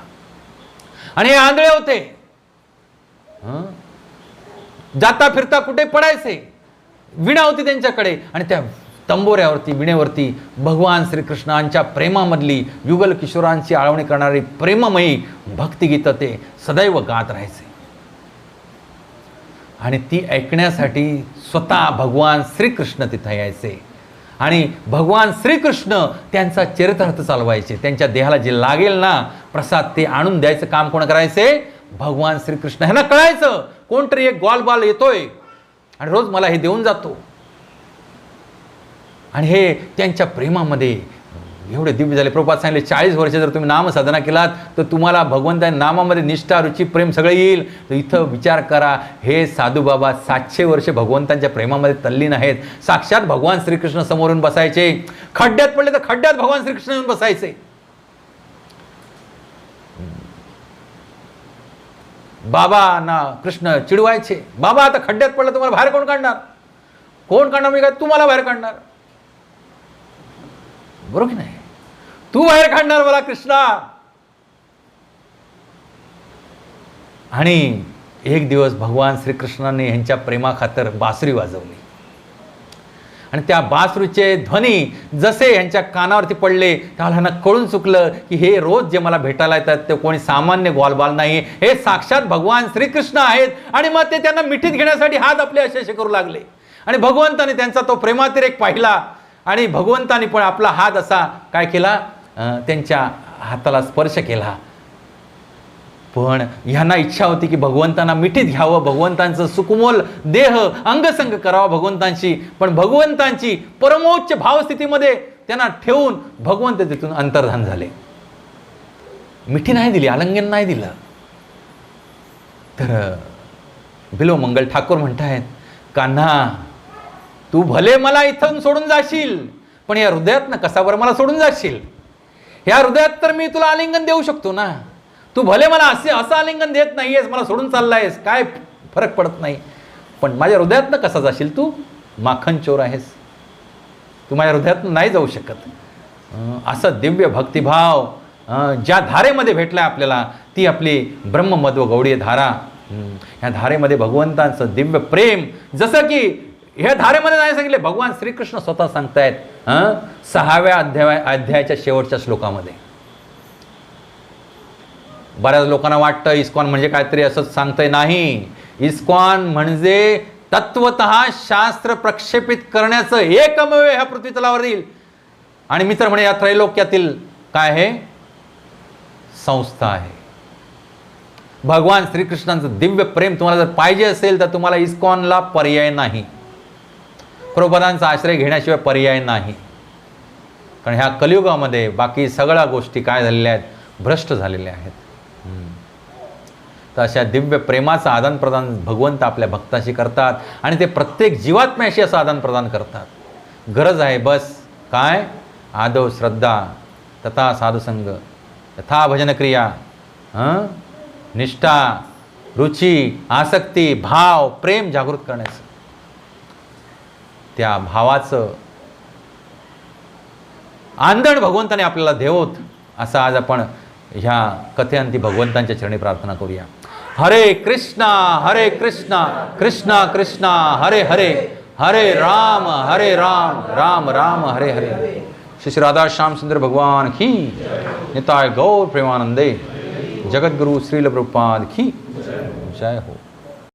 आणि हे आंधळे होते, जाता फिरता कुठे पडायचे. विणा होती त्यांच्याकडे आणि त्या तंबोऱ्यावरती विणेवरती भगवान श्रीकृष्णांच्या प्रेमामधली युगल किशोरांची आळवणी करणारी प्रेममयी भक्तिगीतं ते सदैव गात राहायचे. आणि ती ऐकण्यासाठी स्वतः भगवान श्रीकृष्ण तिथे यायचे आणि भगवान श्रीकृष्ण त्यांचा चरितार्थ चालवायचे. त्यांच्या देहाला जे लागेल ना प्रसाद ते आणून द्यायचं काम कोण करायचे, भगवान श्रीकृष्ण. ह्यांना कळायचं कोणतरी एक ग्वालबाल येतोय आणि रोज मला हे देऊन जातो. आणि हे त्यांच्या प्रेमामध्ये एवढे दिव्य झाले. प्रभुपाद सांगितले 40 वर्ष जर तुम्ही नामसाधना केलात तर तुम्हाला भगवंताच्या नामामध्ये निष्ठा, रुची, प्रेम सगळं येईल. तर इथं विचार करा, हे साधू बाबा 700 वर्ष भगवंतांच्या प्रेमामध्ये तल्लीन आहेत. साक्षात भगवान श्रीकृष्ण समोरून बसायचे. खड्ड्यात पडले तर खड्ड्यात भगवान श्रीकृष्ण येऊन बसायचे. बाबांना कृष्ण चिडवायचे, बाबा आता खड्ड्यात पडलं तुम्हाला बाहेर कोण काढणार? कोण काढणार? मी काय तुम्हाला बाहेर काढणार? बरोबर की नाही? तू बाहेर काढणार मला कृष्णा. आणि एक दिवस भगवान श्रीकृष्णाने यांच्या प्रेमाखातर बासरी वाजवली आणि त्या बासरीचे ध्वनी जसे यांच्या कानावरती पडले त्याला ह्यांना कळून चुकलं की हे रोज जे मला भेटायला येतात ते कोणी सामान्य ग्वालबाल नाही, हे साक्षात भगवान श्रीकृष्ण आहेत. आणि मग ते त्यांना मिठीत घेण्यासाठी हात आपले असे करू लागले. आणि भगवंताने त्यांचा तो प्रेमातिरेक पाहिला आणि भगवंताने पण आपला हात असा काय केला, त्यांच्या हाताला स्पर्श केला. पण ह्यांना इच्छा होती की भगवंतांना मिठीत घ्यावं, भगवंतांचं सुकुमोल देह अंगसंग करावा भगवंतांची. पण भगवंतांची परमोच्च भावस्थितीमध्ये त्यांना ठेवून भगवंत तिथून अंतर्धान झाले. मिठी नाही दिली, आलिंगन नाही दिलं. तर बिल्वमंगल ठाकूर म्हणतायत, कान्हा तू भले मला इथून सोडून जाशील, पण या हृदयातनं कसा बरं मला सोडून जाशील? या हृदयात तर मी तुला आलिंगन देऊ शकतो ना. तू भले मला असं आलिंगन देत नाहीयेस, मला सोडून चाललायस, काय फरक पडत नाही, पण माझ्या हृदयातनं कसा जाशील? तू माखन चोर आहेस, तू माझ्या हृदयातनं नाही जाऊ शकत. असं दिव्य भक्तिभाव ज्या धारेमध्ये भेटलाय आपल्याला, ती आपली ब्रह्ममध्व गौडीय धारा. ह्या धारेमध्ये भगवंतांचं दिव्य प्रेम, जसं की ह्या धारेमध्ये नाही सांगितले, भगवान श्रीकृष्ण स्वतः सांगतायत 6व्या अध्यायाच्या शेवटच्या श्लोकामध्ये. बऱ्याच लोकांना वाटतं इस्कॉन म्हणजे काहीतरी असंच सांगतंय. नाही, इस्कॉन म्हणजे तत्वतः शास्त्र प्रक्षेपित करण्याचं एकमेव ह्या पृथ्वी तलावरील आणि मी तर म्हणे या त्रैलोक्यातील काय आहे संस्था आहे. भगवान श्रीकृष्णांचं दिव्य प्रेम तुम्हाला जर पाहिजे असेल तर तुम्हाला इस्कॉनला पर्याय नाही, प्रभुपादांचा आश्रय घेण्याशिवाय पर्याय नाही. कारण ह्या कलियुगामध्ये बाकी सगळ्या गोष्टी काय झालेल्या आहेत, भ्रष्ट झालेल्या आहेत. तर अशा दिव्य प्रेमाचं आदान प्रदान भगवंत आपल्या भक्ताशी करतात आणि ते प्रत्येक जीवात्म्याशी असं आदान प्रदान करतात. गरज आहे बस काय, आदव श्रद्धा, तथा साधुसंग, तथा भजनक्रिया, निष्ठा, रुची, आसक्ती, भाव, प्रेम जागृत करण्याचं. त्या भावाचं आंदण भगवंताने आपल्याला देवोत, असं आज आपण ह्या कथेअंती भगवंतांच्या चरणी प्रार्थना करूया. हरे कृष्णा कृष्णा कृष्णा हरे हरे, हरे राम राम राम हरे हरे. श्री राधा श्याम सुंदर भगवान की निताय गौर प्रेमानंदे. जगद्गुरु श्रील प्रभुपाद की जय हो.